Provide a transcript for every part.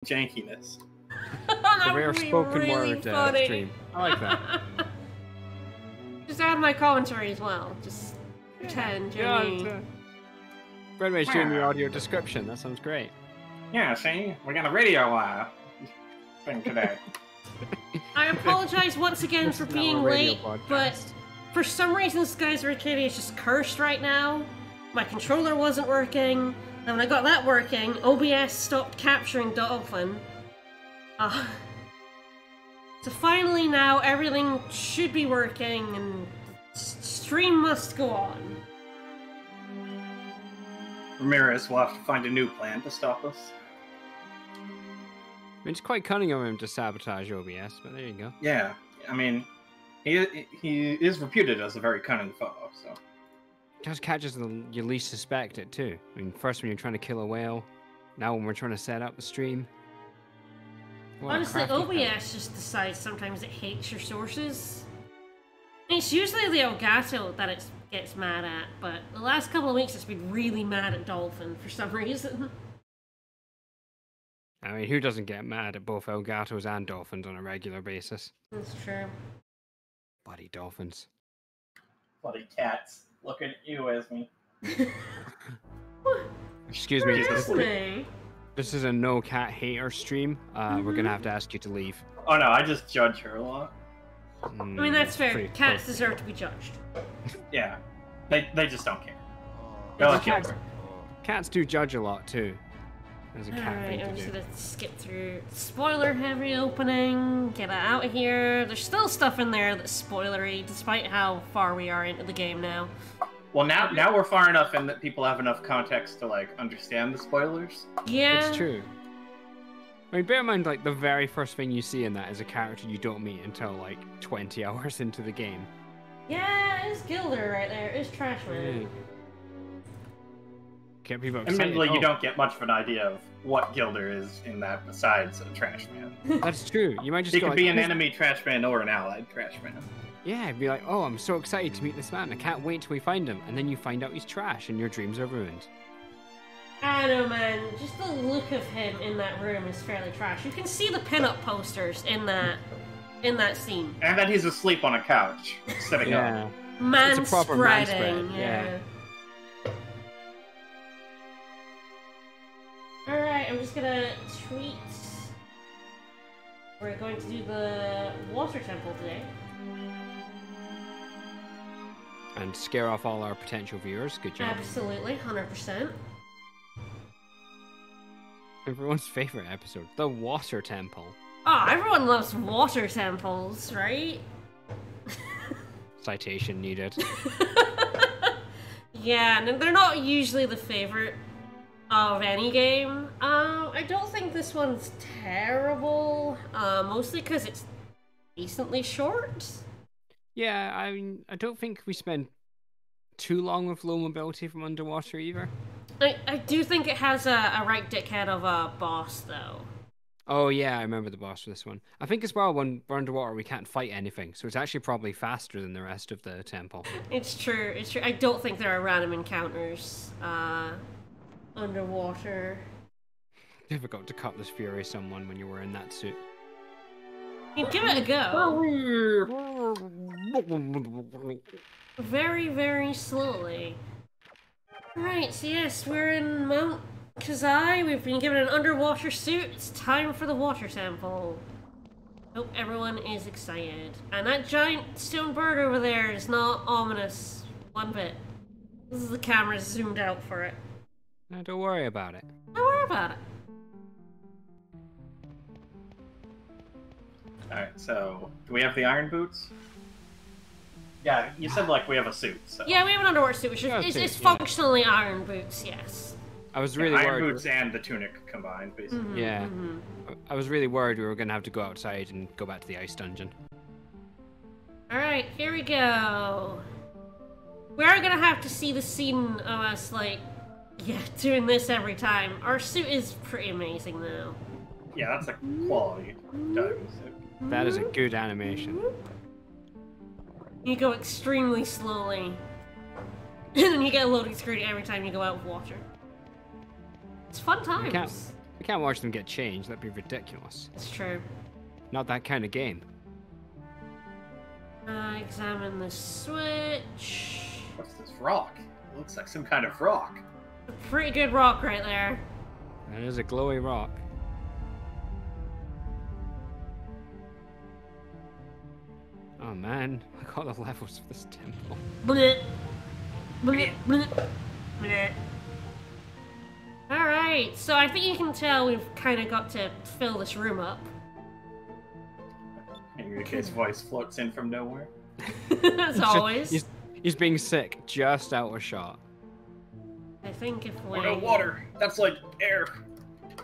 jankiness. The rare spoken word stream. I like that. Just add my commentary as well. Just pretend you're me. Redmay's doing the audio description. That sounds great. Yeah, see? We got a radio thing today. I apologize once again for being late, but for some reason this guy's Arcadia is just cursed right now. My controller wasn't working, and when I got that working, OBS stopped capturing Dolphin. So finally now everything should be working, and stream must go on. Ramirez will have to find a new plan to stop us. I mean, it's quite cunning of him to sabotage OBS, but there you go. Yeah, I mean, he is reputed as a very cunning foe, so... Just catches you least suspect it, too. I mean, first when you're trying to kill a whale, now when we're trying to set up the stream. Honestly, OBS just decides sometimes it hates your sources. It's usually the Elgato that it gets mad at, but the last couple of weeks it's been really mad at Dolphin for some reason. I mean, who doesn't get mad at both Elgatos and Dolphins on a regular basis? That's true. Bloody Dolphins. Bloody cats. Looking at you, Esme. Excuse me. This is a no cat hater stream. We're gonna have to ask you to leave. Oh no, I just judge her a lot. I mean, that's fair. Cats deserve to be judged. Yeah. They just don't care. Cats do judge a lot too. There's a cat thing to do. I'm just gonna skip through spoiler heavy opening, get it out of here. There's still stuff in there that's spoilery, despite how far we are into the game now. Well, now we're far enough in that people have enough context to, like, understand the spoilers. Yeah. It's true. I mean, bear in mind, like, the very first thing you see in that is a character you don't meet until, like, 20 hours into the game. Yeah, it's Gilder right there. It's Trashman. Get people excited. Admittedly, you don't get much of an idea of what Gilder is in that besides a trash man. That's true. You might just He could be an enemy trash man or an allied trash man. Yeah, I'd be like, oh, I'm so excited to meet this man. I can't wait till we find him. And then you find out he's trash and your dreams are ruined. I know, man. Just the look of him in that room is fairly trash. You can see the pin-up posters in that scene. And that he's asleep on a couch, sitting up. Manspreading, yeah. Alright, I'm just gonna tweet. We're going to do the water temple today. And scare off all our potential viewers. Good job. Absolutely, 100%. Everyone's favorite episode, the water temple. Oh, everyone loves water temples, right? Citation needed. Yeah, and they're not usually the favorite of any game. I don't think this one's terrible, mostly because it's decently short. Yeah, I mean, I don't think we spend too long with low mobility from underwater either. I do think it has a right dickhead of a boss, though. Oh yeah, I remember the boss for this one. I think as well, when we're underwater, we can't fight anything, so it's actually probably faster than the rest of the temple. It's true, it's true. I don't think there are random encounters underwater. Difficult to cut this fury someone when you were in that suit. You give it a go. Very, very slowly. Right, so yes, we're in Mount Kazai. We've been given an underwater suit. It's time for the water temple. Hope everyone is excited. And that giant stone bird over there is not ominous one bit. This is the camera zoomed out for it. No, don't worry about it. Don't worry about it. Alright, so, do we have the iron boots? Yeah, you said, like, we have a suit, so... Yeah, we have an underwater suit, which is functionally iron boots, yes. I was really worried. Iron boots and the tunic combined, basically. Mm-hmm, yeah. I was really worried we were going to have to go outside and go back to the ice dungeon. Alright, here we go. We are going to have to see the scene of us, like, doing this every time. Our suit is pretty amazing, though. Yeah, that's a quality diving suit. That is a good animation. You go extremely slowly. And then you get a loading screen every time you go out of water. It's fun times. We can't watch them get changed. That'd be ridiculous. It's true. Not that kind of game. Examine the switch. What's this rock? It looks like some kind of rock. A pretty good rock right there. That is a glowy rock. Oh man, I got the levels for this temple. Bleh. Bleh. Bleh. Bleh. Alright, so I think you can tell we've kind of got to fill this room up. Enrique's voice floats in from nowhere. As always. He's being sick, just out of shot. I think if we... Oh no, water! That's like air!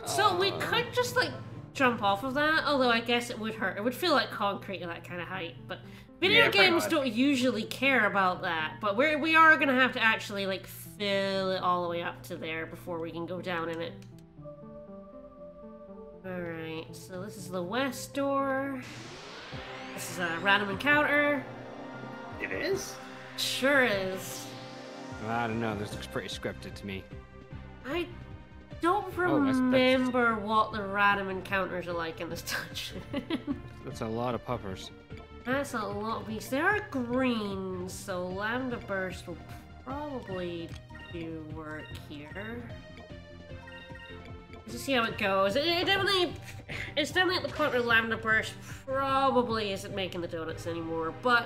So we could just, like, jump off of that, although I guess it would hurt. It would feel like concrete at that kind of height, but video games don't usually care about that. But we are gonna have to actually, like, fill it all the way up to there before we can go down in it. Alright, so this is the west door. This is a random encounter. It is? Sure is. Well, I don't know, this looks pretty scripted to me. I don't remember what the random encounters are like in this dungeon. That's a lot of puppers. That's a lot of beasts. They are green, so Lambda Burst will probably do work here. Let's see how it goes. It's definitely at the point where Lambda Burst probably isn't making the donuts anymore, but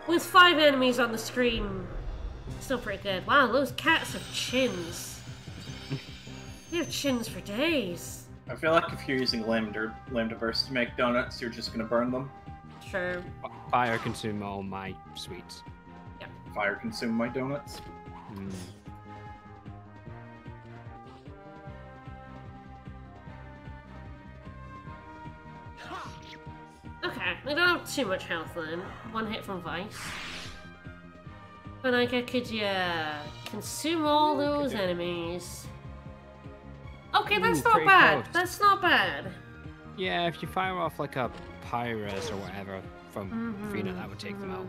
with 5 enemies on the screen, still pretty good. Wow, those cats have chins. They have chins for days. I feel like if you're using Lambda Burst to make donuts, you're just gonna burn them. Sure. Fire consume all my sweets. Yeah. Fire consume my donuts. Mm. Okay, I don't have too much health then. 1 hit from Vice. But like I could, consume all those enemies. Okay, that's not bad. Close. That's not bad. Yeah, if you fire off like a Pyrus or whatever from Fina, that would take them out.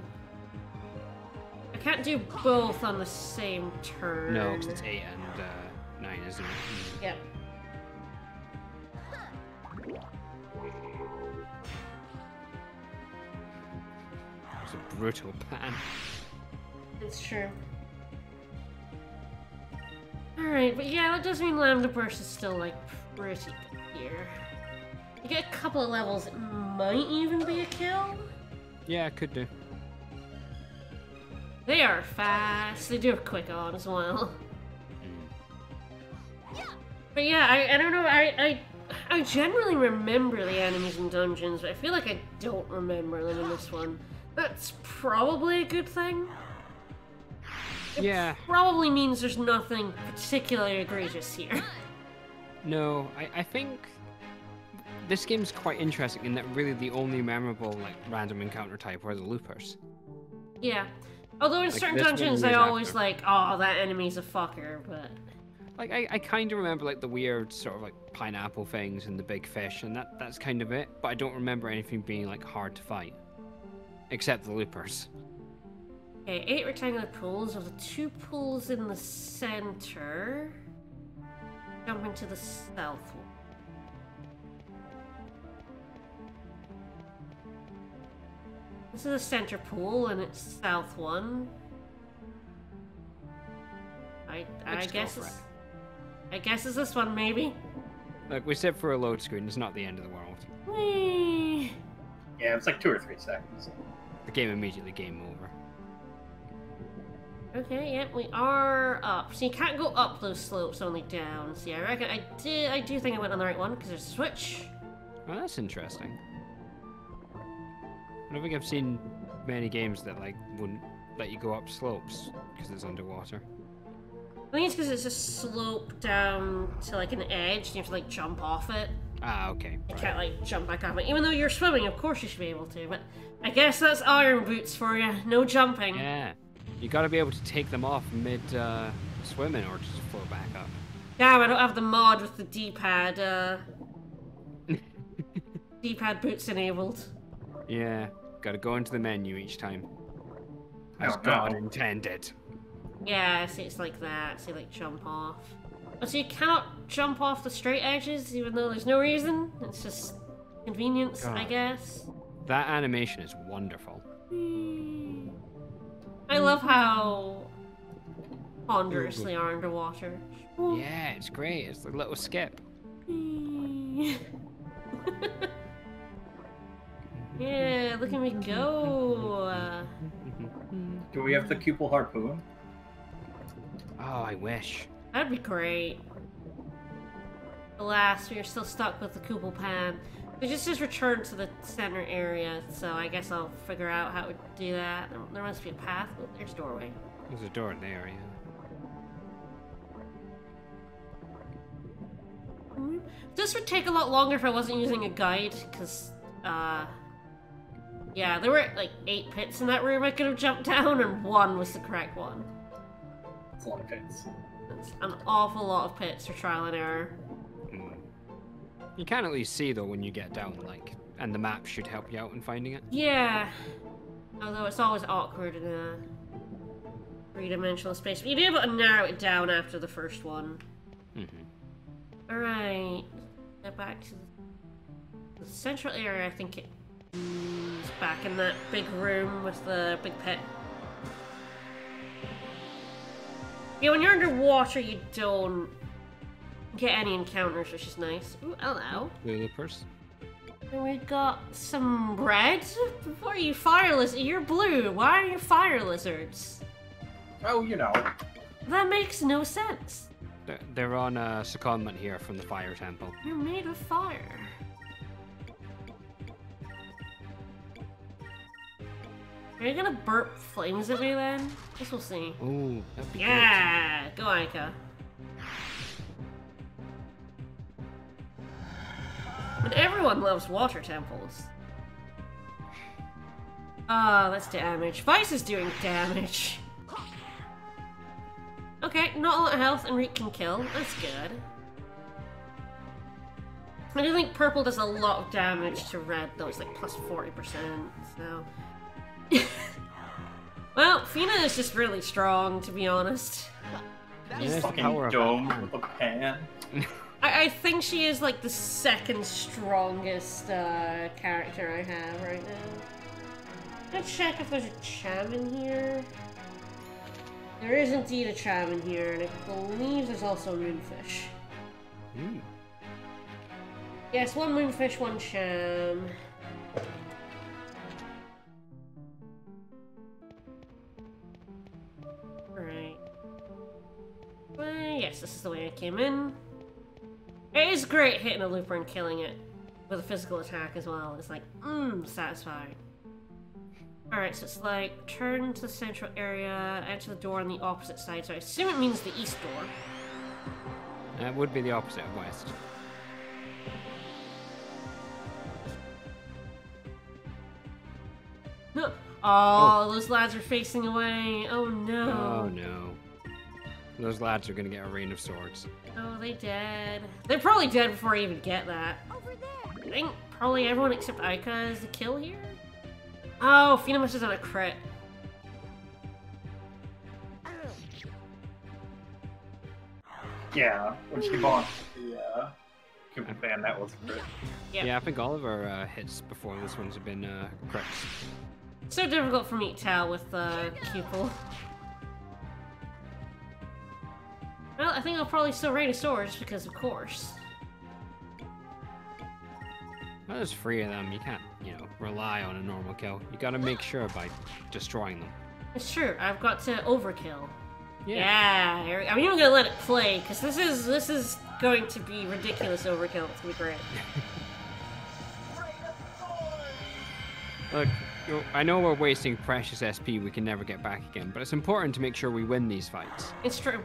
I can't do both on the same turn. No, 'cause it's 8 and 9, isn't it? Yep. It's a brutal pan. It's true. Alright, but yeah, that does mean Lambda Burst is still, like, pretty good here. You get a couple of levels, it might even be a kill. Yeah, could do. They are fast. They do have quick on as well. But yeah, I don't know, I generally remember the enemies in dungeons, but I feel like I don't remember them in this one. That's probably a good thing. Yeah. Probably means there's nothing particularly egregious here. No, I think this game's quite interesting in that really the only memorable like random encounter type are the loopers. Yeah. Although in Like, certain this one dungeons years I always after. like, oh, that enemy's a fucker, but... Like I kind of remember like the weird sort of like pineapple things and the big fish, and that's kind of it. But I don't remember anything being like hard to fight, except the loopers. Okay, 8 rectangular pools with the 2 pools in the center. Jumping to the south one. This is the center pool, and it's south one. I guess it's... I guess it's this one, maybe? Like we sit for a load screen, it's not the end of the world. Whee! Yeah, it's like 2 or 3 seconds. The game immediately game over. Okay, yeah, we are up. So you can't go up those slopes, only down. See, I reckon I do think I went on the right one, because there's a switch. Well, that's interesting. I don't think I've seen many games that like wouldn't let you go up slopes because it's underwater. I think it's because it's a slope down to like an edge, and you have to like jump off it. Ah, okay. You Right. can't like jump back off it. Even though you're swimming, of course you should be able to, but I guess that's iron boots for you. No jumping. Yeah. You gotta be able to take them off mid swimming or just float back up. Damn, I don't have the mod with the D-pad, D-pad boots enabled. Yeah. Gotta go into the menu each time. As Oh, no. God intended. Yeah, see, it's like that. See, like, jump off. So you cannot jump off the straight edges, even though there's no reason? It's just convenience, I guess. That animation is wonderful. I love how ponderous they are underwater. Yeah, it's great. It's like a little skip. Yeah, look at me go. Do we have the Cupel harpoon? Oh, I wish. That'd be great. Alas, we are still stuck with the Cupel pan. We just returned to the center area, so I guess I'll figure out how to do that. There must be a path. Oh, there's a doorway. There's a door there, yeah. This would take a lot longer if I wasn't using a guide, because, yeah, there were like 8 pits in that room I could have jumped down, and 1 was the correct one. It's a lot of pits. That's an awful lot of pits for trial and error. You can at least see, though, when you get down, like, and the map should help you out in finding it. Yeah. Although it's always awkward in a 3-dimensional space. But you'd be able to narrow it down after the first one. Alright. Get back to the central area. I think it is back in that big room with the big pit. Yeah, when you're underwater, you don't get any encounters, which is nice. Ooh, hello. Loopers. And we got some red? What are you, fire lizards? You're blue. Why are you fire lizards? Oh, you know. That makes no sense. They're on a secondment here from the fire temple. You're made of fire. Are you gonna burp flames at me then? Guess we'll see. Ooh, that'd be Yeah! Go, Aika. But everyone loves water temples. Ah, that's damage. Vice is doing damage. Okay, not a lot of health, and Reek can kill. That's good. I do think purple does a lot of damage to red, though. It's like plus 40%, so... Well, Fina is just really strong, to be honest. Yeah, Fucking dome with a pan. I think she is like the second strongest character I have right now. I'm gonna check if there's a cham in here. There is indeed a cham in here, and I believe there's also a moonfish. Yes, 1 moonfish, 1 cham. Alright. Well, yes, this is the way I came in. It is great hitting a looper and killing it with a physical attack as well. It's like, satisfying. Alright, so it's like, turn to the central area, enter the door on the opposite side, so I assume it means the east door. It would be the opposite of west. No. Oh, those lads are facing away. Oh no. Oh no. Those lads are gonna get a rain of swords. Oh, they dead. They're probably dead before I even get that. Over there. I think probably everyone except Aika is the kill here. Oh, Fina must have done a crit. Yeah, when she launched the Cupel fan, that was a crit. Yep. Yeah, I think all of our hits before this one's have been crits. So difficult for me to tell with Cupel. Well, I think I'll probably still raid a sword just because, of course. Well, there's 3 of them. You can't, rely on a normal kill. You gotta make sure by destroying them. It's true. I've got to overkill. Yeah. Yeah. I'm even gonna let it play because this is going to be ridiculous overkill. It's gonna be great. Look, I know we're wasting precious SP we can never get back again, but it's important to make sure we win these fights. It's true.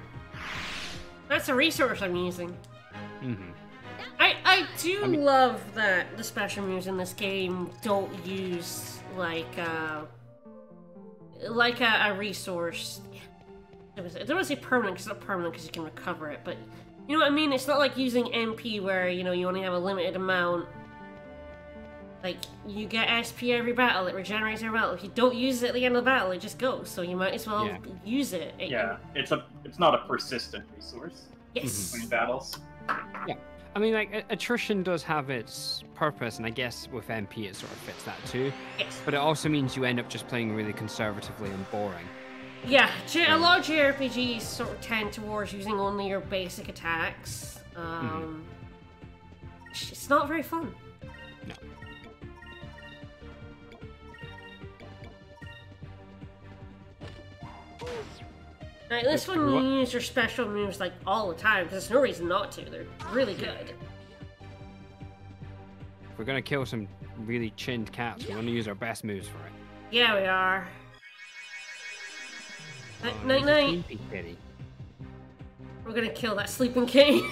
That's a resource I'm using. Mm-hmm. I do love that the special moves in this game don't use like a resource. I don't want to say permanent because it's not permanent because you can recover it, but you know what I mean? It's not like using MP where, you only have a limited amount. Like, you get SP every battle, it regenerates every battle. If you don't use it at the end of the battle, it just goes, so you might as well use it. Yeah, it's not a persistent resource. Yes. between battles. Yeah. I mean, like, attrition does have its purpose, and I guess with MP it sort of fits that too. Yes. But it also means you end up just playing really conservatively and boring. Yeah, a lot of JRPGs sort of tend towards using only your basic attacks. It's not very fun. No. Now, this one you use your special moves like all the time because there's no reason not to. They're really good. If we're gonna kill some really chinned cats, we're gonna use our best moves for it. Yeah, we are. Oh, Night, night. Pity. We're gonna kill that sleeping king.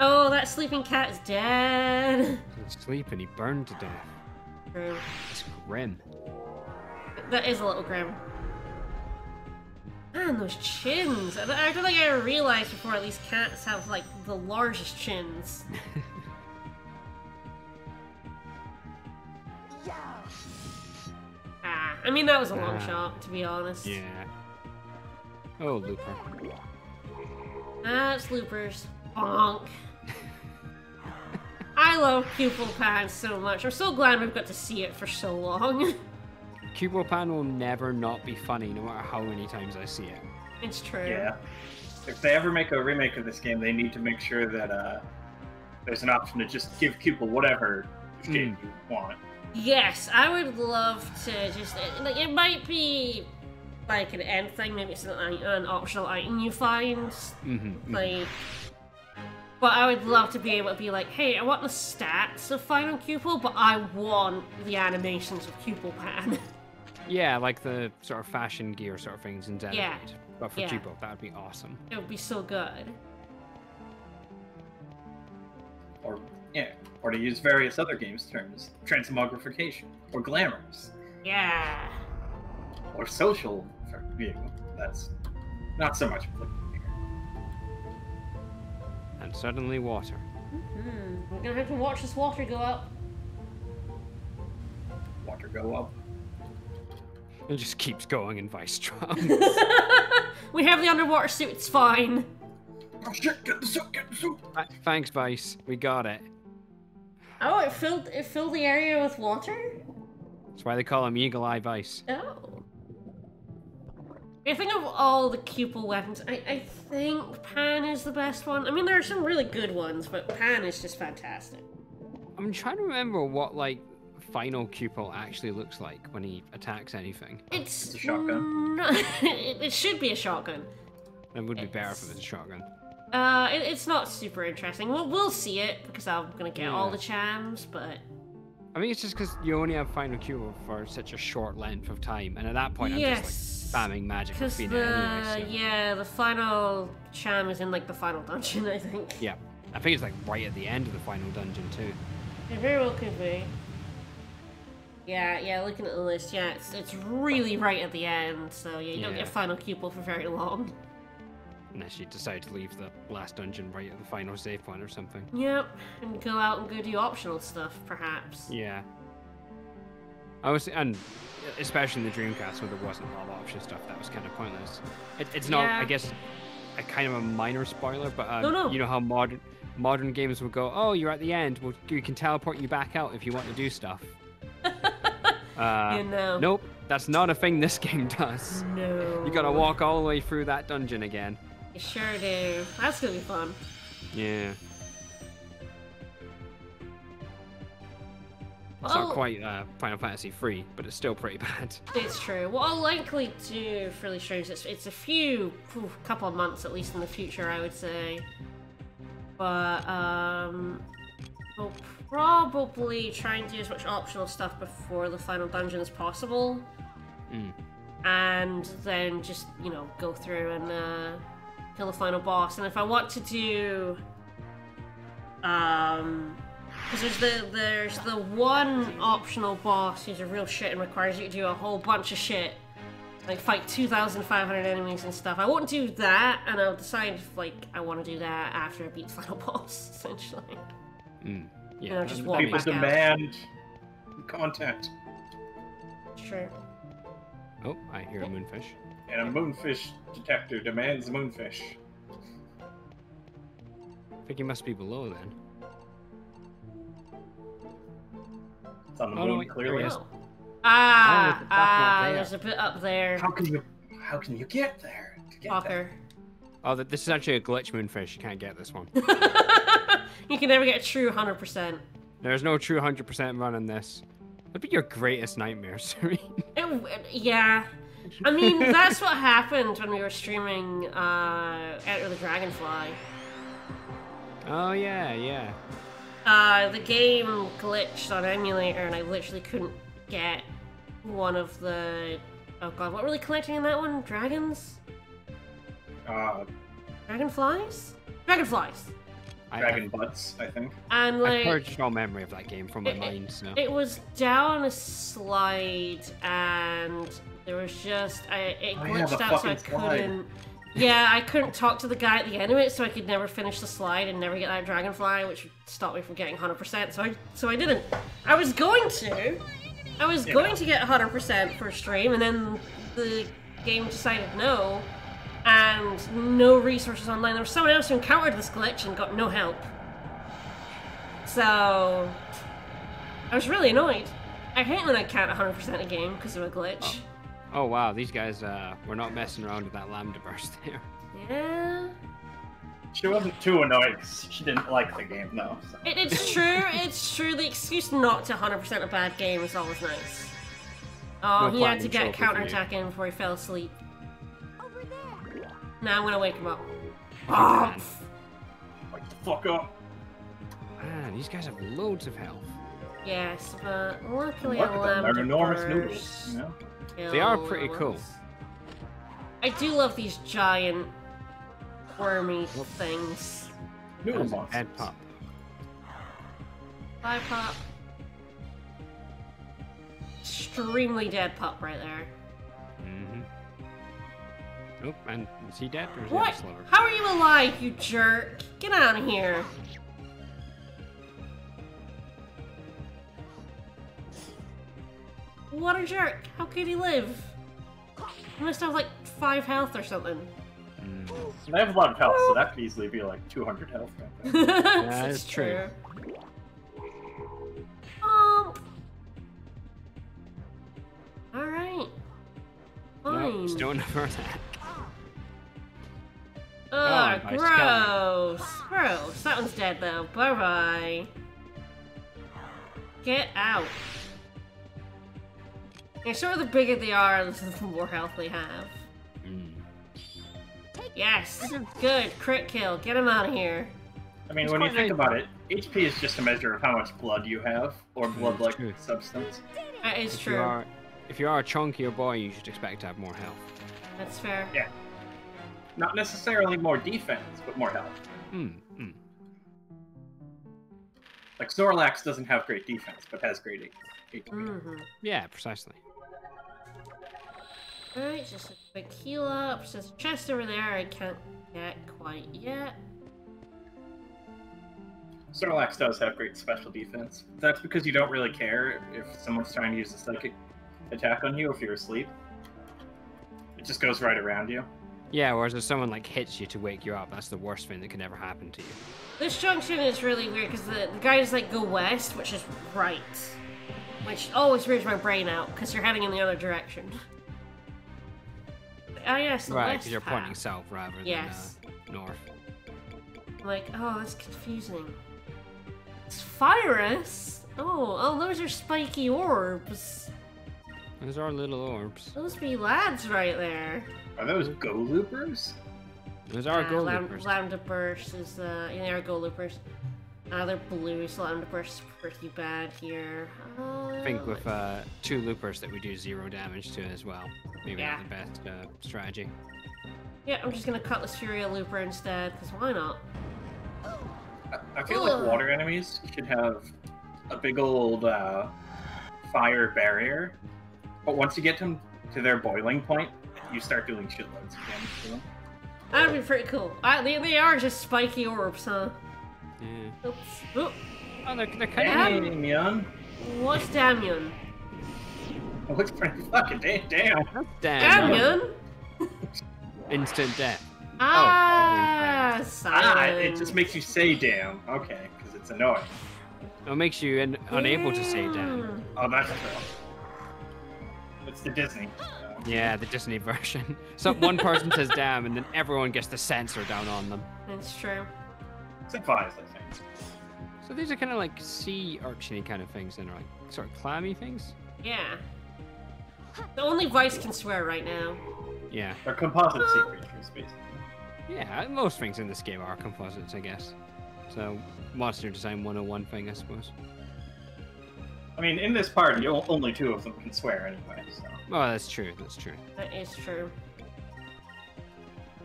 Oh, that sleeping cat is dead. He's sleeping. He burned to death. True. It's grim. That is a little grim. Man, those chins. I don't think I realized before these cats have, like, the largest chins. I mean, that was a long shot, to be honest. Yeah. Oh, Looper. It's loopers. Bonk. I love Pupil Pan so much. I'm so glad we've got to see it for so long. Cubo Pan will never not be funny, no matter how many times I see it. It's true. Yeah. If they ever make a remake of this game, they need to make sure that there's an option to just give people whatever shape you want. Yes, I would love to just... Like, it might be like an end thing, maybe it's an optional item you find. Like... But I would love to be able to be like, hey, I want the stats of Final Pupil, but I want the animations of Pupil Pan. Yeah, like the sort of fashion gear sort of things in Xenoblade. Yeah. But for Cubo, that would be awesome. It would be so good. Or to use various other games terms, transmogrification, or glamours, Yeah. or social view. That's not so much applicable here. And suddenly water. We're gonna have to watch this water go up. Water go up. It just keeps going in Vice Drum. We have the underwater suit, it's fine. Oh shit, get the suit, get the suit! Thanks, Vice. We got it. Oh, it filled the area with water? That's why they call him Eagle Eye Vice. Oh. I think of all the Pupil weapons, I think Pan is the best one. I mean, there are some really good ones, but Pan is just fantastic. I'm trying to remember what, like, Final Pupil actually looks like when he attacks anything. It's a shotgun. It should be a shotgun. It would be better if it was a shotgun. It's not super interesting. We'll see it, because I'm gonna get all the chams, but... I think it's just because you only have Final Pupil for such a short length of time, and at that point I'm just, like, spamming magic with Fina anyway, so... Yeah, the final cham is in, like, the final dungeon, I think. Yeah. I think it's, like, right at the end of the final dungeon, too. It very well could be. Yeah, looking at the list, yeah, it's really right at the end, so yeah, you don't get Final Pupil for very long. Unless you decide to leave the last dungeon right at the final save point or something. Yep, and go out and go do optional stuff, perhaps. Yeah. And especially in the Dreamcast where there wasn't a lot of option stuff, that was kind of pointless. It's not, I guess, a kind of a minor spoiler, but no. You know how modern games will go, oh, you're at the end, well, we can teleport you back out if you want to do stuff. Nope, that's not a thing this game does. No. You gotta walk all the way through that dungeon again. You sure do. That's gonna be fun. Yeah. It's not quite Final Fantasy 3, but it's still pretty bad. It's true. What I'll likely do for these streams, it's a couple of months at least in the future, I would say. But, we'll probably try and do as much optional stuff before the final dungeon as possible. And then just, go through and kill the final boss. And if I want to do... because there's the one optional boss who's a real shit and requires you to do a whole bunch of shit. Like, fight 2,500 enemies and stuff. I won't do that, and I'll decide if, I want to do that after I beat the final boss, essentially. Yeah, just walk people back demand content. Sure. Oh, I hear a moonfish. And a moonfish detector demands moonfish. think he must be below then. It's on the Oh, no, moon, wait, clearly. there he is. Oh. Oh, there's a There's a bit up there. How can you get there? To get Fucker. Oh, this is actually a glitch moonfish. You can't get this one. You can never get a true 100%. There's no true 100% run in this. That'd be your greatest nightmare, Serene. Yeah. I mean, that's what happened when we were streaming Enter the Dragonfly. Oh, yeah, yeah. The game glitched on emulator and I literally couldn't get one of the... Oh god, what were we collecting in that one? Dragons? Dragonflies? Dragonflies! Dragon butts, I think. And I've like... purged all memory of that game from my mind, so... It was down a slide and there was just... It glitched out so I couldn't... Yeah, I couldn't talk to the guy at the end of it, so I could never finish the slide and never get that dragonfly, which would stop me from getting 100%, so I didn't. I was going to. I was going to get 100% for stream, and then the game decided no, and no resources online. There was someone else who encountered this glitch and got no help. So... I was really annoyed. I hate when I can't 100% a game because of a glitch. Oh wow, these guys were not messing around with that lambda burst there. Yeah. She wasn't too annoyed. She didn't like the game, though. So. It's true. It's true. The excuse not to 100% a bad game is always nice. Oh, No he had to platinum get a trophy for you. counterattack in before he fell asleep. Now I'm gonna wake him up. Oh, man. Wake the fuck up. Man, these guys have loads of health. Yes, but luckily Look I at them. They're lambda enormous burst noodles. You know? They are killed pretty cool. ones. I do love these giant wormy things. Noodle There's an monsters. Ed Pup. Bye, pup. Extremely dead pup right there. Mm-hmm. Nope, and is he dead or is What? he slower? How are you alive, you jerk? Get out of here. What a jerk. How could he live? He must have like 5 health or something. They have a lot of health, so that could easily be like 200 health. Right there. That is true. Alright. No, Fine. still never attack. Ugh, nice gross. Gross. That one's dead though. Bye bye. Get out. Yeah, sure, the bigger they are, the more health they have. Mm. Yes! Good. Crit kill. Get him out of here. I mean, It's when you quite think nice. about it, HP is just a measure of how much blood you have, or blood-like true. substance. That is If true. you are a chunkier boy, you should expect to have more health. That's fair. Yeah. Not necessarily more defense, but more health. Like, Snorlax doesn't have great defense, but has great HP. Mm-hmm. Yeah, precisely. Alright, just a quick heal up. There's a chest over there I can't get quite yet. Snorlax does have great special defense. That's because you don't really care if someone's trying to use a psychic attack on you if you're asleep. It just goes right around you. Yeah, whereas if someone like hits you to wake you up, that's the worst thing that could ever happen to you. This junction is really weird because the guys like go west, which is right. Which always weirds my brain out because you're heading in the other direction. Oh yes, the Right, west because you're path. pointing south rather than Yes. north. I'm like, oh, that's confusing. It's Virus? Oh, those are spiky orbs. Those are little orbs. Those be lads right there. Are those Go Loopers? Those are gold loopers. Lambda Burst is, yeah, they are Go Loopers. They're blue, so Lambda Burst is pretty bad here. I think with 2 loopers that we do 0 damage to as well. Maybe Yeah. not the best strategy. Yeah, I'm just gonna Cutlass Furia Looper instead, because why not? I feel like water enemies should have a big old fire barrier, but once you get them to their boiling point, you start doing shitloads of damage to them. That'd be pretty cool. They are just spiky orbs, huh? Yeah. Oops. Oh, Oh, they're kind Damn. of Damn. what's Damien? It looks pretty fucking damn. damn. Damien? Instant death. Ah, silent. It just makes you say damn. Okay, because it's annoying. It makes you unable to say damn. Oh, that's true. It's the Disney. Yeah, the Disney version. So one person says damn, and then everyone gets the censor down on them. That's true. It's advised, I think. So these are kind of like sea urchin-y kind of things, and like sort of clammy things. Yeah. The only Vice can swear right now. Yeah. They're composite sea creatures, basically. Yeah, most things in this game are composites, I guess. So, monster design 101 thing, I suppose. I mean, in this party, only 2 of them can swear anyway, so. Oh, that's true, that's true. That is true.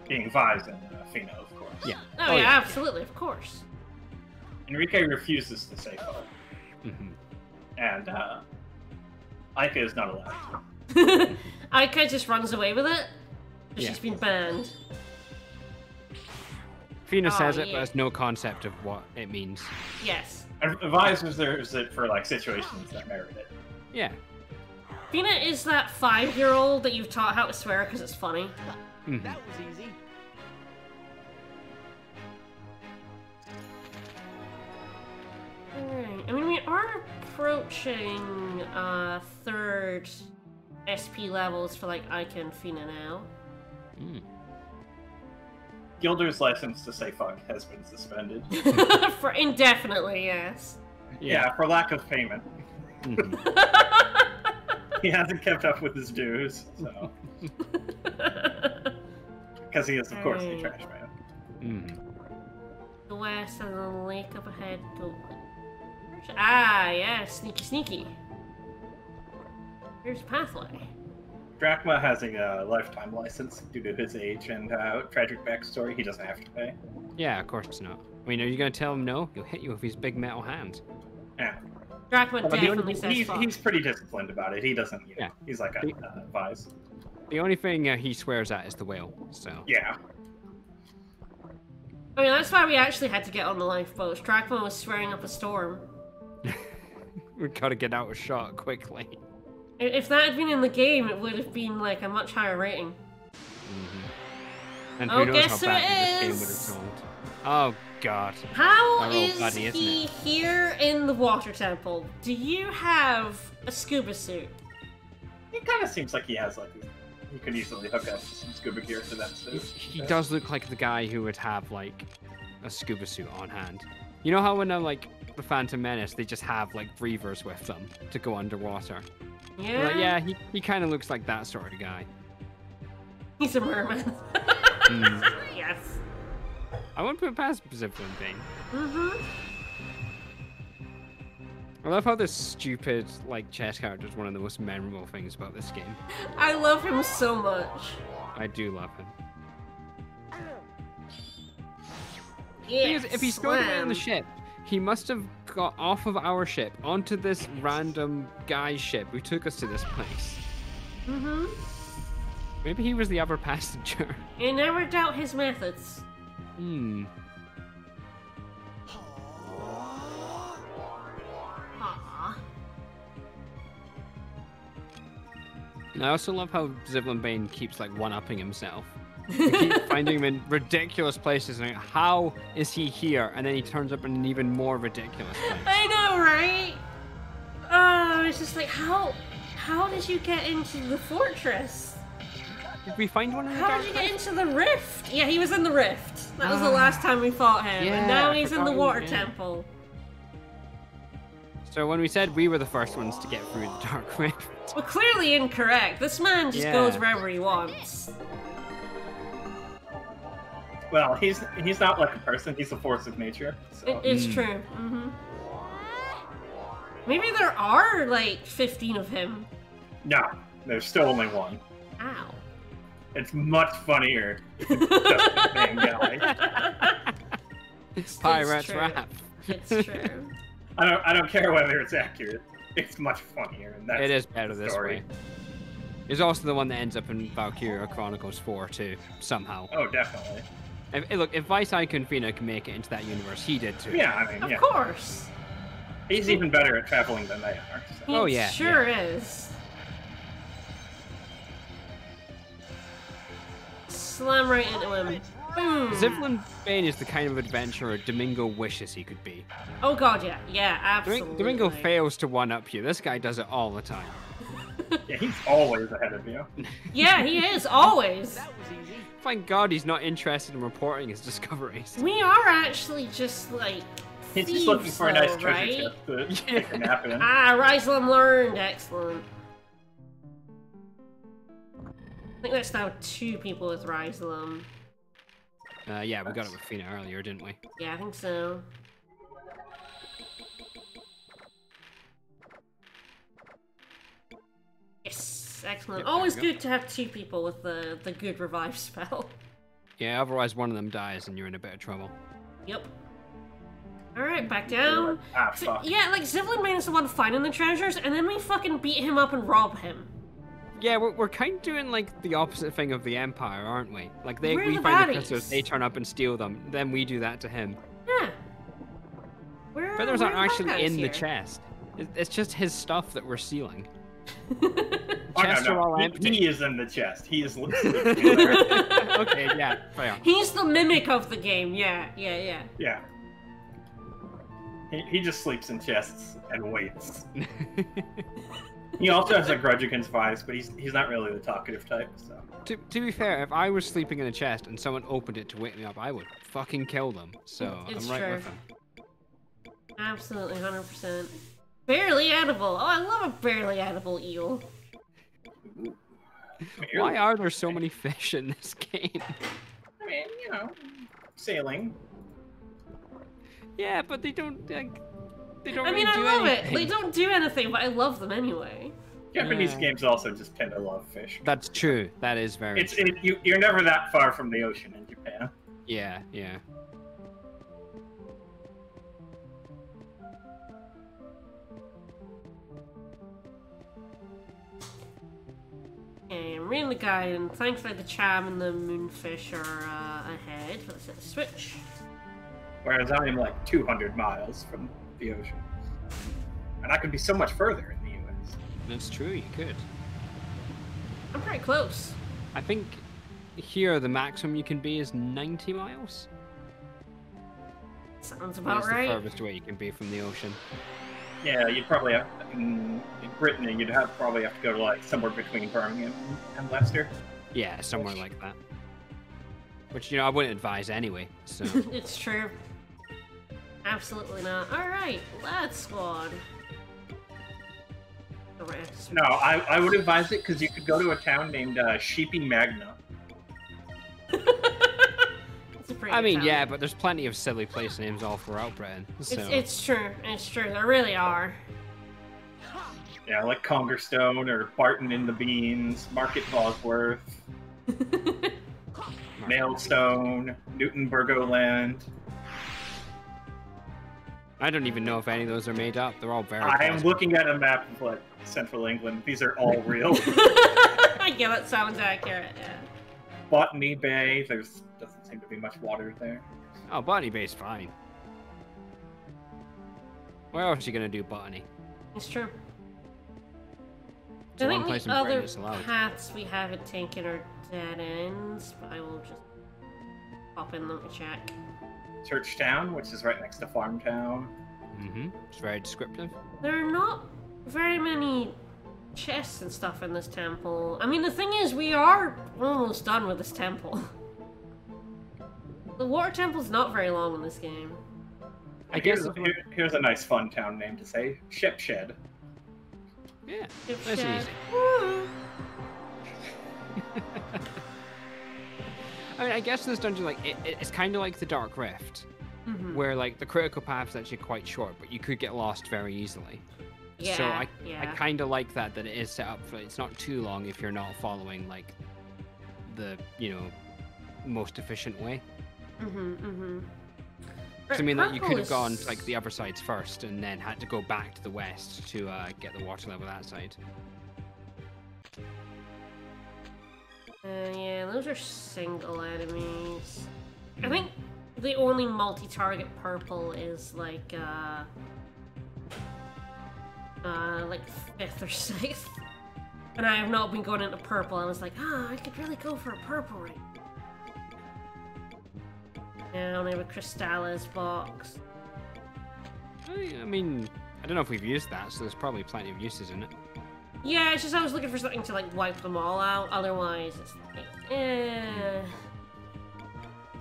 Being Vise and Fina, of course. Yeah. Oh, yeah, absolutely, of course. Enrique refuses to say fuck. Mm-hmm. And, Aika is not allowed to. Aika just runs away with it. Yeah. She's been banned. Fina says it, but has no concept of what it means. Yes. And Vise reserves it for, like, situations that merit it. Yeah. Fina is that 5-year-old that you've taught how to swear because it's funny. Mm-hmm. That was easy. Alright, I mean, we are approaching 3rd SP levels for, like, Aika and Fina now. Mm. Gilder's license to say fuck has been suspended. For indefinitely, yes. Yeah, for lack of payment. Mm-hmm. He hasn't kept up with his dues, so. Because he is, of course, a trash man. Mm-hmm. The west and the lake up ahead. Ah, yeah, sneaky, sneaky. Here's a pathway. Drachma has a lifetime license due to his age and tragic backstory. He doesn't have to pay. Yeah, of course not. I mean, are you going to tell him no? He'll hit you with his big metal hand. Yeah. Drachma definitely says fuck. He's pretty disciplined about it. He doesn't, Yeah. He's like a Vise. The only thing he swears at is the whale, so... Yeah. I mean, that's why we actually had to get on the lifeboats. Drachma was swearing up a storm. We've got to get out of shot quickly. If that had been in the game, it would have been, like, a much higher rating. Mm-hmm. And Oh, who knows guess how bad there this game is. would have told. Oh, God. How Our old is buddy, isn't he it? here in the water temple? Do you have a scuba suit? It kind of seems like he has, like, he could easily hook up some scuba gear to that suit. He does look like the guy who would have, like, a scuba suit on hand. You know how when, like, the Phantom Menace, they just have, like, breathers with them to go underwater? Yeah? Like, yeah, he kind of looks like that sort of guy. He's a merman. Mm. Yes. I wouldn't put it past Ziplin Bane. Mm-hmm. I love how this stupid, like, chess character is one of the most memorable things about this game. I love him so much. I do love him. Yeah, Because if he's going away on the ship, he must have got off of our ship onto this random guy's ship who took us to this place. Mm-hmm. Maybe he was the other passenger. You never doubt his methods. Hmm. Aww. And I also love how Ziplin Bane keeps, like, one-upping himself. We keep finding him in ridiculous places, and like, how is he here? And then he turns up in an even more ridiculous place. I know, right? Oh, it's just like, how did you get into the fortress? Did we find one in the How dark did you get place? into the rift? Yeah, he was in the rift. That was the last time we fought him, yeah, and now I he's in the forgot, water yeah. temple. So when we said we were the first ones to get through the dark rift, Well, clearly incorrect. This man just Yeah. goes wherever he wants. Well, he's not like a person. He's a force of nature. So. It's true. Mm-hmm. Maybe there are like 15 of him. No, there's still only one. Ow. It's much funnier if it's just the same guy. Pirates true. rap. It's true. I don't care whether it's accurate. It's much funnier, and that's It is better the this story. way. He's also the one that ends up in Valkyria Chronicles 4 too, somehow. Oh, definitely. Look, if Vice Icon Fina can make it into that universe, he did too. Yeah, I mean, Of yeah. course. He's even better at traveling than they are. So. He Oh, yeah, sure is. Slam right into him. Zivlin Bane is the kind of adventurer Domingo wishes he could be. Oh god, yeah. Yeah, absolutely. Domingo fails to one-up you. This guy does it all the time. Yeah, he's always ahead of you. Yeah, he is, always. Thank God he's not interested in reporting his discoveries. We are actually just, like, He's just looking for a nice though, treasure right? chest to take a nap in. Ah, Ryslum learned. Excellent. I think that's now 2 people with Ryslum. Yeah, we got it with Fina earlier, didn't we? Yeah, I think so. Yes, excellent. Yep, Always there we go. good to have 2 people with the good revive spell. Yeah, otherwise one of them dies and you're in a bit of trouble. Yep. Alright, back down. Ah, So, fuck. yeah, like, Zivlin Bane is the one finding the treasures, and then we fucking beat him up and rob him. Yeah, we're kind of doing like the opposite thing of the Empire, aren't we? Like we We're the find the baddies. crystals, they turn up and steal them, then we do that to him. Yeah. We're, Feathers aren't we're the actually bad guys in the here. chest. It's just his stuff that we're stealing. Oh, Chests are all He empty. is in the chest. He is looking. Okay, yeah, fair. He's the mimic of the game, yeah. Yeah. He just sleeps in chests and waits. He also has a grudge against Vice, but he's not really the talkative type, so. To be fair, if I was sleeping in a chest and someone opened it to wake me up, I would fucking kill them. So It's I'm right true. with him. Absolutely, 100%. Barely edible. Oh, I love a barely edible eel. Why are there so many fish in this game? I mean, you know, sailing. Yeah, but they don't like. They don't I mean, really do I love anything. it. They don't do anything, but I love them anyway. Japanese Yeah. games also just tend to love fish. That's true. That is very. true. You're never that far from the ocean in Japan. Yeah, yeah. Okay, I'm reading the guide, and thankfully the Cham and the Moonfish are ahead. Let's hit the switch. Whereas I am like 200 miles from the ocean. And I could be so much further in the US. That's true. You could. I'm pretty close. I think here the maximum you can be is 90 miles. Sounds about That's right. the furthest away you can be from the ocean. Yeah, you'd probably have, in Brittany, you'd probably have to go to like somewhere between Birmingham and Leicester. Yeah, somewhere like that. Which, you know, I wouldn't advise anyway, so... It's true. Absolutely not. Alright, Lad Squad. Oh, right, I have to switch. No, I would advise it because you could go to a town named Sheepy Magna. It's a pretty I good mean, town. yeah, but there's plenty of silly place names all throughout Britain, so... It's true. It's true. There really are. Yeah, like Congerstone or Barton in the Beans, Market Bosworth, Mailstone, Newton Burgoland. I don't even know if any of those are made up. They're all very I am plausible. looking at a map of like central England. These are all real. Yeah, that sounds accurate. Yeah. Botany Bay, there's doesn't seem to be much water there. Oh, Botany Bay's fine. Where else are you gonna do botany? It's true. It's I the think one place the in Britain other that's allowed. paths we haven't taken are dead ends, but I will just pop in them to check. Churchtown, which is right next to Farmtown. Mm-hmm. It's very descriptive. There are not very many chests and stuff in this temple. I mean, the thing is, we are almost done with this temple. The water temple's not very long in this game. I guess Here's a nice fun town name to say. Shepshed. Yeah, If that's shed- easy. Woo. I mean, I guess this dungeon, like, it's kind of like the Dark Rift, Mhm. where, like, the critical path's actually quite short, but you could get lost very easily. Yeah, So I yeah. kind of like that it is set up for, it's not too long if you're not following, like, the, you know, most efficient way. Mm-hmm. 'Cause I mean, like, you could have gone to, like, the other sides first and then had to go back to the west to get the water level that side. Yeah, those are single enemies. I think the only multi-target purple is like 5th or 6th. And I have not been going into purple. I was like, I could really go for a purple right. Yeah, I only have a Crystallis box. I mean, I don't know if we've used that, so there's probably plenty of uses in it. Yeah, it's just I was looking for something to like wipe them all out. Otherwise, it's like, eh.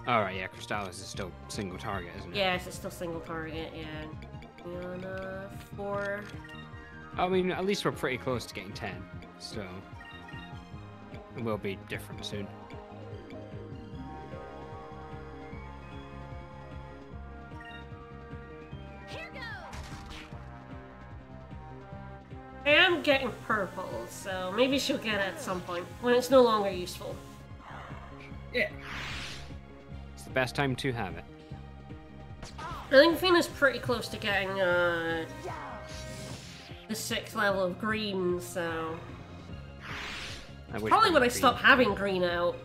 Alright, yeah, Crystallis is still single target, isn't it? Yes, it's still single target. Yeah. And 4. I mean, at least we're pretty close to getting 10, so it will be different soon. I am getting purple, so maybe she'll get it at some point when it's no longer useful. Yeah. It's the best time to have it. I think Fina's pretty close to getting the 6th level of green, so probably when I stop having green out.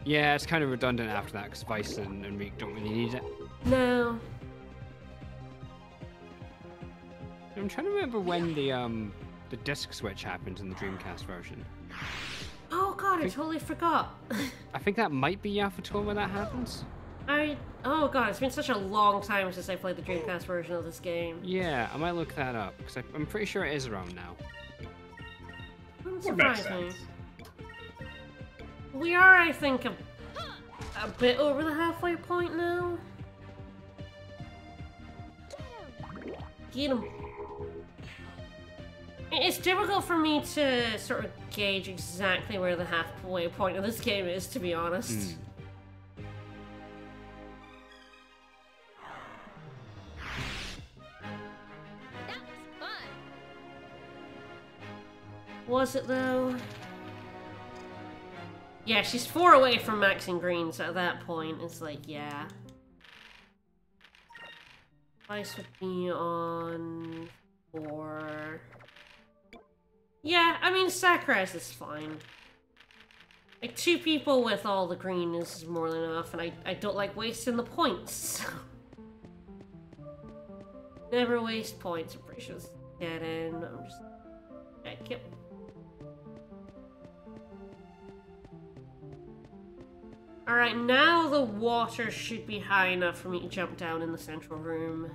Yeah, it's kind of redundant after that because Vice and Reek don't really need it. No. I'm trying to remember when the disc switch happens in the Dreamcast version. Oh god, I totally forgot. I think that might be Yafuto where that happens. Oh god, it's been such a long time since I played the Dreamcast version of this game. Yeah, I might look that up because I'm pretty sure it is around now. Wouldn't surprise me. We are, I think, a bit over the halfway point now. Get him. It's difficult for me to sort of gauge exactly where the halfway point of this game is, to be honest. That was fun. Was it though? Yeah, she's 4 away from maxing green, so at that point, it's like, yeah. Vice would be on 4. Yeah, I mean, Sakura's is fine. Like, 2 people with all the green is more than enough, and I don't like wasting the points. Never waste points, I'm pretty sure it's dead end. I'm just... check it. Alright, now the water should be high enough for me to jump down in the central room.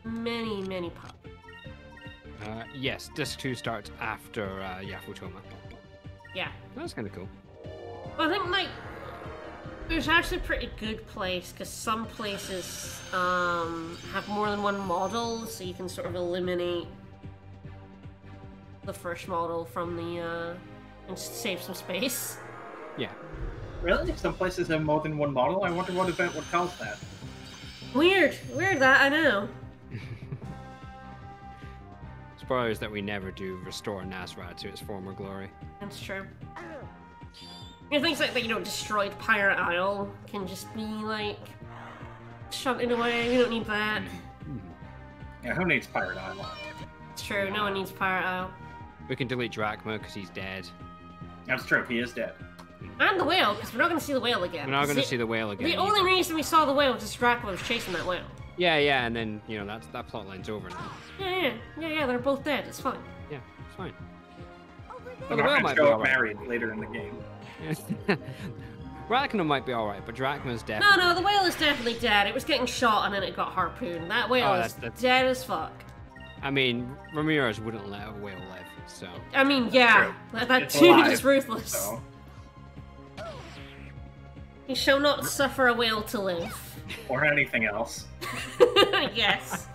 Many pop. Yes, Disc 2 starts after Yafutoma. Yeah. That's kind of cool. Well, I think, like, there's actually a pretty good place, because some places have more than one model, so you can sort of eliminate the first model from the, and save some space. Yeah. Really? Some places have more than one model? I wonder what event would cause that. Weird that, I know. Spoilers that we never do restore Nasrad to its former glory. That's true. You know, things like that, destroyed Pirate Isle can just be, like, shunted away. We don't need that. Yeah, who needs Pirate Isle? It's true, no one needs Pirate Isle. We can delete Drachma because he's dead. That's true, he is dead. And the whale, because we're not going to see the whale again. We're not going to see the whale again. The only reason we saw the whale was Dracula was chasing that whale. Yeah, and then, that plot line's over now. Yeah, they're both dead. It's fine. Yeah, it's fine. But the whale might show up married later in the game. Rachna might be alright, but Drachma's dead. No, the whale is definitely dead. It was getting shot and then it got harpooned. That whale is dead as fuck. I mean, Ramirez wouldn't let a whale live, so... I mean, yeah. That dude is ruthless. So. He shall not suffer a whale to live. Or anything else. Yes.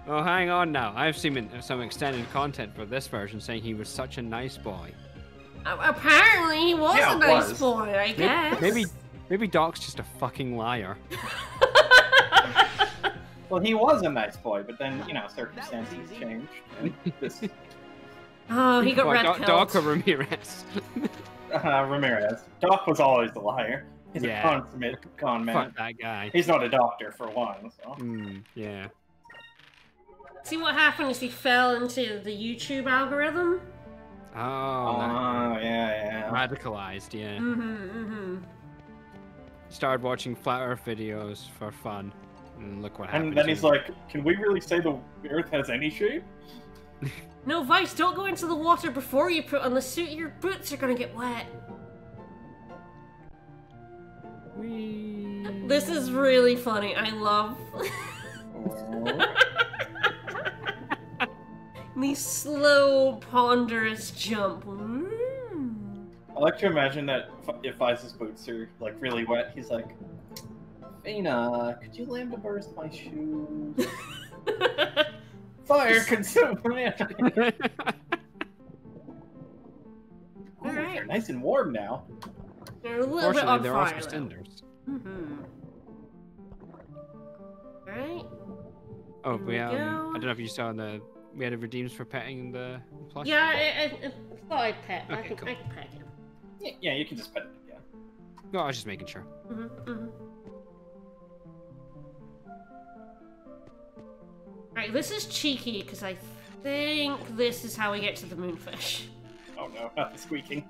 Oh, hang on now. I've seen some extended content for this version saying he was such a nice boy. Apparently he was a nice boy, I guess. Maybe Doc's just a fucking liar. Well, he was a nice boy, but then, circumstances changed. And this... Oh, he got red-pilled. Doc or Ramirez? Ramirez. Doc was always the liar. He's a consummate con man. Fuck that guy. He's not a doctor, for one, so... yeah. See what happened is he fell into the YouTube algorithm? Oh, yeah. Radicalized, yeah. Started watching flat Earth videos for fun, and look what happened. And then to he's him. like, "Can we really say the Earth has any shape?" No, Vice, don't go into the water before you put on the suit. Your boots are gonna get wet. Whee. This is really funny. I love these slow, ponderous jump. I like to imagine that if Vice's boots are like really wet, he's like, "Fina, could you lambda burst my shoes? Fire consume man." Alright. They're nice and warm now. They're a little bit Fortunately, on they're fire. also cinders. Alright. Oh, Here we we I go. don't know if you saw we had a redeems for petting the plush. Yeah, I thought I'd pet. I Okay, can cool. pet him. Yeah, you can just pet it again. No, I was just making sure. Alright, this is cheeky because I think this is how we get to the moonfish. Oh no, not the squeaking.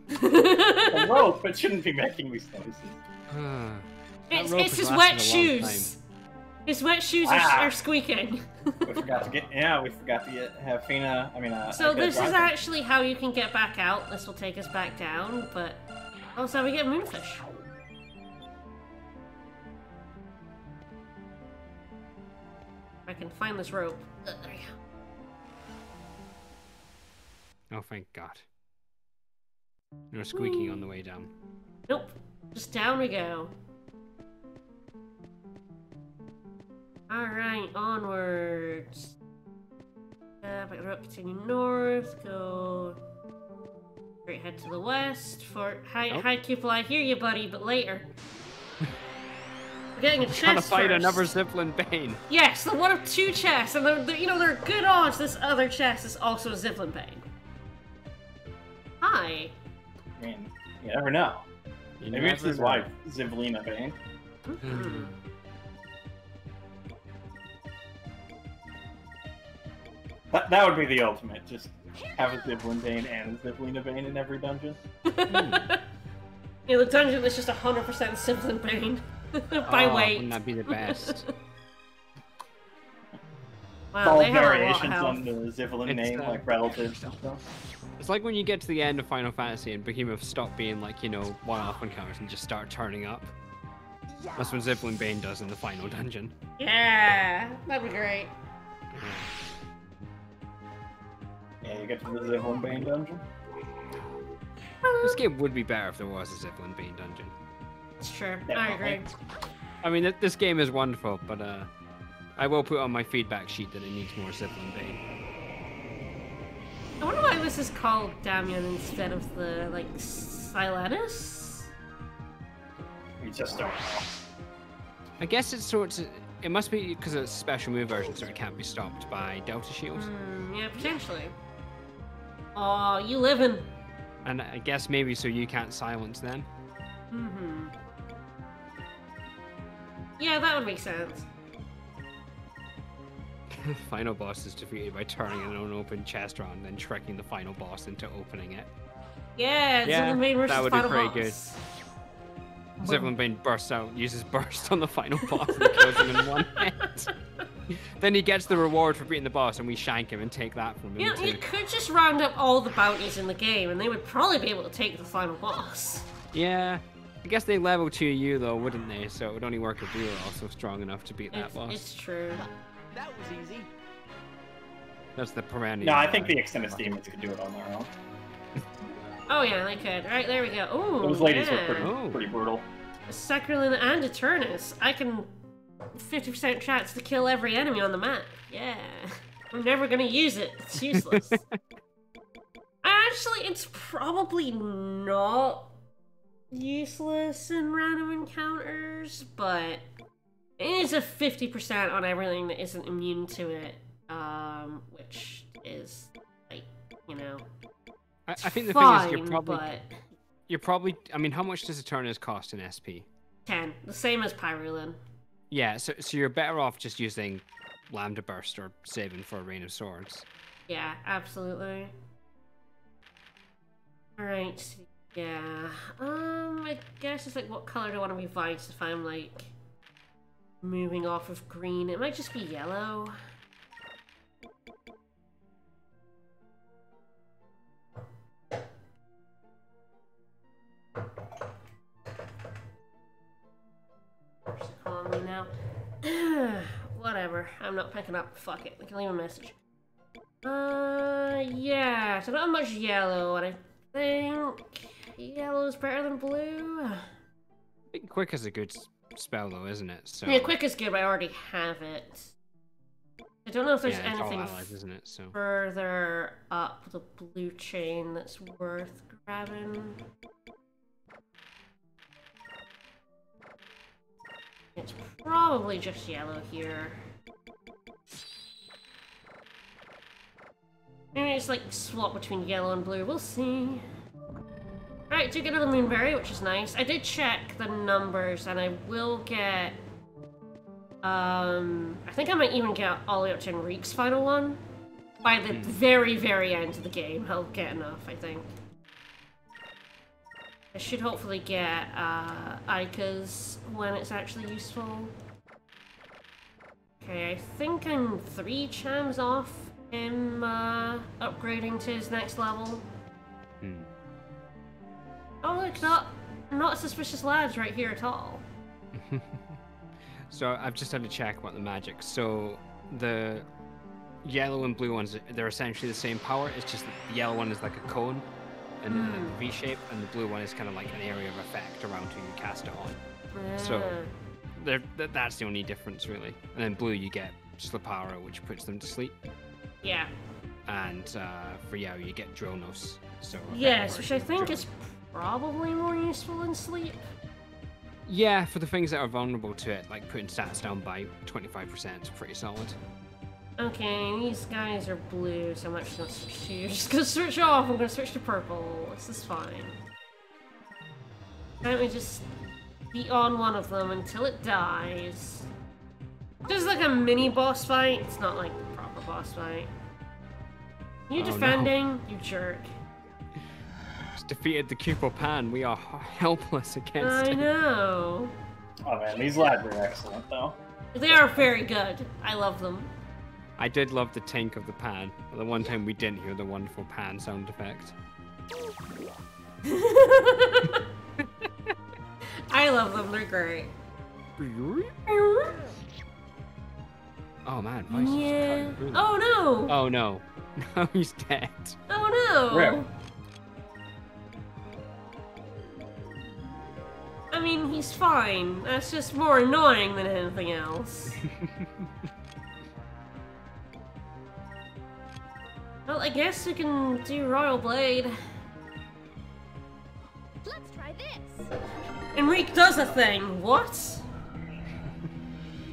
The rope, it shouldn't be making these noises. It's, rope it's has his lasted wet a long shoes. His wet shoes are squeaking. We forgot to have Fina. So Echo this is drive. actually how you can get back out. This will take us back down, but also we get moonfish. I can find this rope. There we go. Oh, thank God. No squeaking on the way down. Nope. Just down we go. Alright, onwards. Back the rope, continue north, go straight head to the west for High Cupel, I hear you, buddy, but later. We're getting a chest Trying to fight first. another Zeppelin Bane. Yes, the one of two chests, and they're good odds this other chest is also a Zeppelin Bane. Hi. I mean, you never know. You Maybe it's never his know. wife, Zivlina Bane. That would be the ultimate. Just have a Zivlin Bane and a Zivlina Bane in every dungeon. Yeah, the dungeon is just 100% Zeppelin Bane. By Oh, weight. wouldn't that be the best? Wow, All they have a lot of variations health. on the Zivlin It's, name, like relatives and stuff. It's like when you get to the end of Final Fantasy and Behemoth stop being like, one-off encounters and just start turning up. That's what Zeppelin Bane does in the final dungeon. Yeah, that'd be great. Yeah, you get to the Zivlin Bane dungeon. This game would be better if there was a Zeppelin Bane dungeon. It's true. I Definitely. agree. I mean, this game is wonderful, but I will put on my feedback sheet that it needs more Zeppelin Bane. I wonder why this is called Damian instead of the, Silenus? You just don't know. I guess it must be because it's a special move version, so it can't be stopped by Delta Shields. Yeah, potentially. Aw, you living. And I guess maybe so you can't silence them. Yeah, that would make sense. Final boss is defeated by turning an unopened chest around and then tricking the final boss into opening it. Yeah, it's Yeah, the main versus that would be final pretty boss. Zeppelin Bane bursts out, uses burst on the final boss and kills him in one hit. Then he gets the reward for beating the boss and we shank him and take that from him You know, too. you could just round up all the bounties in the game and they would probably be able to take the final boss. Yeah. I guess they level 2 you though, wouldn't they? So it would only work if we were also strong enough to beat that boss. It's true. That was easy. That's the perennial. No, I think the extended demons could do it on their own. Oh yeah, they could. Alright, there we go. Ooh, Those ladies yeah. were pretty brutal. Sacralin and Eternus. I can 50% chance to kill every enemy on the map. Yeah. I'm never gonna use it. It's useless. Actually, it's probably not useless in random encounters, but it is a 50% on everything that isn't immune to it. Which is, I think the fine, thing is but you're probably. I mean, how much does Eternus cost in SP? 10. The same as Pyrulin. Yeah, so you're better off just using Lambda Burst or saving for a Rain of Swords. Yeah, absolutely. Alright, Yeah. I guess it's like, what color do I want to revise if I'm like moving off of green? It might just be yellow. What's it calling me now? Whatever. I'm not picking up. Fuck it. I can leave a message. Yeah. So not much yellow, and I think yellow's better than blue. I think quick is a good spell though, isn't it? So Yeah, quick is good, but I already have it. I don't know if there's yeah, it's all anything allies, isn't it? So further up the blue chain that's worth grabbing. It's probably just yellow here. Maybe it's like swap between yellow and blue. We'll see. Alright, do get another moonberry, which is nice. I did check the numbers, and I will get... I think I might even get all the way up to Enrique's final one. By the very, very end of the game, I'll get enough, I think. I should hopefully get Ica's when it's actually useful. Okay, I think I'm 3 chams off him upgrading to his next level. Oh look, not suspicious lads right here at all. So I've just had to check about the magic. So the yellow and blue ones, they're essentially the same power. It's just that the yellow one is like a cone and a V shape, and the blue one is kind of like an area of effect around who you cast it on. So that's the only difference really. And then blue you get Slipara, which puts them to sleep. Yeah. And for Yao you get Dronos. So yes, which I think is probably more useful than sleep. Yeah, for the things that are vulnerable to it, like putting stats down by 25% is pretty solid. Okay, these guys are blue, so I'm actually gonna switch to you. Just gonna switch off, I'm gonna switch to purple. This is fine. Let me just be on one of them until it dies. Just like a mini boss fight, it's not like a proper boss fight. You defending, no. you jerk. Just defeated the Cupid Pan, we are helpless against I it. know. Oh man, these lads are excellent though. They are very good. I love them. I did love the tink of the pan, but the one time we didn't hear the wonderful pan sound effect. I love them, they're great. Oh man, Vice is Yeah. cutting through them. Oh no! Oh no. No, he's dead. Oh no! Rip. I mean, he's fine. That's just more annoying than anything else. Well, I guess we can do Royal Blade. Let's try this. Enrique does a thing. What?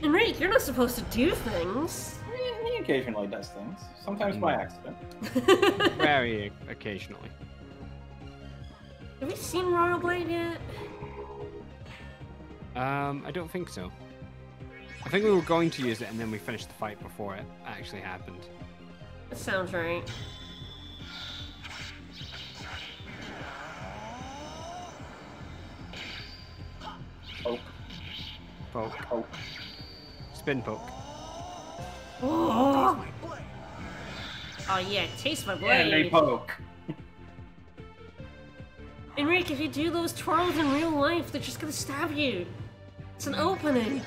Enrique, you're not supposed to do things. He occasionally does things, sometimes by accident. Very occasionally. Have we seen Royal Blade yet? I don't think so. I think we were going to use it and then we finished the fight before it actually happened. That sounds right. Poke, Poke. poke. Spin poke. Oh, oh yeah, taste my blade. And they poke. Enrique, if you do those twirls in real life, they're just gonna stab you. It's an opening.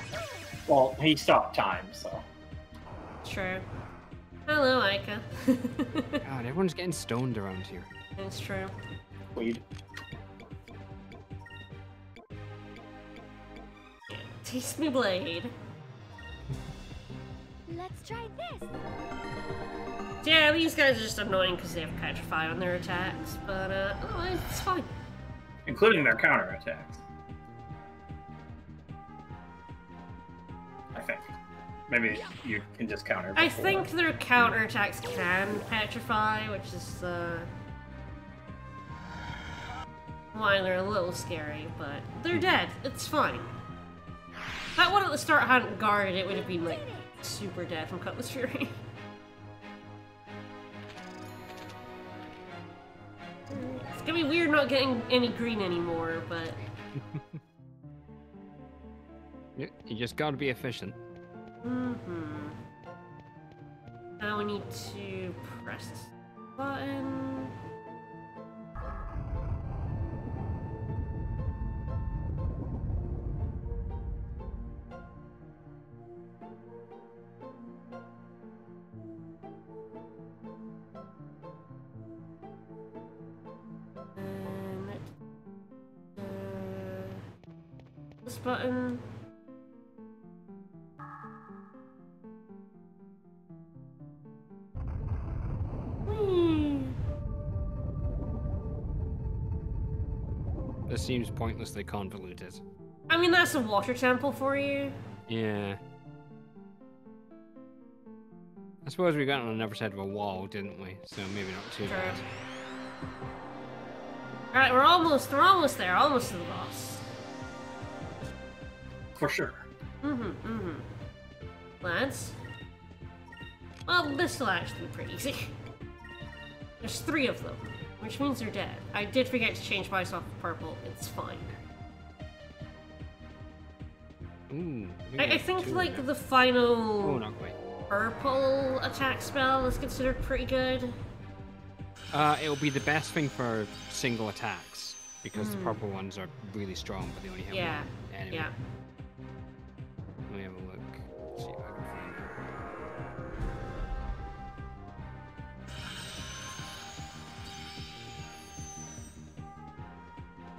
Well, he stopped time, so. True. Hello, Ica. God, everyone's getting stoned around here. It's true. Weed. Taste me blade. Let's try this. Yeah, these guys are just annoying because they have Petrify on their attacks, but oh, it's fine. Including their counterattacks. I think. Maybe you can just counter. I before. think their counterattacks can Petrify, which is why they're a little scary, but they're dead. It's fine. If that one at the start hadn't guarded, it would have been like super dead from Cutlass Fury. It's gonna be weird not getting any green anymore, but... You just gotta be efficient. Mm-hmm. Now we need to press this button. This button. Whee! This seems pointlessly convoluted. I mean, that's a water temple for you. Yeah. I suppose we got on another side of a wall, didn't we? So maybe not too bad. Alright, we're almost there, almost to the boss. For sure. Lads? Well, this will actually be pretty easy. There's 3 of them, which means they're dead. I did forget to change my stuff to purple. It's fine. Ooh. I think, like, the final Oh, not quite. purple attack spell is considered pretty good. It'll be the best thing for single attacks, because the purple ones are really strong, but they only have Yeah, one enemy. yeah. Let me have a look. See if I can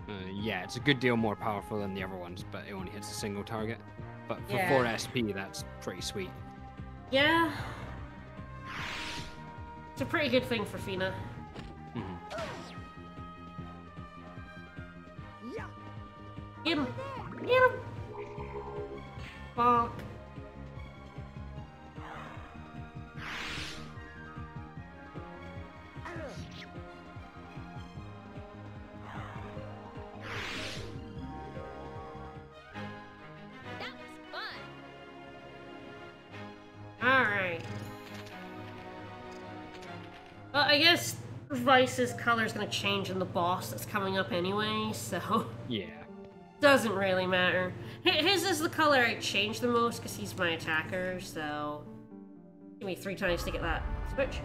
find it. Yeah, it's a good deal more powerful than the other ones, but it only hits a single target. But for Yeah. 4 SP, that's pretty sweet. Yeah. It's a pretty good thing for Fina. Get him! Get him! Bonk. That was fun. Alright. Well, I guess Vice's color's gonna change in the boss that's coming up anyway, so... Yeah. Doesn't really matter. His is the color I change the most because he's my attacker, so... Give me 3 times to get that switch.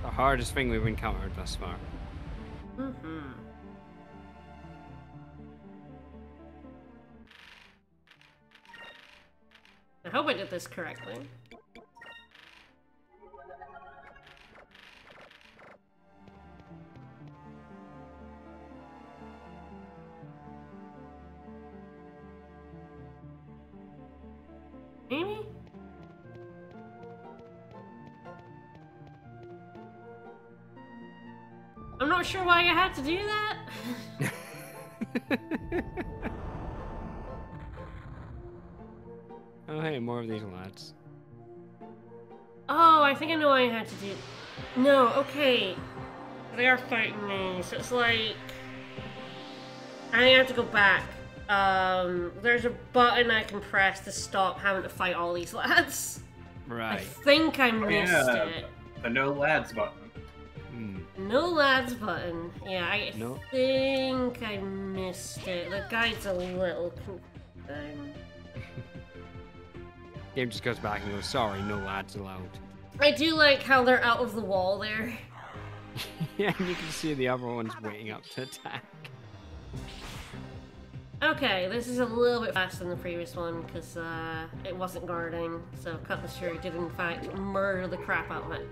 The hardest thing we've encountered thus far. I hope I did this correctly. Maybe? I'm not sure why I had to do that. Oh hey, more of these lads. Oh, I think I know why I had to do... No, okay. They are fighting me, so it's like... I have to go back. There's a button I can press to stop having to fight all these lads. I Right. think I missed it. The no lads button. No lads button. Yeah, I No. think I missed it. The guide's a little confusing. Game just goes back and goes, sorry, no lads allowed. I do like how they're out of the wall there. Yeah, and you can see the other ones waiting up to attack. Okay, this is a little bit faster than the previous one because it wasn't guarding, so Cutlass Fury did in fact murder the crap out of it.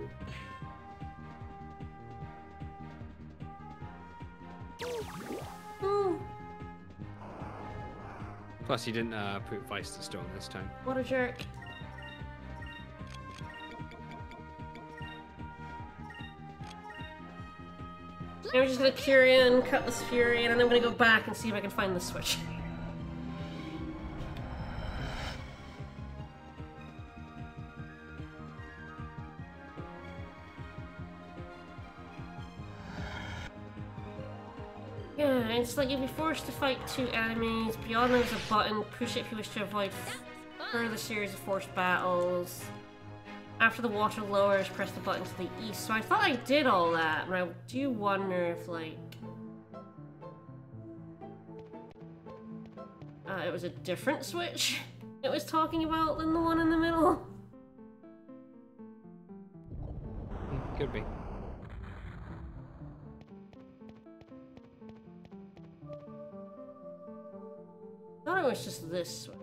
Ooh, Plus, he didn't put Vice to stone this time. what a jerk. Now we're just gonna Curian, Cutlass Fury, and then I'm gonna go back and see if I can find the switch. Yeah, it's like you'll be forced to fight 2 enemies. Beyond there's a button. Push it if you wish to avoid further series of forced battles. After the water lowers, press the button to the east. So I thought I did all that, but I do wonder if, like... it was a different switch it was talking about than the one in the middle. Could be. I thought it was just this switch.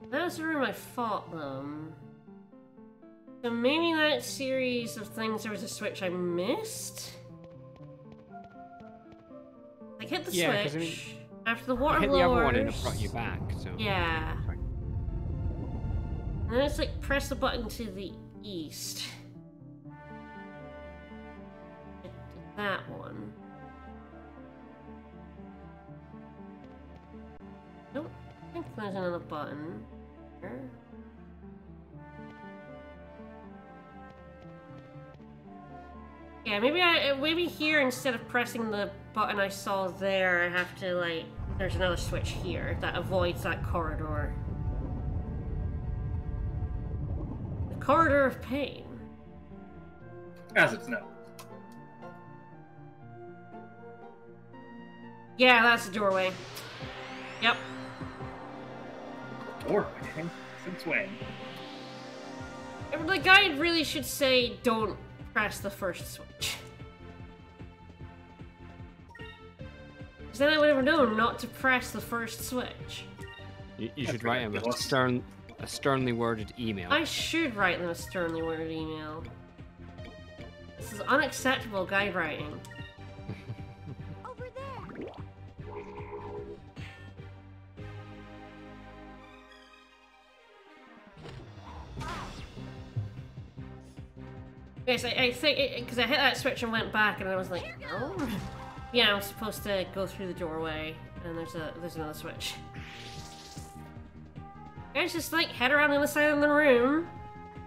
That's the room I fought them. So maybe that series of things there was a switch I missed? Like hit the switch, I mean, after the water hit lowers... the other one and it brought you back, so... Yeah. And then it's like press the button to the east. That one. I don't think there's another button here. Yeah, maybe here instead of pressing the button I saw there, I have to like there's another switch here that avoids that corridor. The corridor of pain. As it's known. Yeah, that's the doorway. Yep. Doorway? Since when? The guide really should say don't press the first switch. Because then I would have known not to press the first switch. You should write him a sternly worded email. I should write them a sternly worded email. This is unacceptable guide writing. Over there. Yes, I think because I hit that switch and went back, and I was like, oh, yeah, I'm supposed to go through the doorway, and there's another switch. Guys, just like head around the other side of the room,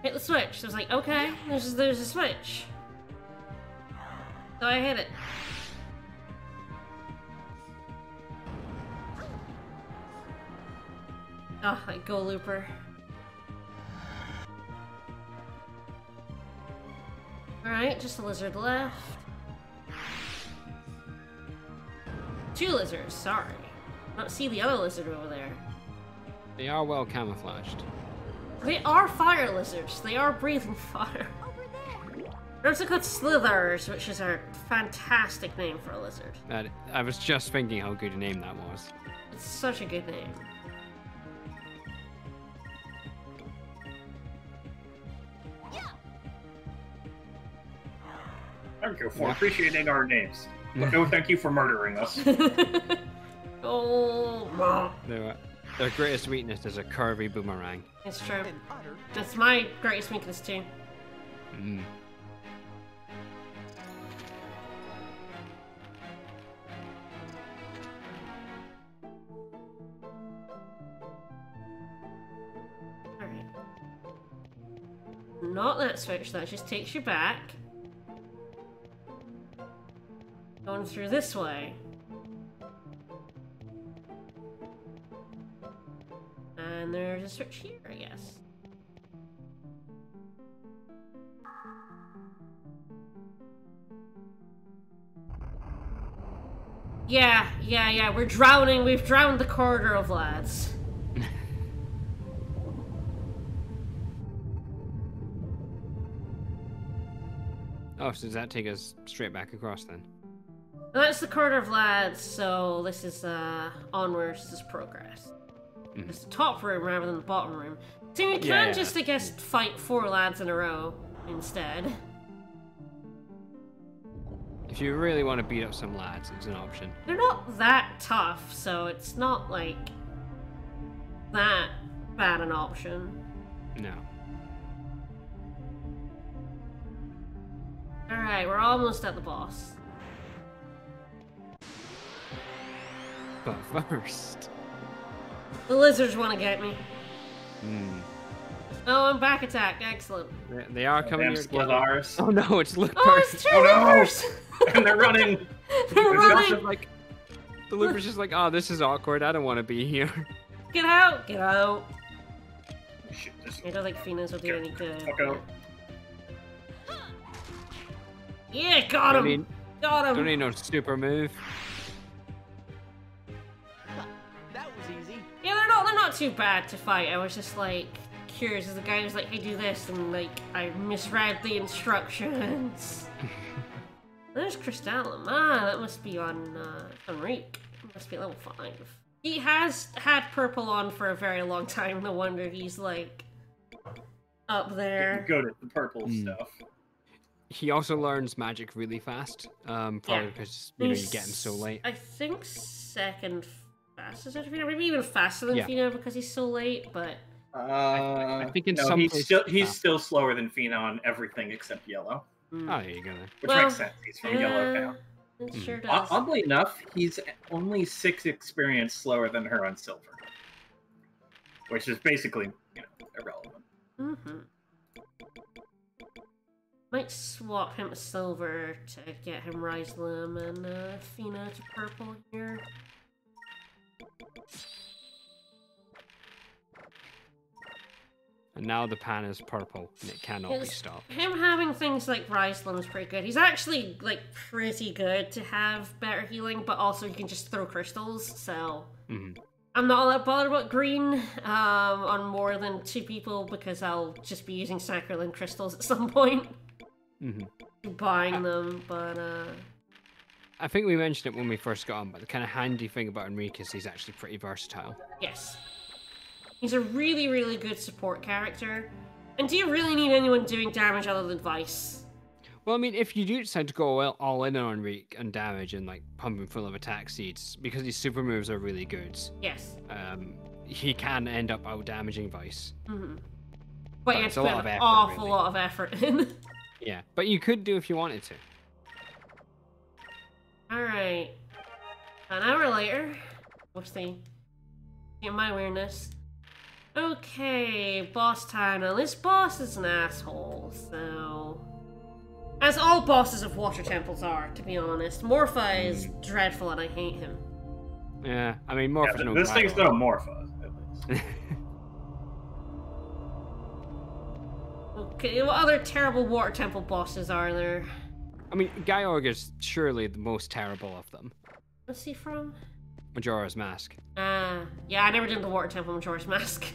hit the switch. So I was like, okay, there's a switch. So I hit it. Oh, like go looper. Alright, just a lizard left. 2 lizards, sorry. I don't see the other lizard over there. They are well camouflaged. They are fire lizards. They are breathing fire. Over there. They're also called slithers, which is a fantastic name for a lizard. I was just thinking how good a name that was. It's such a good name. Thank you for appreciating our names. But no thank you for murdering us. Oh, Their greatest weakness is a curvy boomerang. it's true. That's my greatest weakness too. Mm. Alright. Not that switch, that just takes you back. Going through this way. And there's a switch here, I guess. Yeah, we're drowning. We've drowned the corridor of lads. Oh, so does that take us straight back across then? And that's the corridor of lads, so this is onwards, this is progress. It's the top room rather than the bottom room. So you can just, I guess, fight 4 lads in a row instead. If you really want to beat up some lads, it's an option. They're not that tough, so it's not like that bad an option. No. Alright, we're almost at the boss. But first... The lizards want to get me. Hmm. Oh, I'm back attack. Excellent. They are coming Damn here to get Splithars. Oh no, it's Luke Oh, it's two Oh, no! loopers! And they're running! They're running! Like, the Looper's just like, oh, this is awkward. I don't want to be here. Get out! Get out! Shit, this I don't think Fina's will do any good. fuck out. Yeah, got Don't him! need, Got him! don't need no super move. That was easy. Yeah, they're not too bad to fight. I was just like curious as the guy was like, hey, do this, and like I misread the instructions. There's Crystallum. Ah, that must be on Reek. Must be level 5. He has had purple on for a very long time, no wonder he's like up there. Good at the purple stuff. He also learns magic really fast. Probably Yeah. because you get him so late. I think second fastest out of Fina, maybe even faster than Yeah. Fina because he's so late, but I think in no, some he's places he's still slower than Fina on everything except yellow, Oh, there you go then. which Well, makes sense. He's from yellow now. it sure does. Oddly enough, he's only 6 experience slower than her on silver, which is basically irrelevant. Might swap him to silver to get him Riselim and Fina to purple here. And now the pan is purple, and it cannot be Yes, stopped. him having things like Riselim is pretty good. He's actually like pretty good to have better healing, but also he can just throw crystals, so I'm not all that bothered about green on more than 2 people because I'll just be using Sacralin crystals at some point. Buying them, but I think we mentioned it when we first got on, but the kind of handy thing about Enrique is he's actually pretty versatile. yes. He's a really, really good support character. And do you really need anyone doing damage other than Vice? Well, I mean, if you do decide to go all in on Enrique and damage and like pump him full of attack seeds, because his super moves are really good, Yes. he can end up out damaging Vice. But you have it's to a put lot of an effort, awful really. lot of effort in. Yeah, but you could do if you wanted to. Alright. An hour later. What's the... Get my weirdness. Okay, boss time. Now, this boss is an asshole, so... As all bosses of water temples are, to be honest. Morpha is dreadful and I hate him. Yeah, I mean, more for no This thing's battle. no Morpha, at least. Okay, what other terrible water temple bosses are there? I mean, Georg is surely the most terrible of them. What's he from? Majora's Mask. Yeah, I never did the water temple Majora's Mask.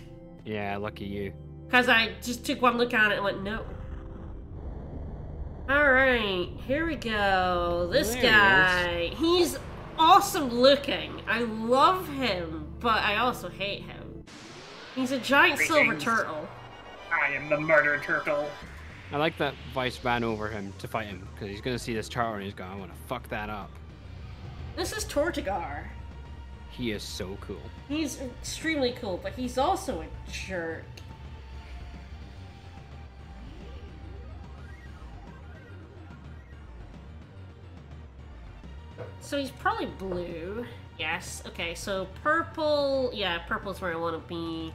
Yeah, lucky you. Because I just took one look at it and went, no. Alright, here we go. This There he guy. He's awesome looking. I love him, but I also hate him. He's a giant silver Greetings. turtle. I am the murder turtle. I like that Vice ran over him to fight him, because he's going to see this turtle and he's going, I want to fuck that up. This is Tortigar. He is so cool. He's extremely cool, but he's also a jerk. So he's probably blue. Yes. Okay, so purple. Yeah, purple's where I want to be.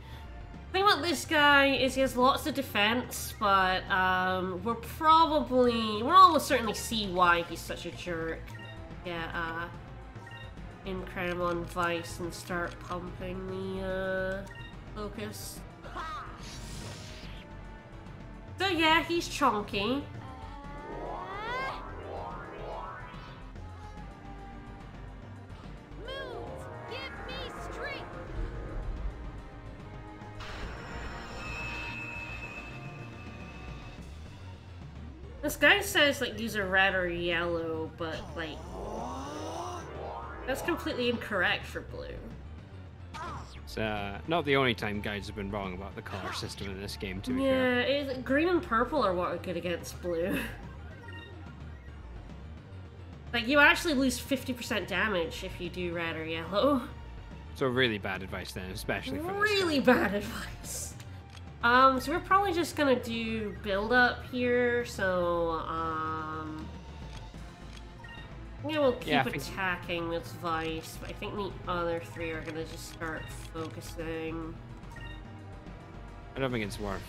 The thing about this guy is he has lots of defense, but we'll almost certainly see why he's such a jerk. Yeah, Incredimon Vice and start pumping the focus. So yeah, he's chunky. Moves, give me strength. This guy says like use a red or yellow, but like that's completely incorrect for blue. It's not the only time guides have been wrong about the color system in this game, to be fair. Yeah, green and purple are what are good against blue. Like you actually lose 50% damage if you do red or yellow. So really bad advice then, especially for this Really guy. bad advice. So we're probably just gonna do build up here, so yeah, we'll keep Yeah, I think- attacking with Vice, but I think the other 3 are gonna just start focusing. I don't think it's worth,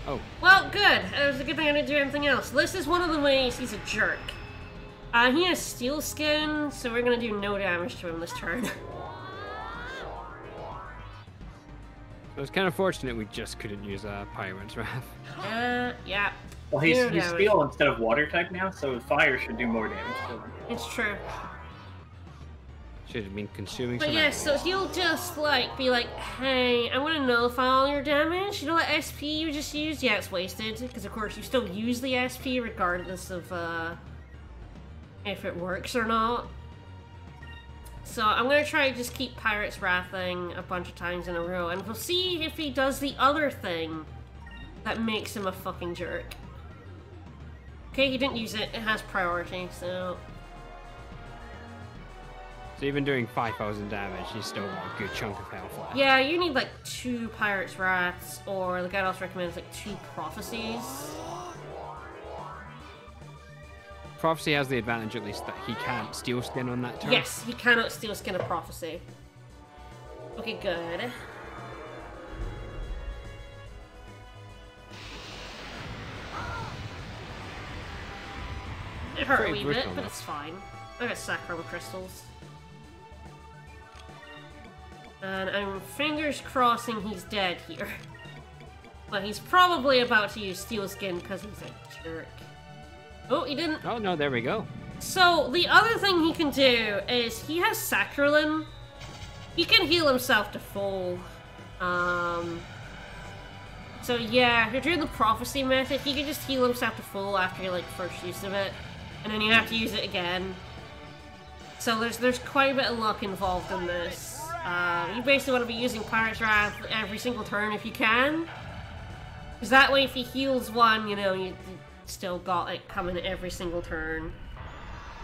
oh, Well, good. It was a good thing I didn't do anything else. This is one of the ways he's a jerk. He has steel skin, so we're gonna do no damage to him this turn. It was kind of fortunate we just couldn't use a Pirate's Wrath. Yeah. Well, he's steel instead of water type now, so fire should do more damage to him. It's true. Should have been consuming But some yeah, energy. so he'll just like be like, hey, I'm gonna nullify all your damage. You know that SP you just used? Yeah, it's wasted. Because of course you still use the SP regardless of if it works or not. So I'm gonna try to just keep Pirate's Wrathing a bunch of times in a row, and we'll see if he does the other thing that makes him a fucking jerk. Okay, he didn't use it. It has priority, so... So even doing 5,000 damage, you still got a good chunk of health left. Yeah, you need like 2 Pirate's Wraths, or the guide also recommends like 2 Prophecies. Prophecy has the advantage, at least, that he can't steal skin on that turn. Yes, he cannot steal Skin of Prophecy. Okay, good. It hurt a Pretty wee bit, brutal, but though. it's fine. I got Sacrum Crystals. And I'm fingers crossing he's dead here. But he's probably about to use Steel Skin because he's a jerk. Oh, he didn't. Oh, no, there we go. So, the other thing he can do is he has Sacralin. He can heal himself to full. So yeah, if you're doing the Prophecy method, he can just heal himself to full after your like first use of it. And then you have to use it again. So there's quite a bit of luck involved in this. You basically want to be using Pirate's Wrath every single turn if you can. Because that way if he heals one, you know, you still got it coming every single turn.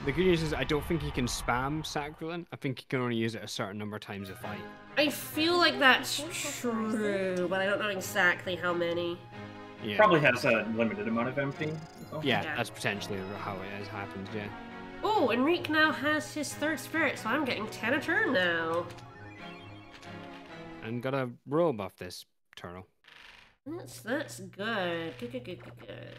The good news is I don't think he can spam Sacralin. I think he can only use it a certain number of times a fight. I feel like that's true, but I don't know exactly how many. Yeah. Probably has a limited amount of MP. Yeah, Yeah. that's potentially how it has happened, yeah. Oh, Enrique now has his 3rd spirit, so I'm getting 10 a turn now. And got a robe off this turtle. That's good. Good.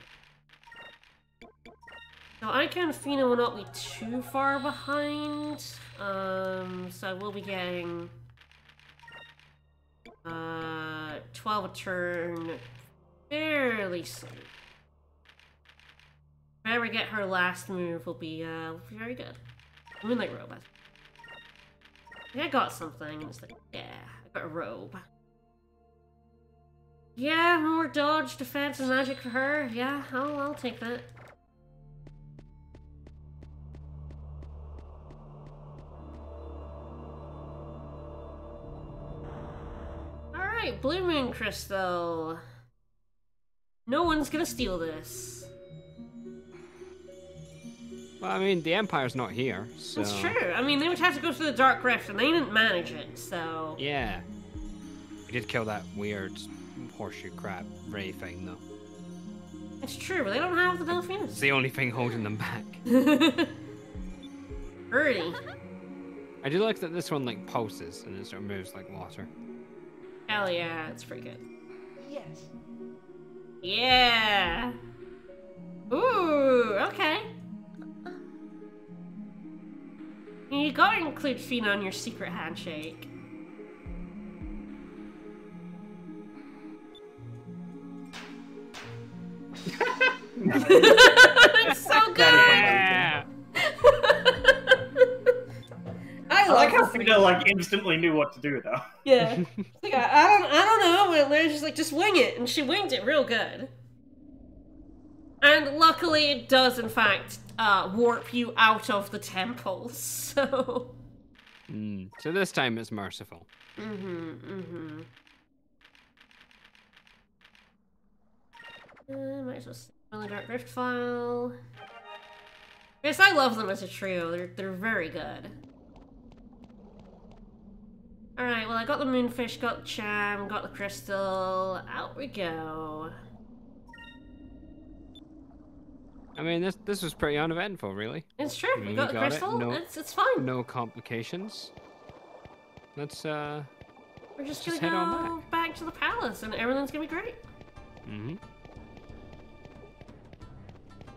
So I can Fino will not be too far behind. So I will be getting 12 a turn fairly soon. If I ever get her last move will be very good. Moonlight Robe. I think I got something and it's like, yeah, I got a robe. Yeah, more dodge, defense, and magic for her. Yeah, I'll take that. Alright, Blue Moon Crystal. No one's gonna steal this. Well, I mean, the Empire's not here, so... That's true. I mean, they would have to go through the Dark Rift, and they didn't manage it, so... Yeah. We did kill that weird horseshoe crab ray thing, though. It's true, but they don't have the It's Delphinus. the only thing holding them back. Hurry. I do like that this one, like, pulses, and it sort of moves like water. Hell yeah, it's pretty good. Yes. Yeah! Ooh, okay. You gotta include Fina in your secret handshake. It's so good! Yeah! I I like how this Fina like instantly knew what to do though. Yeah. It's like, I don't know. They're just like, just wing it. And she winged it real good. And luckily it does, in fact, warp you out of the temple, so... So this time it's merciful. Might as well save the Dark Rift file. Yes, I love them as a trio. They're very good. Alright, well I got the Moonfish, got the Cham, got the Crystal. Out we go. I mean, this was pretty uneventful, really. It's true. We We got the got it. Crystal. No- It's fine. No complications. Let's, We're just gonna head on go back to the palace and everything's gonna be great.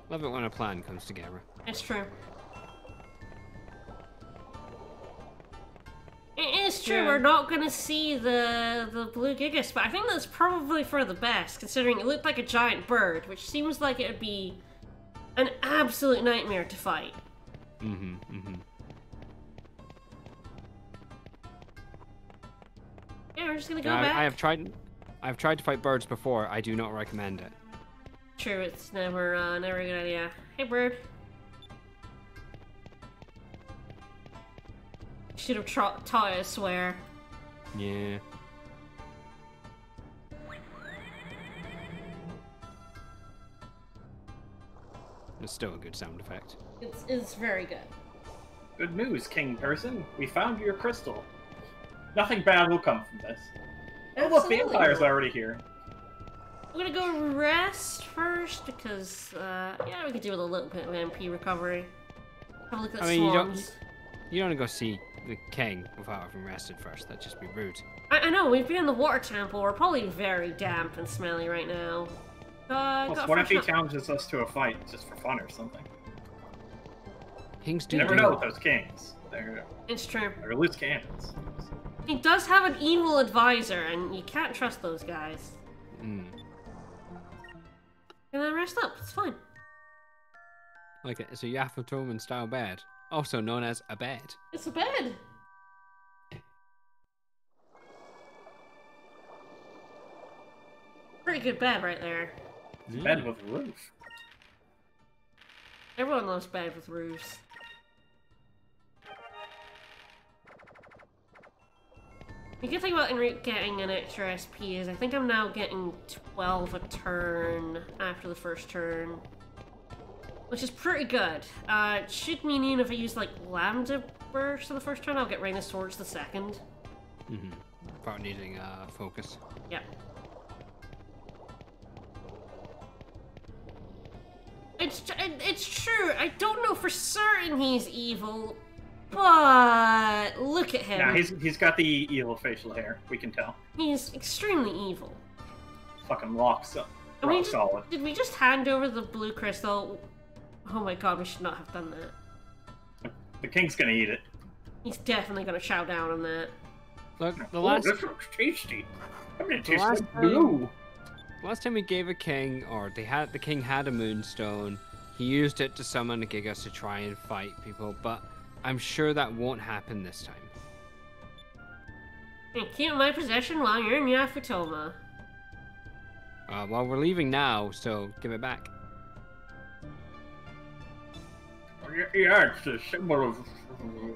Love it when a plan comes together. It's true. It is true. Yeah. We're not gonna see the blue Gigas, but I think that's probably for the best, considering it looked like a giant bird, which seems like it would be an absolute nightmare to fight. Yeah, we're just gonna go back. I've tried to fight birds before. I do not recommend it. True, it's never a good idea. Hey, bird. Should have taught it to swear. Yeah. It's still a good sound effect. It's very good. Good news, King Person. We found your crystal. Nothing bad will come from this. Oh, look, the Empire's already here. I'm gonna go rest first because, yeah, we could do with a little bit of MP recovery. Have a look at the swans. You don't want to go see the king without having rested first. That'd just be rude. I know, we've been in the water temple. We're probably very damp and smelly right now. Plus, what if he challenges us to a fight just for fun or something? Kings do. You never know with those kings. It's true. They're loose cannons. He does have an evil advisor, and you can't trust those guys. And then rest up. It's fine. Like it's a Yafutoman style bed, also known as a bed. It's a bed. Pretty good bed right there. It's a bed with a roof. Everyone loves bed with roofs. The good thing about getting an extra SP is I think I'm now getting 12 a turn after the first turn. Which is pretty good. It should mean even if I use like Lambda Burst on the first turn, I'll get Rain of Swords the second. Without needing focus. Yeah. It's true. I don't know for certain he's evil, but look at him. Yeah, he's got the evil facial hair. We can tell. He's extremely evil. Fucking rock solid. Did we just hand over the blue crystal? Oh my god, we should not have done that. The king's gonna eat it. He's definitely gonna chow down on that. Look, this looks tasty. I'm gonna taste like blue. Last time we gave a king, or the king had a moonstone. He used it to summon a Gigas to try and fight people, but I'm sure that won't happen this time. Keep it in my possession while you're in Yafutoma. Well, we're leaving now, so give it back. Yeah, it's a symbol of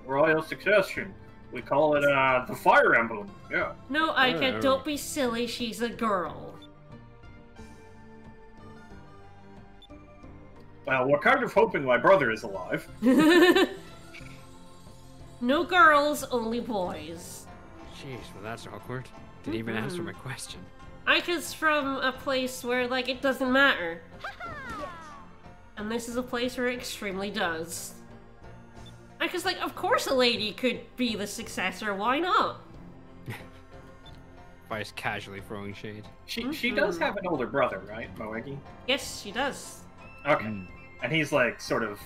royal succession. We call it the fire emblem. Yeah. No, Ika, don't be silly. She's a girl. Well, we're kind of hoping my brother is alive. No girls, only boys. Jeez, well that's awkward. Didn't even answer my question. Ika's from a place where, like, it doesn't matter. And this is a place where it extremely does. Ika's like, of course a lady could be the successor, why not? By just casually throwing shade. She does have an older brother, right, Moegi? Yes, she does. Okay. And he's, like, sort of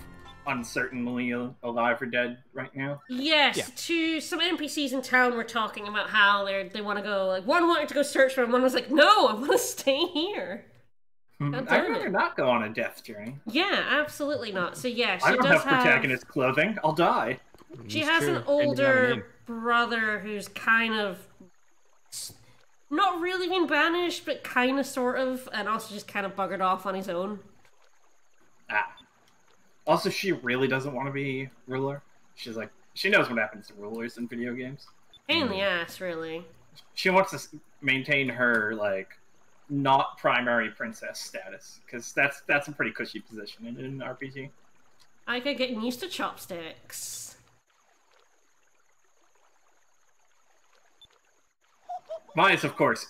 uncertainly alive or dead right now? Yes, Yeah. to some NPCs in town were talking about how they want to go, like, one wanted to go search for him, one was like, no, I want to stay here. I'd rather not go on a death journey. Yeah, absolutely not. So yeah, she I don't does have protagonist clothing. I'll die. She It's has true. an And you have a older name. brother who's kind of not really been banished, but kind of, sort of, and also just kind of buggered off on his own. Also, she really doesn't want to be ruler. She's like, she knows what happens to rulers in video games. Pain in the ass, really. She wants to maintain her, like, not primary princess status, because that's a pretty cushy position in an RPG. I could get used to chopsticks. Miles, of course,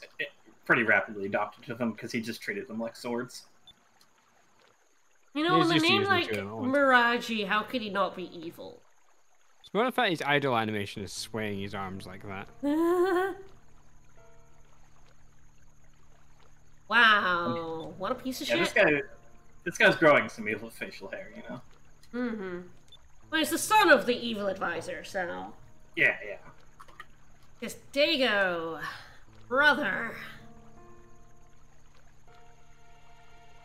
pretty rapidly adopted to them because he just treated them like swords. You know, He's with a just name using like two at once. Miraji, how could he not be evil? What if his idle animation is swaying his arms like that? Wow, what a piece of Yeah, shit. this guy's growing some evil facial hair, you know? Well, he's the son of the evil advisor, so... Yeah. Just Dago, brother.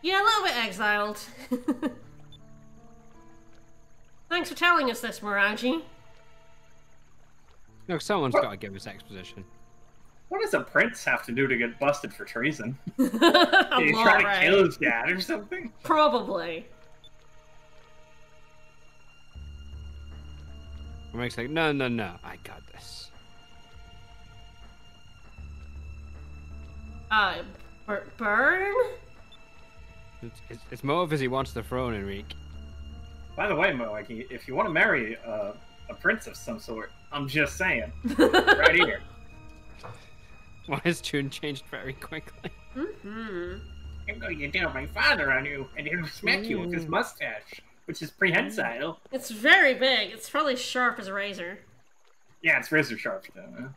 Yeah, a little bit exiled. Thanks for telling us this, Miraji. Look, someone's got to give us exposition. What does a prince have to do to get busted for treason? A Did he lot, try to right? kill his dad or something? Probably. Mike's like, no, no, no, I got this. Burn? It's motive as he wants the throne, Enrique. By the way, Moaki, if you want to marry a prince of some sort, I'm just saying, right here. Well, his tune changed very quickly. Mm-hmm. I'm going to tell my father on you, and he'll smack you with his mustache, which is prehensile. It's very big. It's probably sharp as a razor. Yeah, it's razor sharp, though.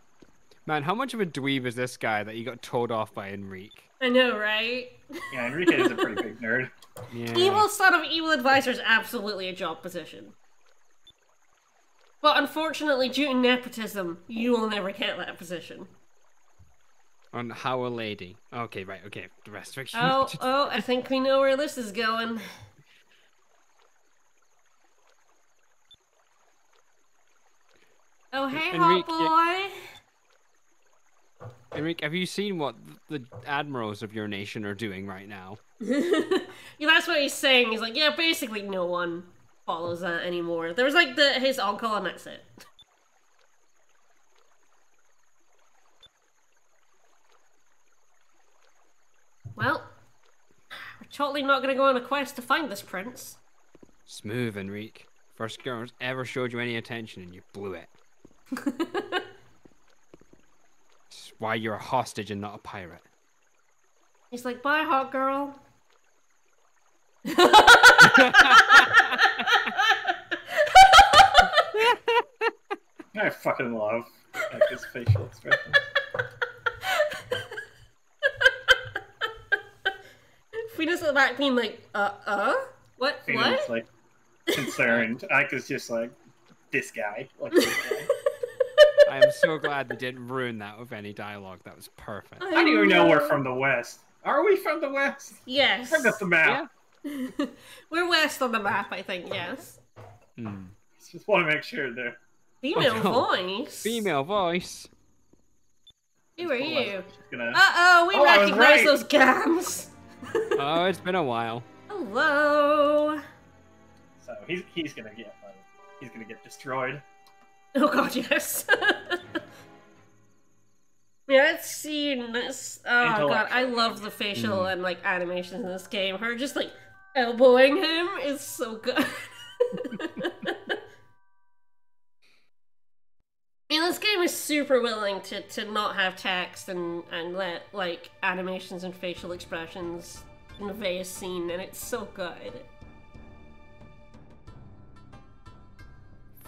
Man, how much of a dweeb is this guy that he got told off by Enrique? I know, right? Yeah, Enrique is a pretty big nerd. Yeah. Evil son of evil advisor is absolutely a job position. But unfortunately, due to nepotism, you will never get that position. On How a Lady. Okay, right, okay. The rest of it. Oh, I think we know where this is going. Oh, hey, hot boy! Enrique, have you seen what the admirals of your nation are doing right now? Yeah, that's what he's saying. He's like, yeah, basically no one follows that anymore. There was like his uncle and that's it. Well, we're totally not gonna go on a quest to find this prince. Smooth, Enrique. First girl who's ever showed you any attention and you blew it. That's why you're a hostage and not a pirate. He's like, bye, hot girl. I fucking love like, his facial expression. Fina's at the back being like, What? Phoenix, What? like, concerned. Ika's just like, this guy. Like, this guy. I am so glad they didn't ruin that with any dialogue. That was perfect. How do you know we're from the West? Are we from the West? Yes. Bring up the map. We're west on the map, I think, yes. Just want to make sure there. Female Oh, no. voice. Female voice. Who are you? Gonna... Uh-oh, we Oh, I was recognize right. those gams. Oh, it's been a while. Hello. So he's gonna get he's gonna get destroyed. Oh god, yes. Yeah, it's seen this. Oh god, I love the facial and like animations in this game. Her just like elbowing him is so good. And this game is super willing to not have text and let like animations and facial expressions convey a scene, and it's so good.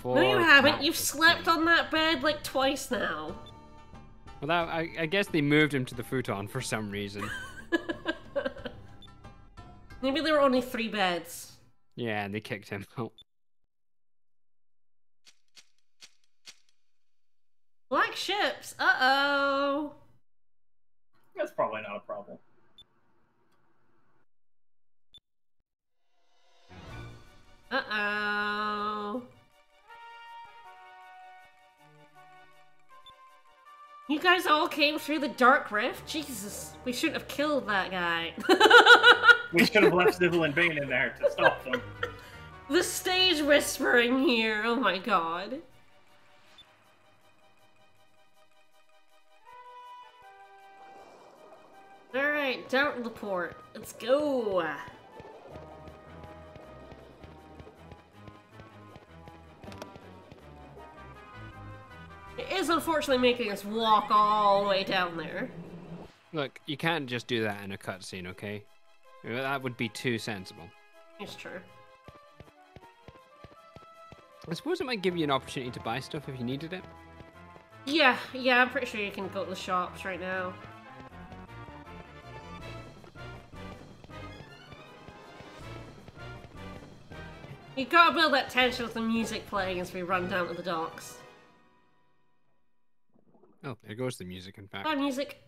No, you haven't. You've slept on that bed like twice now. Well, I guess they moved him to the futon for some reason. Maybe there were only 3 beds. Yeah, and they kicked him out. Black ships. Uh-oh. That's probably not a problem. Uh-oh. You guys all came through the Dark Rift? Jesus, we shouldn't have killed that guy. We should have left Sybil and Bane in there to stop them. The stage whispering here, oh my god. Alright, down to the port. Let's go. It is unfortunately making us walk all the way down there. Look, you can't just do that in a cutscene, okay? That would be too sensible. It's true. I suppose it might give you an opportunity to buy stuff if you needed it. Yeah, I'm pretty sure you can go to the shops right now. You gotta build that tension with the music playing as we run down to the docks. There goes the music, in fact. Oh, music.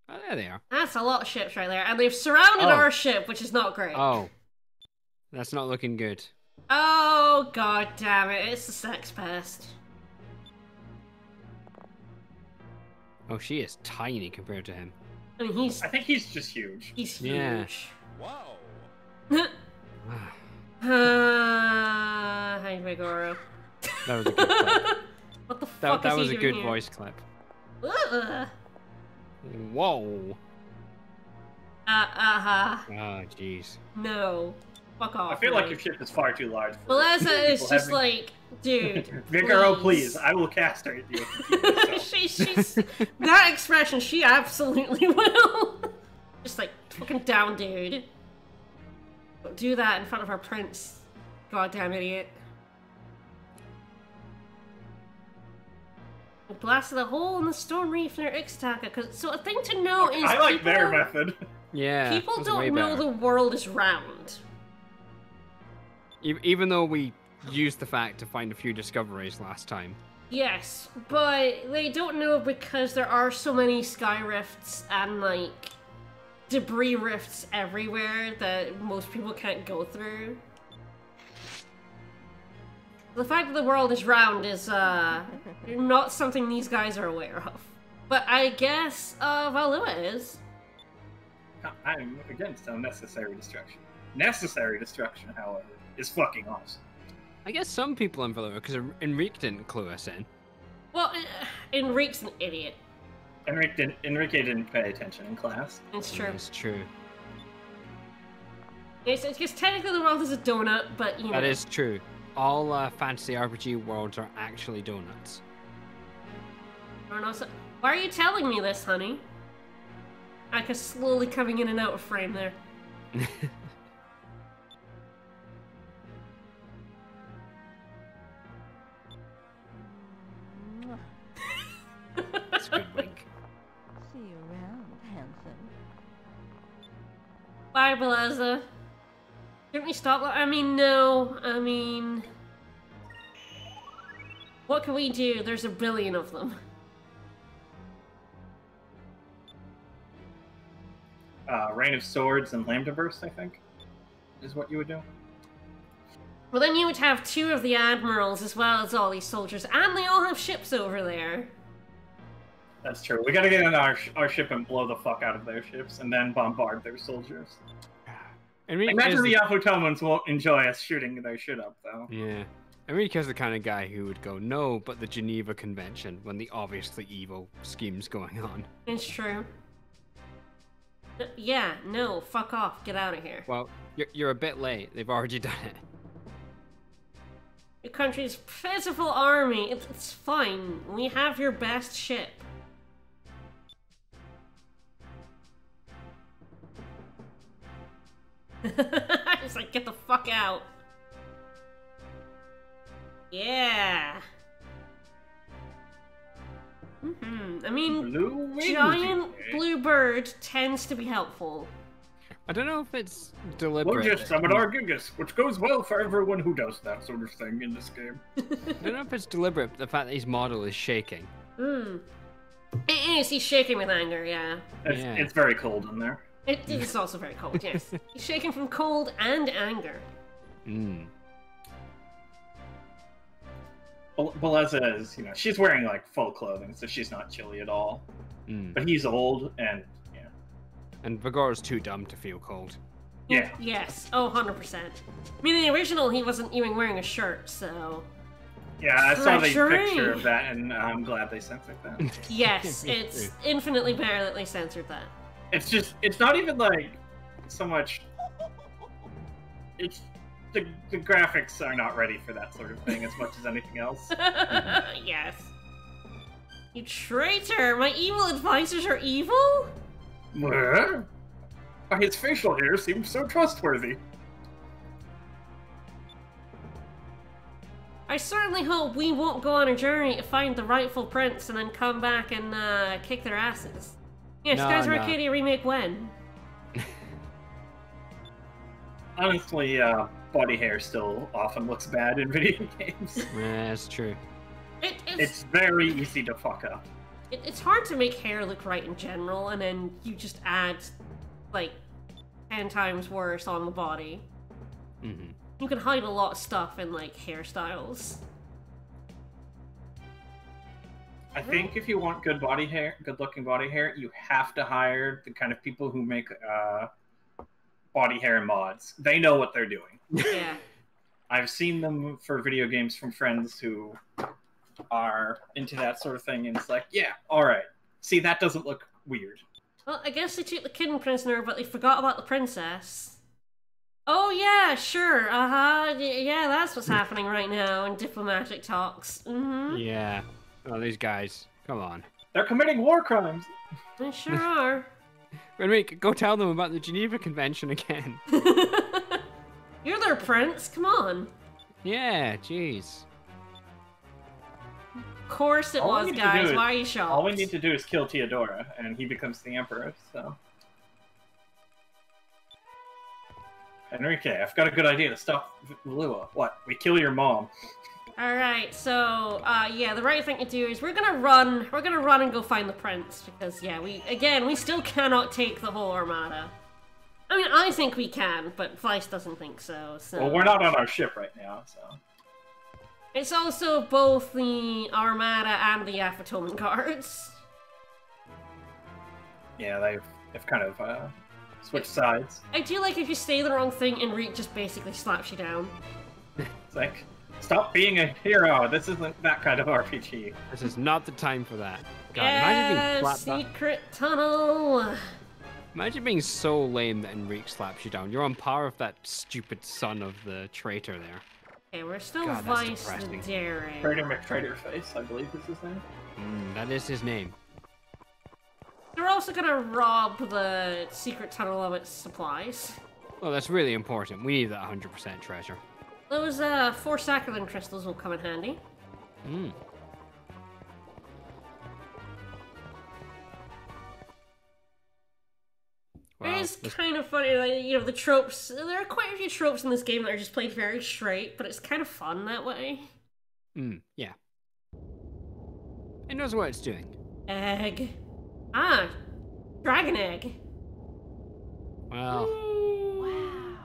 Oh, there they are. That's a lot of ships right there. And they've surrounded our ship, which is not great. Oh. That's not looking good. Oh, god damn it. It's the sex pest. Oh, she is tiny compared to him. I mean, I think he's just huge. He's Yeah. huge. Whoa. Hi, Megoro. That was a good clip. What the fuck That is was he a doing good here? voice clip. Uh, Whoa. Oh, jeez. No. Fuck off. I feel like man. your ship is far too large. For Beleza is people just having- like, dude. Vigoro, please, I will castrate you. If you do so. she's that expression. She absolutely will. Just like fucking down, dude. Don't do that in front of our prince. Goddamn idiot. We blasted a hole in the stone reef near Ixtaka. So a thing to know is I like people, their method. Yeah. people that's way don't know better. the world is round. Even though we used the fact to find a few discoveries last time. Yes, but they don't know because there are so many sky rifts and like debris rifts everywhere that most people can't go through. The fact that the world is round is not something these guys are aware of. But I guess Valua is. I'm against unnecessary destruction. Necessary destruction, however, is fucking awesome. I guess some people in Valor, because Enrique didn't clue us in. Well, Enrique's an idiot. Enrique didn't pay attention in class. It's true. It's true. It's because technically the world is a donut, but you know. That is true. All fantasy RPG worlds are actually donuts. I don't know, so why are you telling me this, honey? Aka's slowly coming in and out of frame there. That's a good wink. See you around, handsome. Bye, Beleza. Shouldn't we stop? I mean, no. I mean... What can we do? There's a billion of them. Rain of Swords and Lambda Burst, I think, is what you would do. Well, then you would have two of the admirals as well as all these soldiers, and they all have ships over there. That's true. We gotta get in our ship and blow the fuck out of their ships, and then bombard their soldiers. Enrique Imagine is the Yafutomans won't enjoy us shooting their shit up, though. Yeah. Enrique's the kind of guy who would go, no, but the Geneva Convention, when the obviously evil scheme's going on. It's true. Yeah, no, fuck off. Get out of here. Well, you're a bit late. They've already done it. Your country's pitiful army. It's fine. We have your best ship. It's like, get the fuck out. Yeah. I mean, Blue wings, giant eh? blue bird tends to be helpful. I don't know if it's We'll deliberate. just summon Arcadia, which goes well for everyone who does that sort of thing in this game. I don't know if it's deliberate, the fact that his model is shaking. It is. He's shaking with anger, yeah. Yeah. It's very cold in there. It is also very cold, yes. He's shaking from cold and anger. Mm. Beleza is, she's wearing like full clothing, so she's not chilly at all. Mm. But he's old, and And Vigor's too dumb to feel cold. yeah. Yes. Oh, 100%. I mean, in the original, he wasn't even wearing a shirt, so... Yeah, I saw the Treachery. picture of that, and I'm glad they censored that. Yes, Me it's too. infinitely better that they censored that. It's not even like so much. It's the graphics are not ready for that sort of thing as much as anything else. Yes. You traitor! My evil advisors are evil? Where? His facial hair seems so trustworthy. I certainly hope we won't go on a journey to find the rightful prince and then come back and kick their asses. Yeah, No, Skies of no. Arcadia remake when? Honestly, body hair still often looks bad in video games. Yeah, that's true. It's very easy to fuck up. It's hard to make hair look right in general, and then you just add, like, 10 times worse on the body. Mm-hmm. You can hide a lot of stuff in, like, hairstyles. I think if you want good body hair, good-looking body hair, you have to hire the kind of people who make body hair mods. They know what they're doing. Yeah. I've seen them for video games from friends who are into that sort of thing, and it's like, yeah, alright. See, that doesn't look weird. Well, I guess they took the kid prisoner, but they forgot about the princess. Oh yeah, sure, yeah, that's what's happening right now in diplomatic talks. Mm-hmm. Yeah. Oh, these guys. Come on. They're committing war crimes! They sure are. Renwick, go tell them about the Geneva Convention again. You're their prince, come on. Yeah, jeez. Of course it All we was, need to guys, do is- why are you shocked? All we need to do is kill Theodora, and he becomes the emperor, so... Enrique, I've got a good idea to stop Lua. What? We kill your mom. Alright, so, yeah, the right thing to do is we're gonna run and go find the prince, because, yeah, we still cannot take the whole armada. I mean, I think we can, but Vice doesn't think so, so... Well, we're not on our ship right now, so... It's also both the armada and the Afatoman guards. Yeah, they've kind of, switched sides. I do like if you say the wrong thing, Enrique just basically slaps you down. It's like, stop being a hero. This isn't that kind of RPG. This is not the time for that. God, Yeah, imagine being slapped back. secret tunnel! Imagine being so lame that Enrique slaps you down. You're on par with that stupid son of the traitor there. Okay, we're still God, that's Vice depressing. the Daring. Trader McTraderface, I believe is his name. That is his name. They're also gonna rob the secret tunnel of its supplies. Well, that's really important. We need that 100% treasure. Those 4 saccharine crystals will come in handy. Hmm. It is kind of funny, like, you know, the tropes. There are quite a few tropes in this game that are just played very straight, but it's kind of fun that way. Yeah. It knows what it's doing. Egg. Ah, dragon egg. Well, Wow.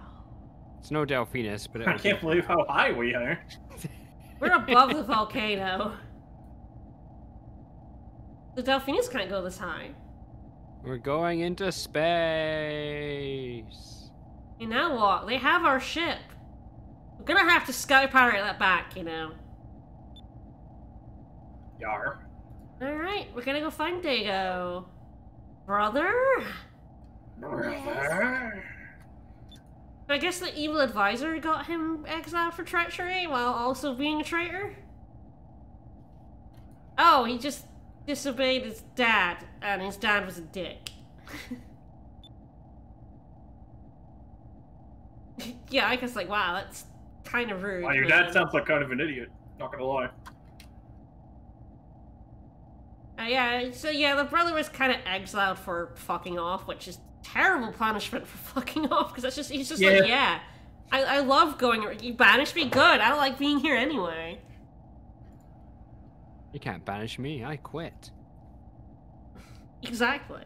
it's no Delphinus, but it I was can't believe how high we are. We're above the volcano. The Delphinus can't go this high. We're going into space. And now what? They have our ship. We're gonna have to sky pirate that back, you know. Yar. Alright, we're gonna go find Dago. Brother? Brother. I guess the evil advisor got him exiled for treachery while also being a traitor? Oh, he just disobeyed his dad, and his dad was a dick. Yeah, I guess, like, wow, that's kind of rude. Wow, your man. dad sounds like kind of an idiot. Not gonna lie. Yeah, so yeah, the brother was kind of exiled for fucking off, which is terrible punishment for fucking off, because he's just like, yeah, I love going, you banished me, good, I don't like being here anyway. You can't banish me. I quit. Exactly.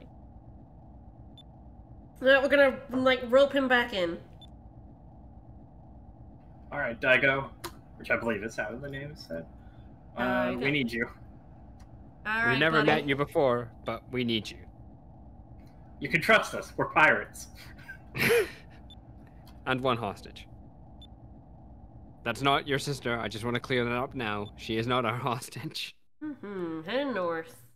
Now we're gonna, like, rope him back in. Alright, Daigo, which I believe is how the name is said. We need you. Alright, We've never buddy. met you before, but we need you. You can trust us. We're pirates. And one hostage. That's not your sister. I just want to clear that up now. She is not our hostage. Heading north.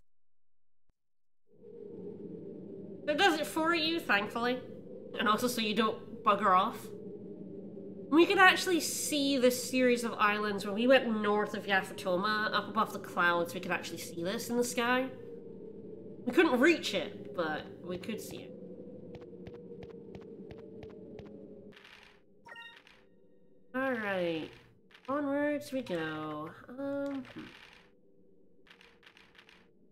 That does it for you, thankfully. And also so you don't bugger off. We could actually see this series of islands when we went north of Yafatoma, up above the clouds, we could actually see this in the sky. We couldn't reach it, but we could see it. Alright. Onwards we go.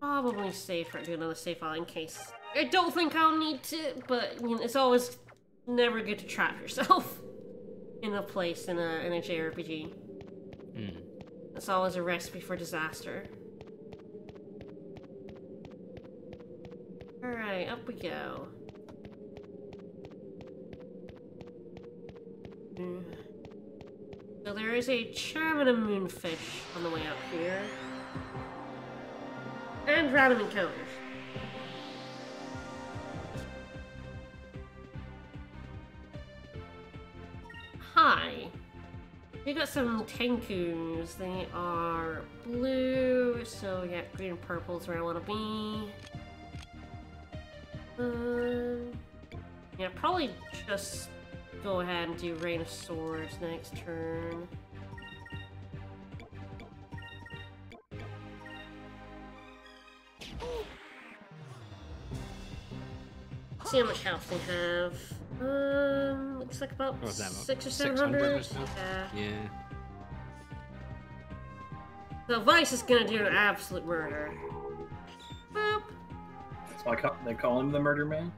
Probably safer to do another save file in case. I don't think I'll need to, but you know, it's always never good to trap yourself in a place in a JRPG. That's always a recipe for disaster. Alright, up we go. So there is a cham and a moonfish on the way up here. And random encounters. Hi. We got some Tenkus. They are blue, so yeah, green and purple is where I want to be. Yeah, probably just go ahead and do Rain of Swords next turn. See how much health they have. Looks like about What was that, about 600 or 600 700. or so? Yeah. So Vice is gonna do an absolute murder. Boop. That's why they call him the Murder Man.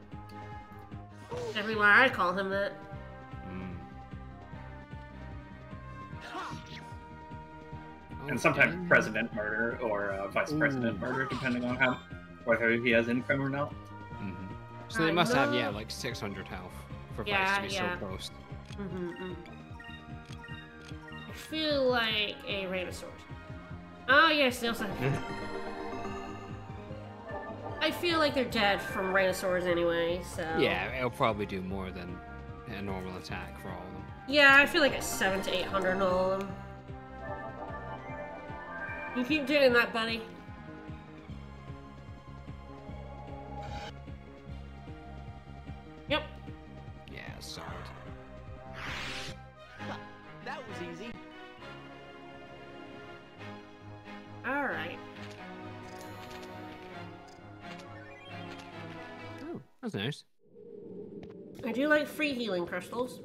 Everywhere I call him that. And sometimes Okay. President Murder or Vice President Murder, depending on whether he has income or not. So they must have, yeah, like 600 health for Vice to be Yeah. so close. I feel like a Rain of Swords. Oh yes, they also have... I feel like they're dead from Rain of Swords anyway, so... Yeah, it'll probably do more than a normal attack for all of them. Yeah, I feel like it's 700 to 800 in all of them. You keep doing that, buddy. Yep. Yeah, solid. That was easy. Alright. Oh, that's nice. I do like free healing crystals.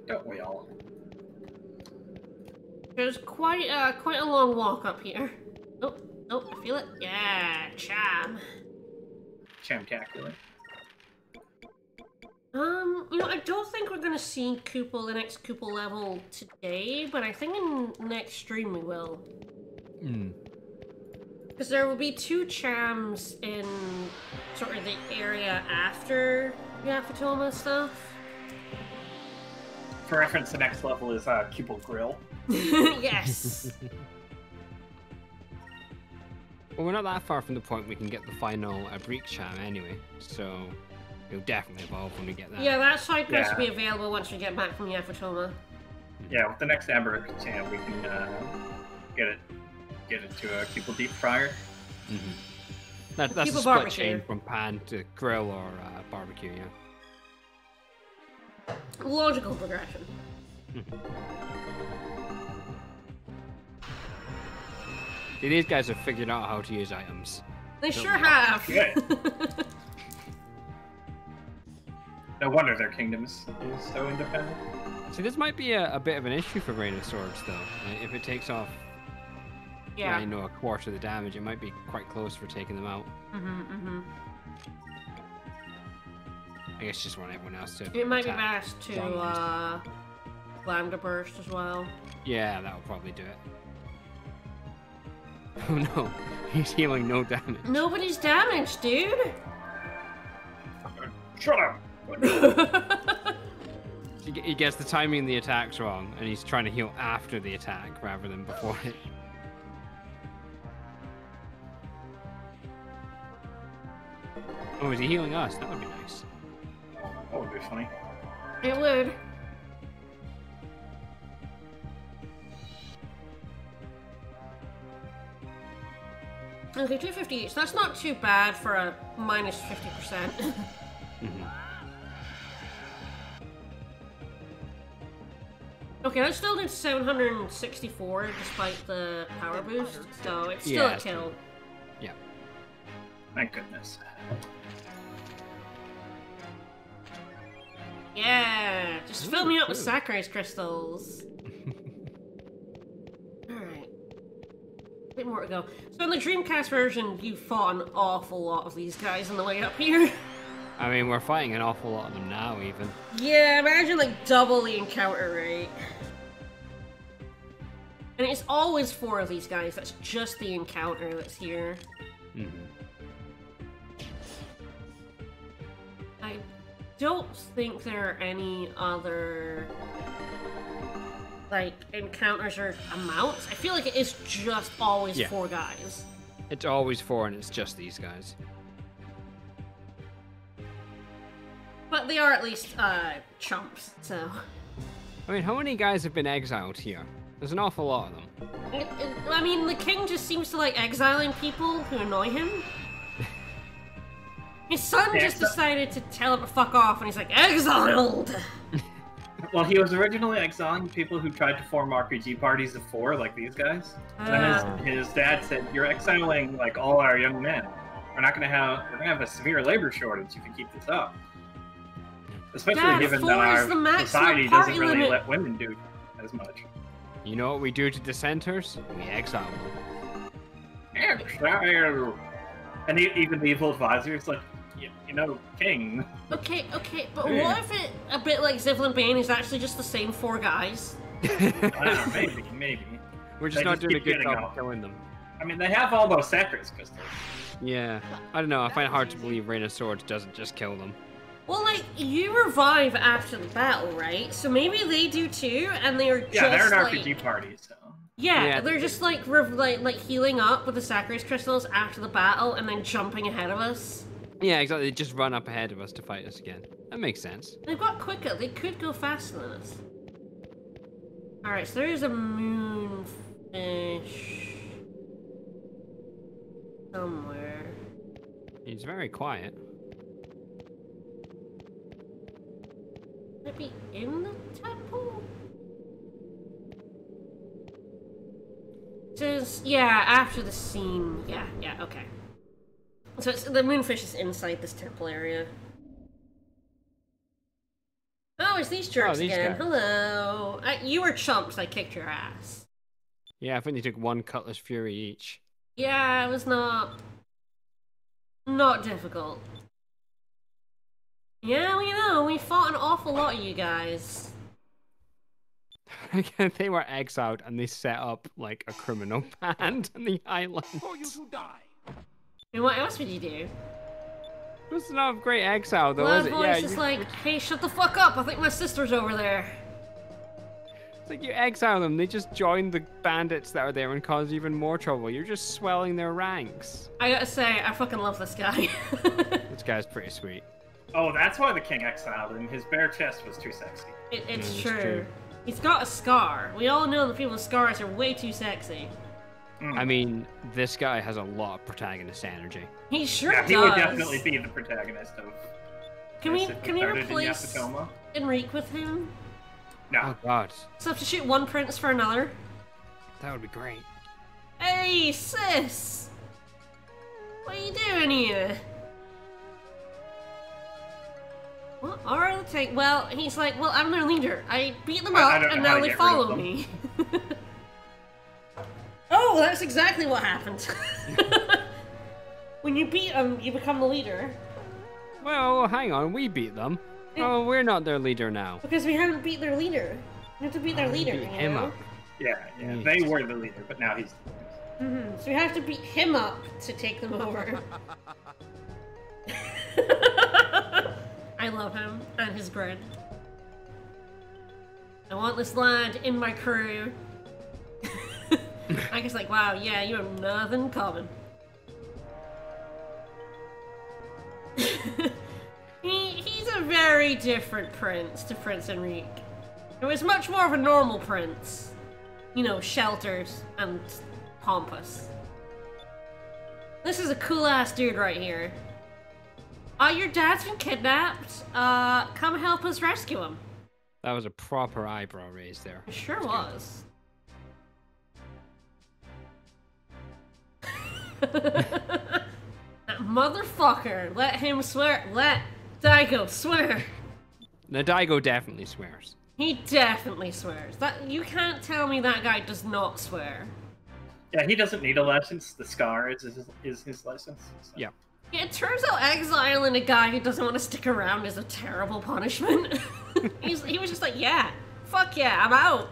Don't we all? There's quite a long walk up here. Oh, oh, I feel it. Yeah, cham. Chamtacular. You know, I don't think we're gonna see Koopa, the next Koopa level today, but I think in next stream we will. Because there will be 2 chams in sort of the area after Yafatoma stuff. For reference, the next level is Koopa Grill. Yes. Well, we're not that far from the point we can get the final Break Cham anyway, so it'll definitely evolve when we get that. Yeah, that side quest Yeah. will be available once we get back from Yafatoma. Yeah, with the next Amber Cham, we can get it to a Koopa Deep Fryer. That's Koopa a split barbecue. chain from pan to grill or barbecue, yeah. Logical progression. See, these guys have figured out how to use items. They Don't sure we? have. Good. No wonder their kingdom is so independent. See, this might be a bit of an issue for Rain of Swords, though. Like, if it takes off, Yeah. I know, a quarter of the damage, it might be quite close for taking them out. I guess just want everyone else to. It might be attack best to long Lambda Burst as well. Yeah, that'll probably do it. Oh no, he's healing no damage. Nobody's damaged, dude. Shut up! He gets the timing of the attacks wrong, and he's trying to heal after the attack rather than before it. Oh, is he healing us? That would be nice. That would be funny. It would. Okay, 250 each. That's not too bad for a minus 50%. Okay, that still did 764 despite the power boost, so it's still Yeah, a kill. Yeah. Thank goodness. Yeah, just fill me up with cool. Saccharase crystals. Alright. A bit more to go. So in the Dreamcast version, you fought an awful lot of these guys on the way up here. I mean, we're fighting an awful lot of them now, even. Yeah, imagine like double the encounter rate. And it's always 4 of these guys. That's just the encounter that's here. Mm-hmm. I don't think there are any other, like, encounters or amounts. I feel like it is just always 4 guys. It's always 4 and it's just these guys. But they are at least, chumps, so... I mean, how many guys have been exiled here? There's an awful lot of them. I mean, the king just seems to like exiling people who annoy him. His son just decided to tell him to fuck off, and he's like, exiled! Well, he was originally exiling people who tried to form RPG parties of 4, like these guys. And his dad said, "You're exiling like all our young men. We're gonna have a severe labor shortage if you keep this up. Especially Dad, given 4 that is the our maximum society party doesn't really limit." let women do as much." You know what we do to dissenters? We exile them. Exile. And even the evil advisor is like, you know, king. Okay, but what if it, a bit like Zivlin Bane, is actually just the same 4 guys? Maybe. We're just not doing a good job of killing them. I mean, they have all those Sacris crystals. Yeah. I don't know, I find it hard to believe Rain of Swords doesn't just kill them. Well, like, you revive after the battle, right? So maybe they do too, and they are just Yeah, they're an like... RPG party, so... Yeah, they're just like, like healing up with the Sacris crystals after the battle, and then jumping ahead of us. Yeah, exactly. They just run up ahead of us to fight us again. That makes sense. They've got quicker. They could go faster than us. Alright, so there's a moonfish... somewhere. He's very quiet. Might be in the temple? It says, yeah, after the scene. Yeah, okay. So the moonfish is inside this temple area. Oh, it's these jerks again. Guys. Hello. You were chumps. I kicked your ass. Yeah, I think they took 1 Cutlass Fury each. Yeah, it was not difficult. Yeah, you know, we fought an awful lot of you guys. They were exiled and they set up like a criminal band on the island. For you to die. And what else would you do? It was not a great exile though, Loud was it? voice Yeah, is like, hey, shut the fuck up, I think my sister's over there. It's like you exile them, they just join the bandits that are there and cause even more trouble. You're just swelling their ranks. I gotta say, I fucking love this guy. This guy's pretty sweet. Oh, that's why the king exiled him. His bare chest was too sexy. It's true. He's got a scar. We all know that people with scars are way too sexy. I mean, this guy has a lot of protagonist energy. He sure Yeah, does. he would definitely be the protagonist of... Can we started in replace Yapatoma. Enrique with him? No. Oh god, Substitute one prince for another? that would be great. Hey, sis! What are you doing here? What are the take? Well, he's like, well, I'm their leader. I beat them I up, don't and know how now to they get rid of follow them. me. Oh, that's exactly what happened. When you beat them, you become the leader. Well, hang on, we beat them. Oh, we're not their leader now. Because we haven't beat their leader. We have to beat their leader, Beat you him know? up. Yeah, they were the leader, but now he's... So we have to beat him up to take them over. I love him and his grin. I want this lad in my crew. I guess like, wow, yeah, you have nothing coming. He's a very different prince to Prince Enrique. It was much more of a normal prince. You know, sheltered and pompous. This is a cool-ass dude right here. Your dad's been kidnapped. Come help us rescue him. That was a proper eyebrow raise there. It sure was. That motherfucker. Let him swear. Let Daigo swear. Now, Daigo definitely swears. He definitely swears. That you can't tell me that guy does not swear. Yeah, he doesn't need a license. The scar is his license. So. Yeah. Yeah, it turns out exiling a guy who doesn't want to stick around is a terrible punishment. He was just like, yeah, fuck yeah, I'm out.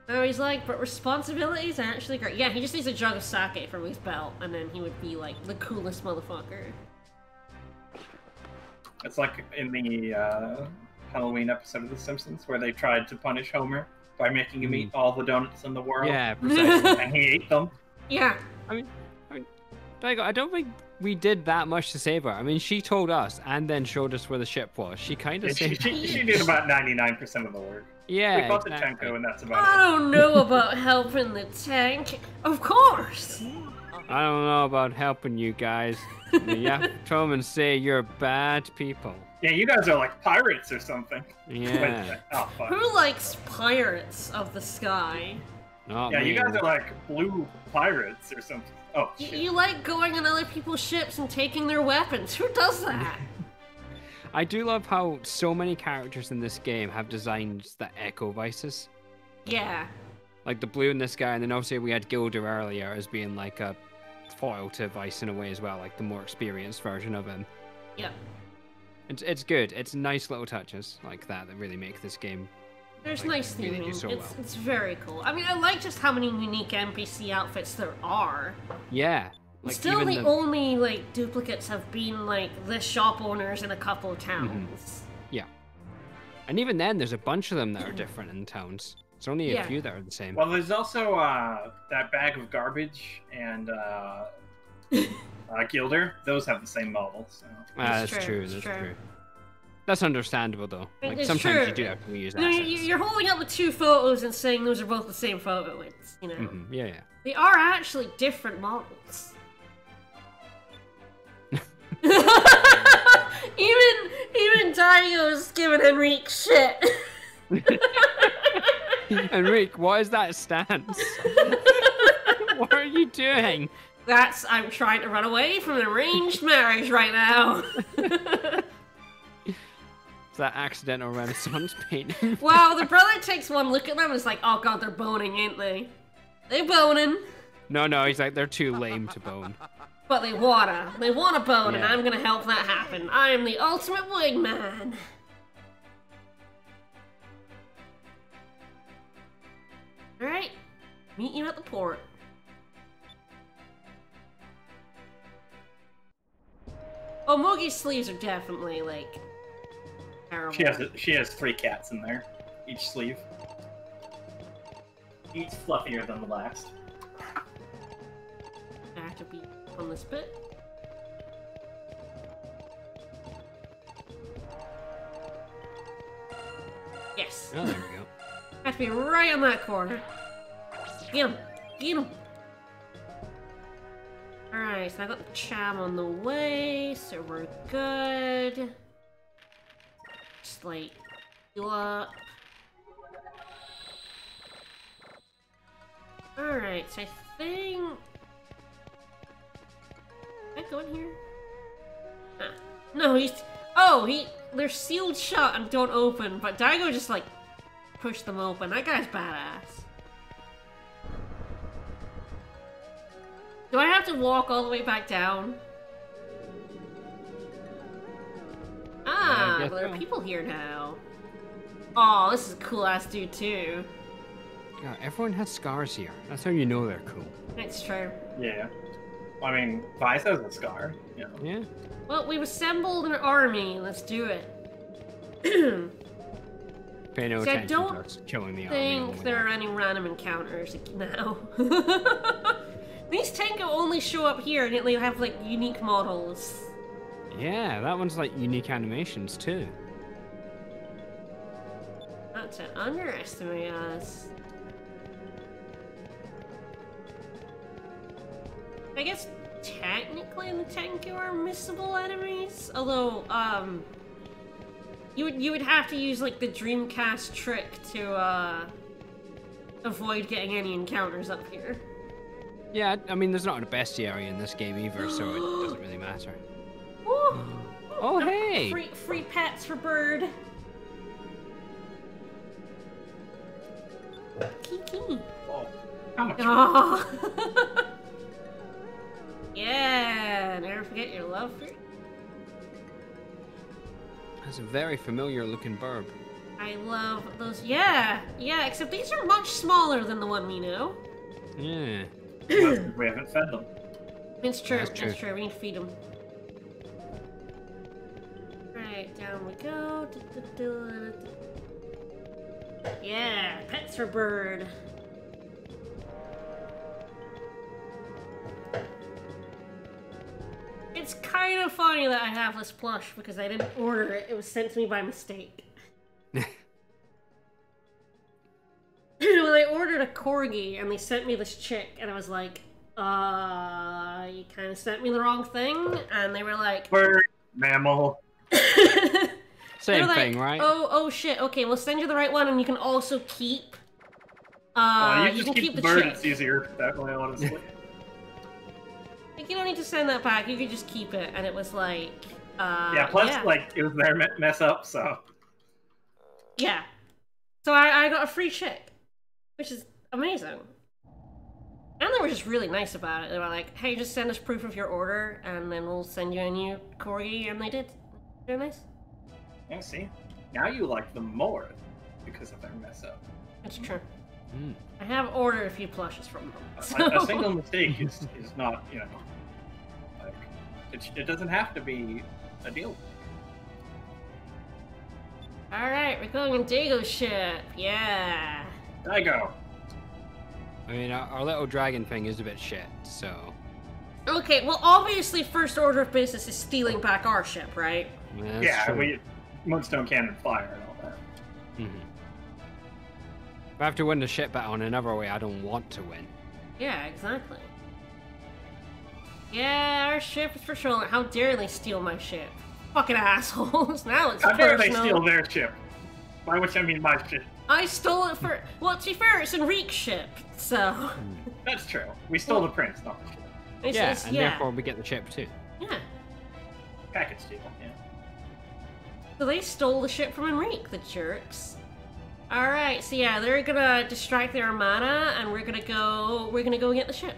Oh, he's like, but responsibilities are actually great. Yeah, he just needs a jug of sake from his belt, and then he would be like the coolest motherfucker. It's like in the Halloween episode of The Simpsons where they tried to punish Homer by making him eat all the donuts in the world. Yeah, precisely. And he ate them. Yeah. I mean, Daigo, I don't think we did that much to save her. I mean, she told us and then showed us where the ship was. She kind of saved she did about 99% of the work. Yeah, We fought exactly. the Tenko and that's about I it. don't know about helping the tank. Of course. I don't know about helping you guys. You have to come and say you're bad people. Yeah, you guys are like pirates or something. Yeah. Wait, oh, fuck. Who likes pirates of the sky? Not Yeah, me. you guys are like blue pirates or something. Oh, shit. You like going on other people's ships and taking their weapons. Who does that? I do love how so many characters in this game have designs that echo Vice's. Yeah. Like the blue in this guy, and then obviously we had Gilder earlier as being like a foil to Vice in a way as well, like the more experienced version of him. Yep. It's good. It's nice little touches like that that really make this game. There's Like, nice really do theming. so well. It's very cool. I mean, I like just how many unique NPC outfits there are. Yeah. Like Still, even the only like duplicates have been like the shop owners in a couple of towns. Yeah. And even then, there's a bunch of them that are different in towns. It's only a Yeah. few that are the same. Well, there's also that bag of garbage and Gilder. Those have the same model. So. That's It's true. true, it's That's true. true. That's understandable though. Like It's sometimes true. you do have to use No, assets. you're holding up the two photos and saying those are both the same photo. It's, you know, Yeah, yeah. they are actually different models. even Dario's giving Enrique shit. Enrique, what is that stance? What are you doing? I'm trying to run away from an arranged marriage right now. It's that accidental Renaissance painting. Wow, the brother takes one look at them and is like, oh god, they're boning, ain't they? They boning, No, he's like, they're too lame to bone. but they wanna bone, and Yeah. I'm gonna help that happen. I am the ultimate wingman. Alright, meet you at the port. Oh, Mogi's sleeves are definitely, like, terrible. She has 3 cats in there, each sleeve. Each fluffier than the last. I have to be on this bit. Yes. Oh, there we go. I have to be right on that corner. Get him! Get him! Alright, so I got the cham on the way, so we're good. Just like, heal up. Alright, so I think... Can I go in here? Ah. No, he's... Oh, they're sealed shut and don't open, but Daigo just like pushed them open. That guy's badass. Do I have to walk all the way back down? Ah, guess but there are so. people here now. Oh, this is a cool ass dude too. God, everyone has scars here. That's how you know they're cool. That's true. Yeah. I mean, Vice has a scar. You know. Yeah. Well, we've assembled an army. Let's do it. Pay no See, I attention don't to us killing the army. think there are any random encounters now. These Tenko only show up here and yet they have like unique models. Yeah, that one's like unique animations too. Not to underestimate us. I guess technically the Tenko are missable enemies, although you would have to use like the Dreamcast trick to avoid getting any encounters up here. Yeah, I mean, there's not a bestiary in this game either, so it doesn't really matter. Woo! Oh, hey! Free pets for Bird. Kiki. Oh, how much? Oh. Yeah, never forget your love for. That's a very familiar looking burb. I love those. Yeah, yeah, except these are much smaller than the one we know. Yeah. We haven't fed them. It's true, That's true. it's true. We need to feed them. Right, down we go. Yeah, pets for bird. It's kind of funny that I have this plush because I didn't order it. It was sent to me by mistake. When I ordered a corgi and they sent me this chick and I was like, you kind of sent me the wrong thing. And they were like, Bird, mammal. Same like, thing, right? Oh shit. Okay, we'll send you the right one, and you can also keep. You you just can keep the bird. chick. It's easier that way, honestly. Like, you don't need to send that back. You could just keep it, and it was like. Yeah. Plus, like, it was their mess up, so. Yeah. So I got a free chick, which is amazing. And they were just really nice about it. They were like, "Hey, just send us proof of your order, and then we'll send you a new corgi." And they did. Very nice. Yeah, see? Now you like them more because of their mess up. It's true. Mm. I have ordered a few plushes from them. So. A single mistake is not, you know, like, it doesn't have to be a deal. Alright, we're going on Dago's ship. Yeah. Daigo. I mean, our little dragon thing is a bit shit, so... Okay, well, obviously, first order of business is stealing back our ship, right? That's Yeah, true. Moonstone Cannon Fire and all that. Mm-hmm. If I have to win the ship battle in another way, I don't want to win. Yeah, exactly. Yeah, our ship is for sure. How dare they steal my ship? Fucking assholes. Now it's How dare they personal. steal their ship? By which I mean my ship. I stole it for... Well, to be fair, it's Enrique's ship, so... That's true. We stole the prince, not the ship. And therefore we get the chip too. Yeah. Packet steal, yeah. So they stole the ship from Enrique, the jerks. Alright, so yeah, they're gonna distract the Armada, and we're gonna go get the ship.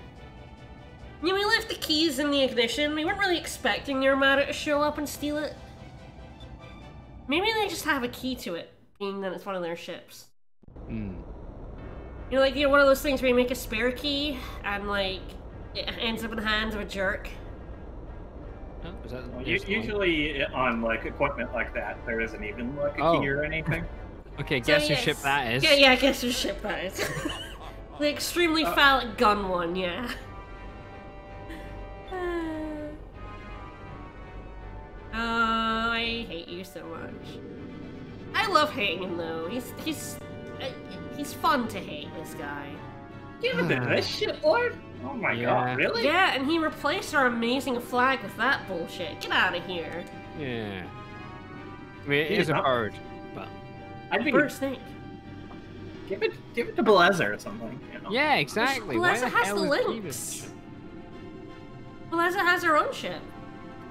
Yeah, we left the keys in the ignition. We weren't really expecting the Armada to show up and steal it. Maybe they just have a key to it, being that it's one of their ships. Hmm. You know, like, one of those things where you make a spare key, and, like, it ends up in the hands of a jerk. Oh, is that Well, usually on, like, equipment like that, there isn't even, like, a key or anything. Okay, guess So, whose ship that is. Yeah, guess whose ship that is. The extremely phallic gun one, yeah. Oh, I hate you so much. I love hating him though. He's fun to hate, this guy. Give it to this shit, Lord! Oh my god, really? Yeah, and he replaced our amazing flag with that bullshit. Get out of here. Yeah. I mean, it is a bird, but... I think Bird snake. give it to Belezer or something. You know? Yeah, exactly. Belezer Why the has hell the is links. Davis- Belezer has her own ship.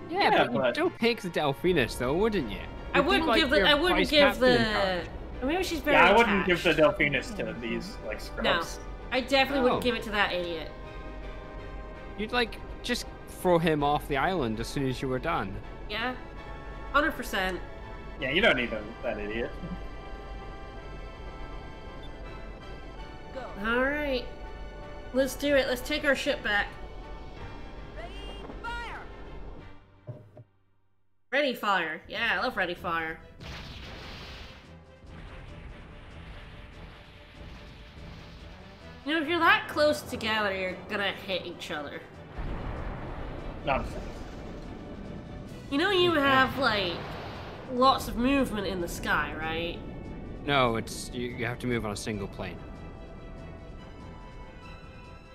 Yeah, but but- you'd still pick the Delphinus, though, wouldn't you? I wouldn't give the. I wouldn't give the. Maybe she's very. Yeah, I wouldn't give attached. the Delphinus to these, like, No, scrubs. I definitely wouldn't Oh. give it to that idiot. You'd, like, just throw him off the island as soon as you were done. Yeah, 100%. Yeah, you don't need that idiot. All right, let's do it. Let's take our ship back. Ready fire. Yeah, I love ready fire. You know, if you're that close together, you're gonna hit each other. Nonsense. You know, you have like lots of movement in the sky, right? No, it's you have to move on a single plane.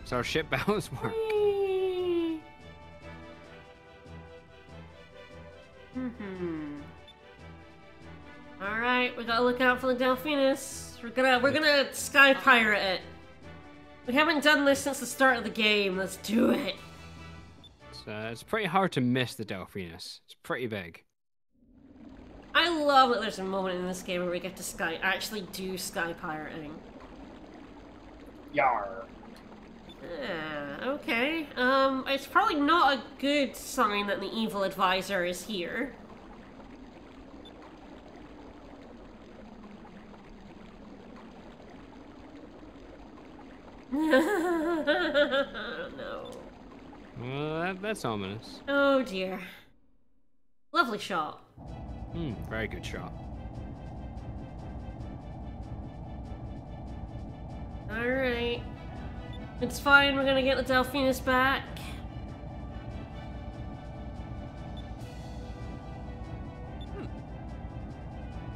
So our ship battles work. All right, we gotta look out for the Delphinus. We're gonna sky pirate it. We haven't done this since the start of the game. Let's do it. It's pretty hard to miss the Delphinus. It's pretty big. I love that there's a moment in this game where we get to actually do sky pirating. Yar. Yeah, okay. It's probably not a good sign that the evil advisor is here. That's ominous. Oh dear. Lovely shot. Very good shot. Alright. It's fine, we're gonna get the Delphinus back.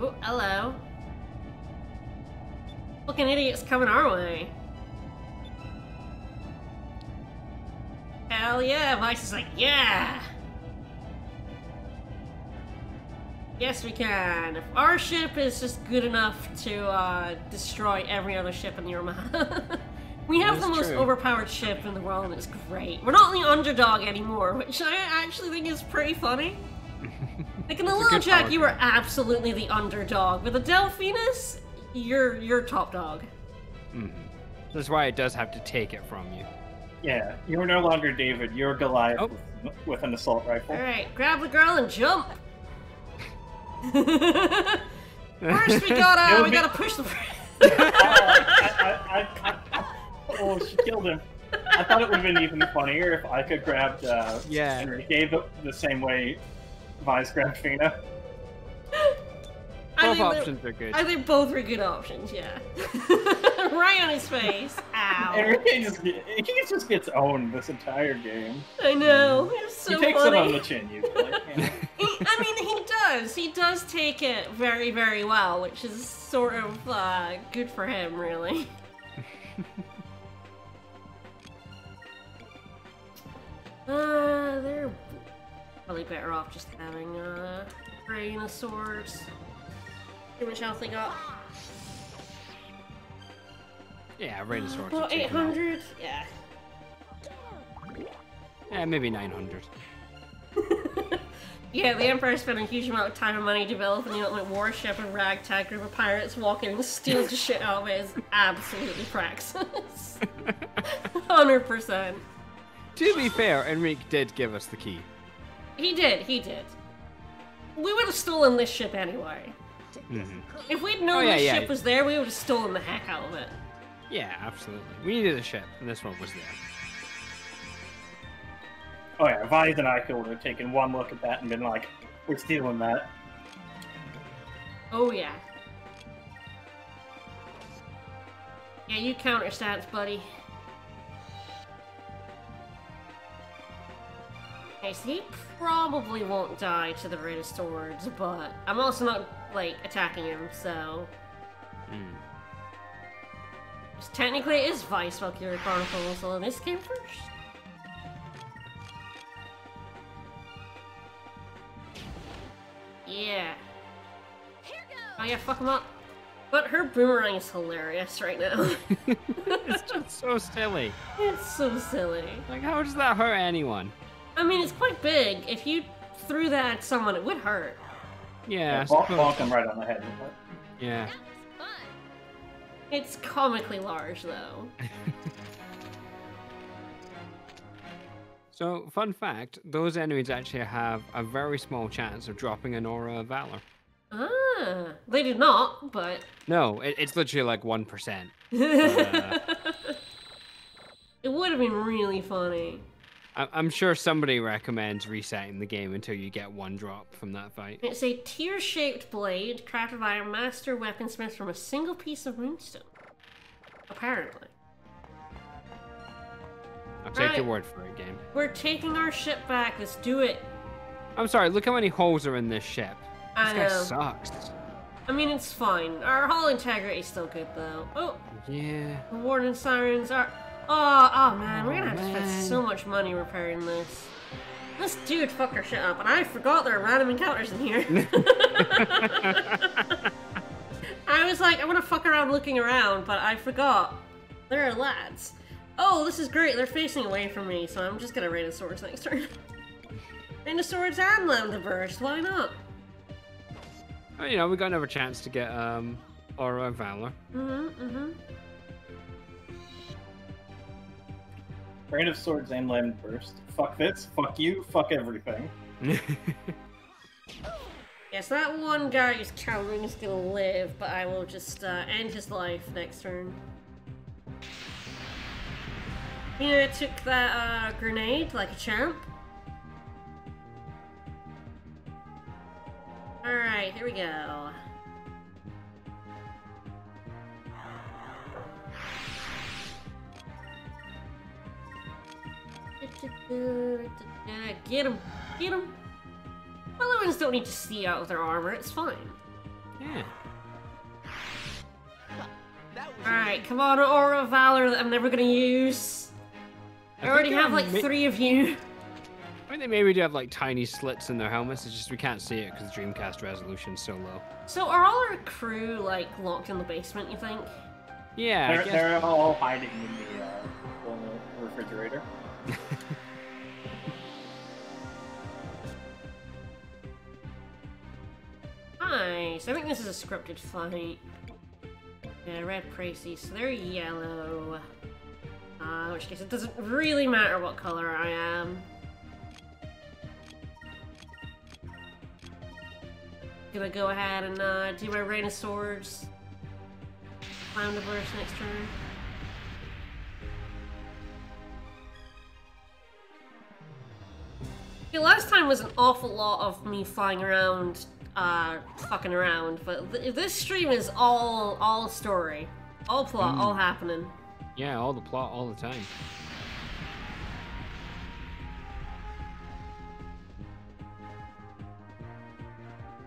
Oh, hello. Fucking idiots coming our way. Hell yeah, Vice is like, yeah! Yes, we can. If our ship is just good enough to destroy every other ship in the Armada. We have the most overpowered ship in the world, and it's great. We're not the underdog anymore, which I actually think is pretty funny. Like in the Little Jack, you were absolutely the underdog. With the Delphinus, you're top dog. That's why it does have to take it from you. Yeah, you're no longer David. You're Goliath with an assault rifle. All right, grab the girl and jump. First, we gotta push the. Oh, she killed him. I thought it would have been even funnier if I could grab Enrique the same way Vice grabbed Fina. Both options are good. I think both are good options, yeah. Right on his face. Ow. Enrique just gets owned this entire game. I know. It's so funny. He takes it on the chin usually. He does. He does take it very, very well, which is sort of good for him, really. They're probably better off just having Rain of Swords. How much health they got? Yeah, Rain of Swords. About 800? Yeah. Yeah, maybe 900. Yeah, the Emperor spent a huge amount of time and money developing the ultimate warship, and ragtag group of pirates walk in and steal the shit out of it is absolutely praxis. 100%. To be fair, Enrique did give us the key. He did. We would have stolen this ship anyway. If we'd known this ship was there, we would have stolen the heck out of it. Yeah, absolutely. We needed a ship, and this one was there. Oh yeah, Vice and I could have taken one look at that and been like, we're stealing that. Oh yeah. Yeah, you counter stats, buddy. Okay, so he probably won't die to the Raid of Swords, but I'm also not, like, attacking him, so... Technically it is Vice Valkyrie Chronicles, so this came first. Yeah. Oh yeah, fuck him up. But her boomerang is hilarious right now. It's just so silly. It's so silly. Like, how does that hurt anyone? I mean, it's quite big. If you threw that at someone, it would hurt. Yeah, bonk him right on the head. Yeah. It's comically large, though. So, fun fact, those enemies actually have a very small chance of dropping an Aura of Valor. Ah, they did not, but... No, it's literally like 1%. It would have been really funny. I'm sure somebody recommends resetting the game until you get one drop from that fight. It's a tear-shaped blade crafted by a master weaponsmith from a single piece of moonstone. Apparently. I'll take your word for it, game. We're taking our ship back. Let's do it. I'm sorry, look how many holes are in this ship. This guy sucks. I mean, it's fine. Our hull integrity is still good, though. Oh! Yeah. The warning sirens are... Oh man, we're gonna have to spend so much money repairing this. This dude fucked our shit up, and I forgot there are random encounters in here. I was like, I want to fuck around looking around, but I forgot. There are lads. Oh, this is great. They're facing away from me, so I'm just gonna Rain of Swords next turn. Rain of Swords and Land the Burst. Why not? Well, you know, we got another chance to get Aura of Valor. Rain of Swords and Land Burst. Fuck this, fuck you, fuck everything. Yes, that one guy who's countering is gonna live, but I will just end his life next turn. Yeah, took that grenade like a champ. Alright, here we go. Get him! Get him! Balloons don't need to see out of their armor, it's fine. Yeah. Alright, come on, Aura of Valor that I'm never gonna use. I already have like 3 of you. I think they maybe do have like tiny slits in their helmets, it's just we can't see it because the Dreamcast resolution's so low. So are all our crew like locked in the basement, you think? Yeah, they're all hiding in the refrigerator. Nice. I think this is a scripted fight. Yeah, red Pracy, so they're yellow. In which case it doesn't really matter what color I am. Gonna go ahead and do my Rain of Swords. Clowndiverse next turn. Okay, last time was an awful lot of me flying around, fucking around, but this stream is all story. All plot, all happening. Yeah, all the plot, all the time.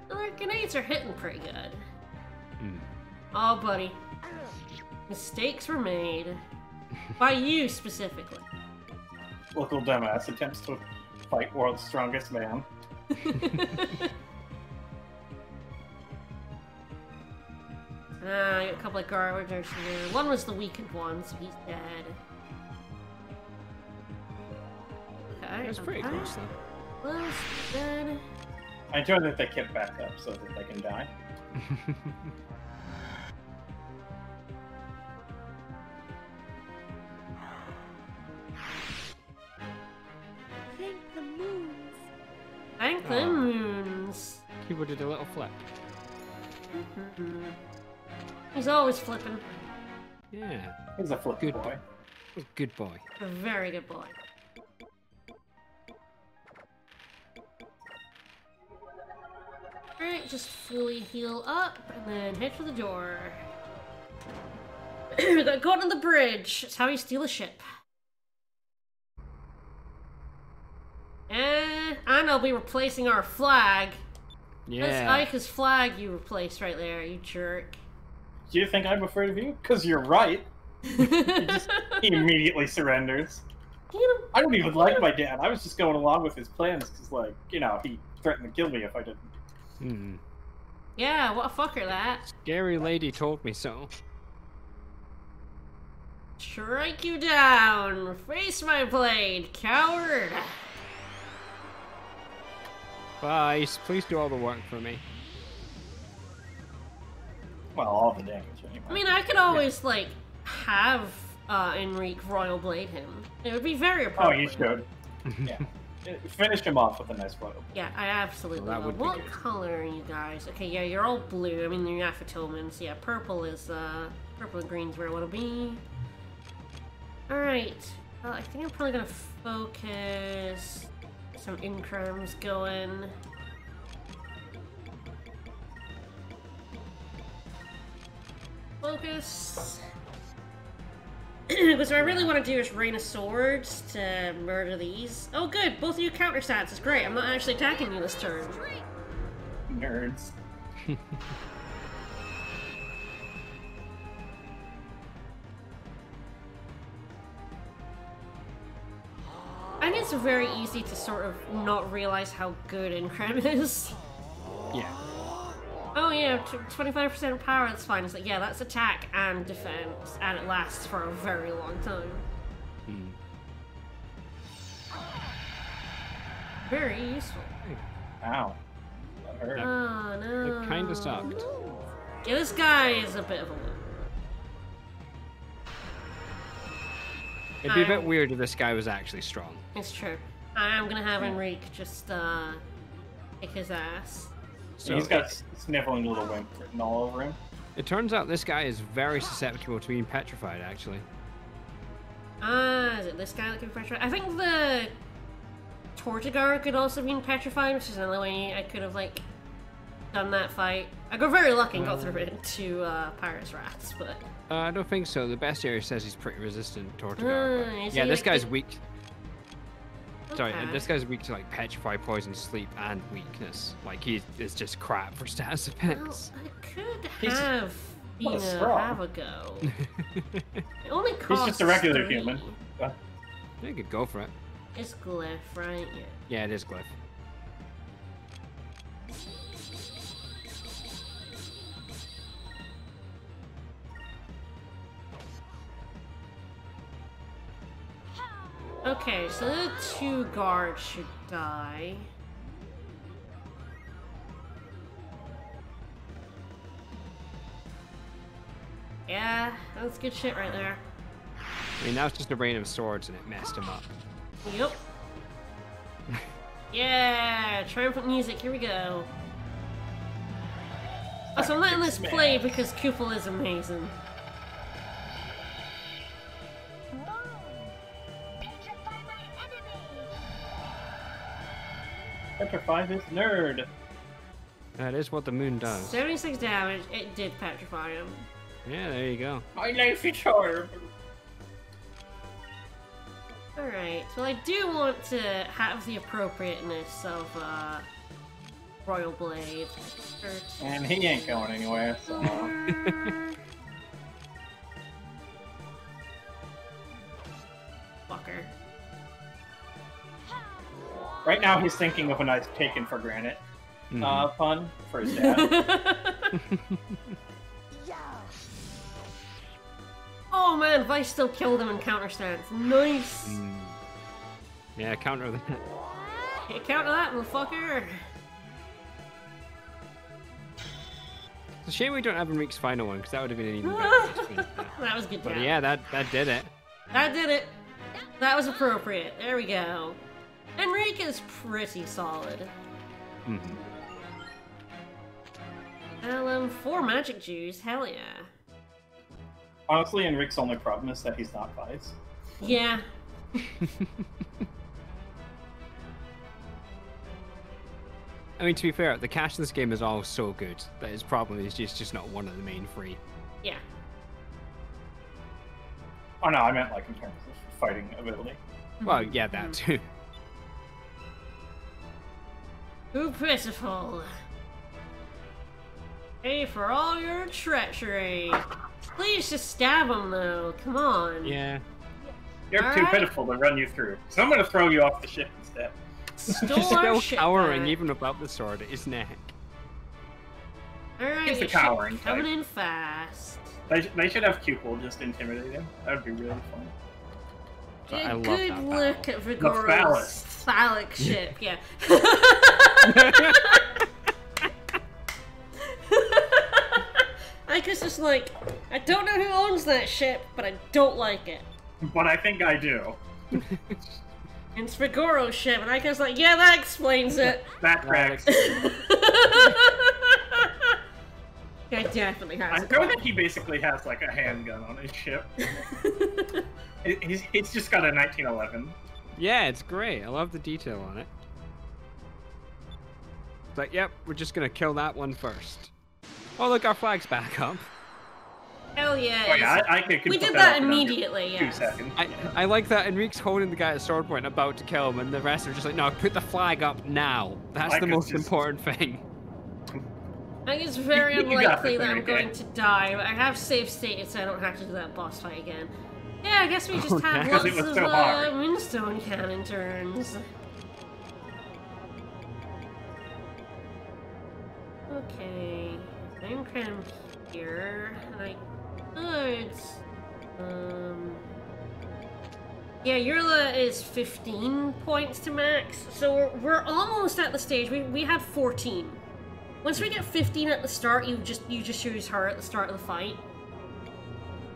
Well, their grenades are hitting pretty good. Hmm. Oh, buddy. Mistakes were made. By you, specifically. Local dumbass attempts to fight world's strongest man. I got a couple of garbagers here. One was the weakened one, so he's dead. Okay, That's pretty close, though. Well, dead. I enjoy that they kept back up so that they can die. Thank the moons. Thank the moons. Keyboard did a little flip. He's always flipping. Yeah. He's a flip Good boy. Good boy. A very good boy. Alright, just fully heal up and then head for the door. We got caught on the bridge. That's how you steal a ship. And I'll be replacing our flag. Yeah. That's Ika's flag you replaced right there, you jerk. Do you think I'm afraid of you? Because you're right. He immediately surrenders. I don't even like my dad. I was just going along with his plans because, like, you know, he threatened to kill me if I didn't. Hmm. Yeah, what a fucker that. Scary lady told me so. Strike you down! Face my blade, coward! Bye. Please do all the work for me. Well, all the damage anyway. I mean, I could always, like, have Enrique Royal Blade him. It would be very Oh, appropriate. you should. Yeah. Finish him off with a nice royal. Yeah, I absolutely Well, that will. would be What good. color are you guys? Okay, yeah, you're all blue. I mean, you're Aphotomans. Yeah, purple is, purple and green's where I want to be. Alright. Well, I think I'm probably gonna focus some incrams going. Focus. Because what I really want to do is Rain of Swords to murder these. Oh good, both of you counter stats is great. I'm not actually attacking you this turn. Nerds. I think it's very easy to sort of not realize how good Incram is. Yeah. Oh yeah, 25% power, that's fine. It's like, yeah, that's attack and defense, and it lasts for a very long time. Hmm. Very useful. Ow. That hurt. Oh no. It kinda sucked. Yeah, this guy is a bit of a loser. It'd be a bit weird if this guy was actually strong. It's true. I'm gonna have Enrique just, kick his ass. So He's got sniveling little wimp written all over him. it turns out this guy is very susceptible to being petrified, actually. Ah, is it this guy that can petrify? I think the Tortigar could also have been petrified, which is another way I could have, like, done that fight. I got very lucky and got through it into Pyrus Rats, but... I don't think so. The bestiary says he's pretty resistant to Tortigar. Yeah, this like guy's weak. Sorry, Okay. this guy's weak to like petrify, poison, sleep, and weakness. Like he is just crap for status effects. Well, I could He's- have what a been straw. have a go. It only He's costs just a regular 3. human. You could go for it. It's glyph, right? Yeah. Yeah, it is glyph. Okay, so the 2 guards should die. Yeah, that's good shit right there. I mean, that was just a rain of swords and it messed him up. Yep. Yeah, triumphant music, here we go. Also, I'm letting this play because Kupal is amazing. Petrify this nerd. That is what the moon does. 76 damage, it did petrify him. Yeah, there you go. My life is horrible. Alright, so I do want to have the appropriateness of Royal Blade. And he ain't going anywhere, so... Fucker. Right now he's thinking of a nice taken for granted pun for his dad. Oh man, Vice still killed him in counter stance. Nice! Yeah, counter that. Hey, counter that, motherfucker! It's a shame we don't have Enrique's final one, because that would have been an even better way to finish that. That was good. But job. yeah, that did it. That did it. That was appropriate. There we go. Enrique is pretty solid. Well, 4 magic juice, hell yeah. Honestly, Enrique's only problem is that he's not Vice. Yeah. I mean, to be fair, the cash in this game is all so good that his problem is just not one of the main 3. Yeah. Oh no, I meant like in terms of fighting ability. Well, yeah, that too. Who pitiful. Hey, for all your treachery. Please just stab him, though. Come on. Yeah. You're too Alright. pitiful to run you through, so I'm gonna throw you off the ship instead. Stole Just our still shit cowering, back. even without the sword at his neck. Alright, He's the your ship cowering coming type. in fast. They should have Cupel just intimidate him. That would be really fun. But Yeah, I love good that look battle. at Vigoro's phallus. phallic ship, yeah. I guess it's like, I don't know who owns that ship, but I don't like it. But I think I do. And it's Vigoro's ship, and I guess like, yeah, that explains it. That tracks. Yeah, definitely has I it. know that he basically has like a handgun on his ship. He's just got a 1911. Yeah, it's great. I love the detail on it. It's like, yep, we're just gonna kill that one first. Oh, look, our flag's back up. Hell yeah. Oh yeah, I could we put did that that up in under immediately, 2 yeah. seconds. I like that Enrique's holding the guy at sword point about to kill him, and the rest are just like, no, put the flag up now. That's I the could most just- important thing. I think it's very You got unlikely this, that I'm Enrique. going to die, but I have save stated so I don't have to do that boss fight again. Yeah, I guess we just Oh, have yeah. lots Because it was of so hard. Moonstone Cannon turns. Okay, I'm kind of here, and I could... Yeah, Yurla is 15 points to max, so we're almost at the stage. We had 14. Once we get 15 at the start, you just choose her at the start of the fight.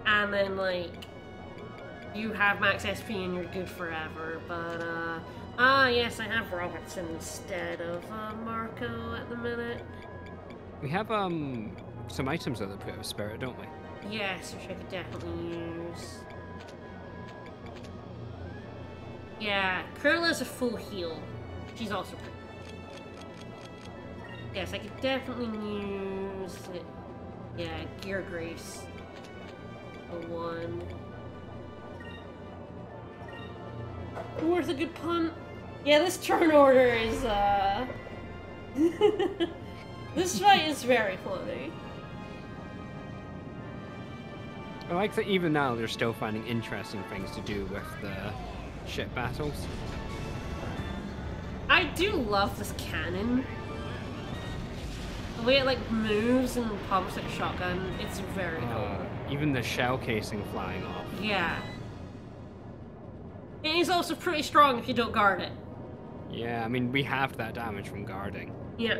And then, like, you have max SP and you're good forever. But, yes, I have Robertson instead of, Marco at the minute. We have, some items that put out spirit, don't we? Yes, which I could definitely use. Yeah, Curla's a full heal. She's also pretty. Yes, I could definitely use it. Yeah, Gear Grace. The one. Worth a good punt. Yeah, this turn order is, This fight is very funny. I like that even now they're still finding interesting things to do with the ship battles. I do love this cannon. The way it like moves and pumps like a shotgun, it's very cool. Even the shell casing flying off. Yeah. And he's also pretty strong if you don't guard it. Yeah, I mean, we halved that damage from guarding. Yeah.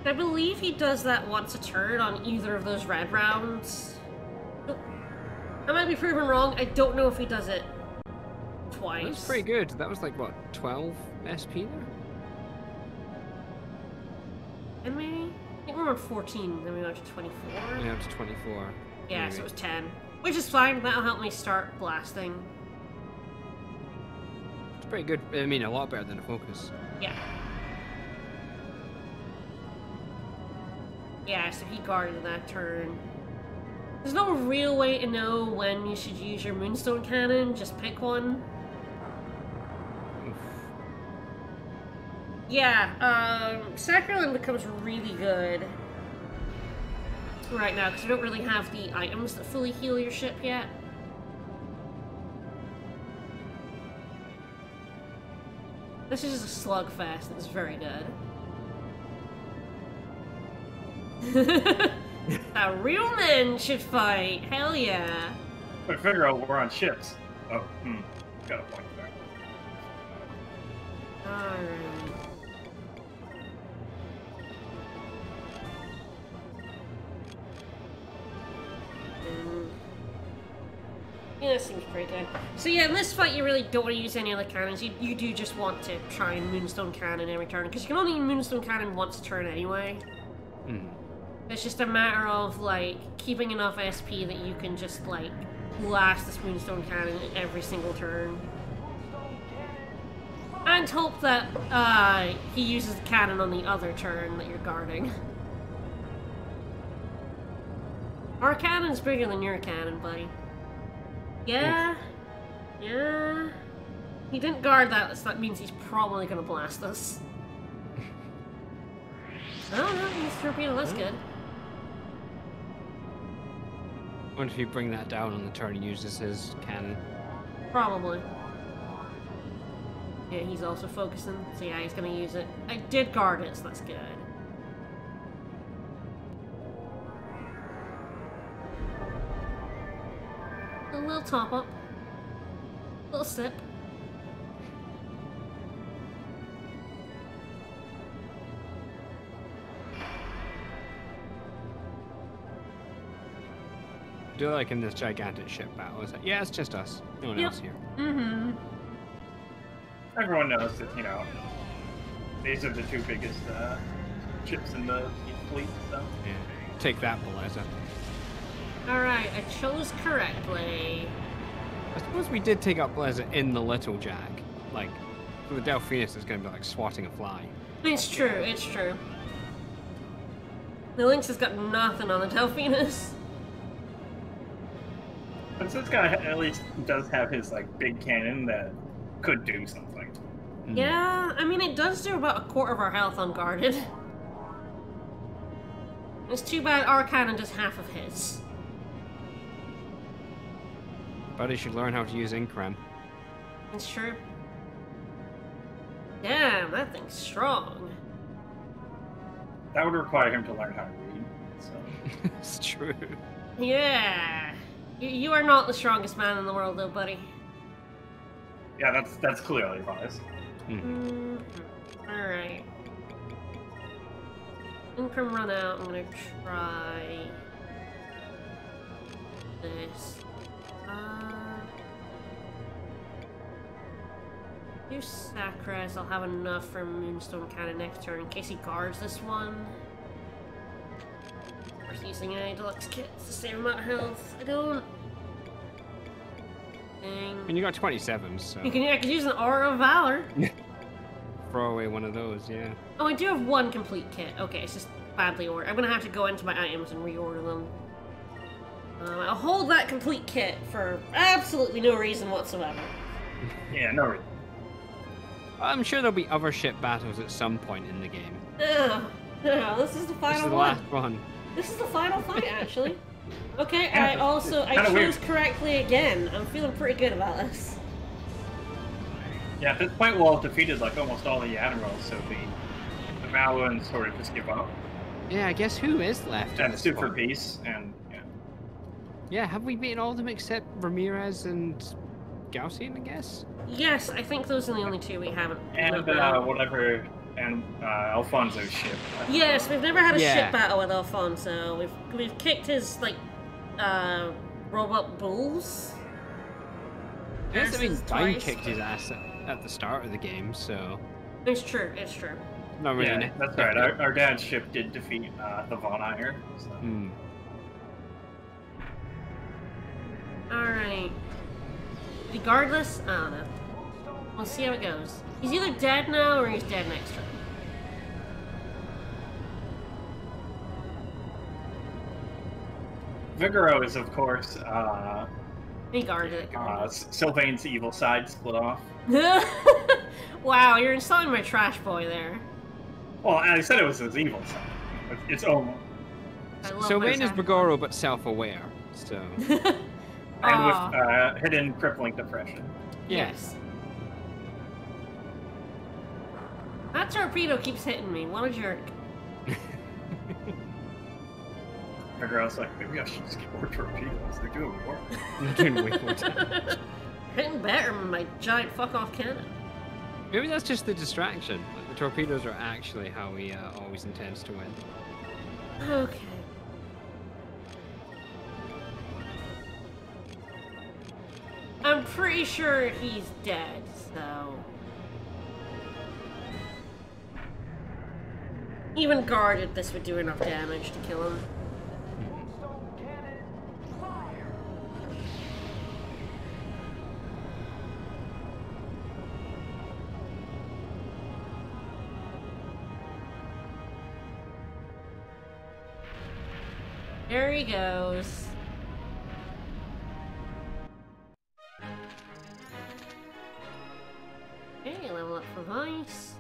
I believe he does that once a turn on either of those red rounds. I might be proven wrong. I don't know if he does it twice. That's pretty good. That was like, what, 12 SP there? And maybe? I think we're on 14, then we went to 24. Yeah, up to 24. Yeah, maybe. so it was 10. Which is fine. That'll help me start blasting. It's pretty good. I mean, a lot better than a focus. Yeah. Yeah, so he guarded that turn. There's no real way to know when you should use your Moonstone Cannon, just pick one. Oof. Yeah, Sacrament becomes really good right now, because we don't really have the items that fully heal your ship yet. This is just a slugfest that's very good. A real men should fight. Hell yeah. I figure out we're on ships. Oh, got a point there. Alright. Yeah, that seems pretty good. So yeah, in this fight you really don't want to use any other cannons. You do just want to try and Moonstone Cannon every turn, because you can only Moonstone Cannon once a turn anyway. It's just a matter of, like, keeping enough SP that you can just, like, blast this Moonstone Cannon every single turn. And hope that, he uses the cannon on the other turn that you're guarding. Our cannon's bigger than your cannon, buddy. Yeah. Yeah. He didn't guard that, so that means he's probably gonna blast us. Oh, no, he's torpedo, that's good. I wonder if you bring that down on the turn and uses his cannon. Probably. Yeah, he's also focusing, so yeah, he's gonna use it. I did guard it, so that's good. A little top up. A little sip. I do like in this gigantic ship battle is that, yeah, it's just us. No one else here. Mm-hmm. Everyone knows that, you know, these are the two biggest ships in the fleet, so. Yeah. Take that, Beleza. Alright, I chose correctly. I suppose we did take up Beleza in the Little Jag. Like, so the Delphinus is going to be like swatting a fly. It's true, it's true. The Lynx has got nothing on the Delphinus. But this guy at least does have his, like, big cannon that could do something. Yeah, I mean, it does do about a quarter of our health unguarded. It's too bad our cannon does half of his. Buddy should learn how to use Increm. It's true. Damn, that thing's strong. That would require him to learn how to read, so. It's true. Yeah. You are not the strongest man in the world, though, buddy. Yeah, that's clearly wise. Alright. Income run out. I'm gonna try this. Do Sacres. I'll have enough for Moonstone Cannon next turn in case he guards this one. Or using a deluxe kit. It's the same amount of health. I don't. Dang. And you got 27, so I could use an Aura of Valor. throw away one of those, yeah. Oh, I do have one complete kit. Okay, it's just badly ordered. I'm gonna have to go into my items and reorder them. I'll hold that complete kit for absolutely no reason whatsoever. Yeah, no reason. I'm sure there'll be other ship battles at some point in the game. No, this is the final This is the one. last one. This is the final fight, actually. Okay, Yeah, I it's chose kinda weird. correctly again. I'm feeling pretty good about this. Yeah, at this point we'll have defeated like almost all the admirals, so the Maoans sort of just give up Yeah, I guess who is left? at and this sue for point? peace, and Yeah, have we beaten all of them except Ramirez and Gaussian, I guess? Yes, I think those are the only two we haven't. and whatever, and Alfonso's ship. Yes, we've never had a Yeah. ship battle with Alfonso. We've kicked his robot bulls. Yes, I mean, Asses Dine twice. kicked his ass at the start of the game, so It's true. It's true. not really. Yeah, that's right. Our dad's ship did defeat the Von Eyre. So. Hmm. All right. Regardless, I don't know. We'll see how it goes. He's either dead now or he's dead next turn. Vigoro is, of course, He guarded it. Sylvain's evil side split off. Wow, you're insulting my trash boy there. Well, I said it was his evil side. It's almost. I love So my Wayne is trash Bagoro, but self-aware, so... boy. And Aw, with hidden crippling depression. yes. That torpedo keeps hitting me. What a jerk. Vigoro's like, maybe I should just get more torpedoes. They're doing work. Doing way more damage. Hitting better than my giant fuck-off cannon. Maybe that's just the distraction. Like, the torpedoes are actually how he always intends to win. Okay. I'm pretty sure he's dead, so... Even guarded, this would do enough damage to kill him. There he goes. Okay, level up for Vice.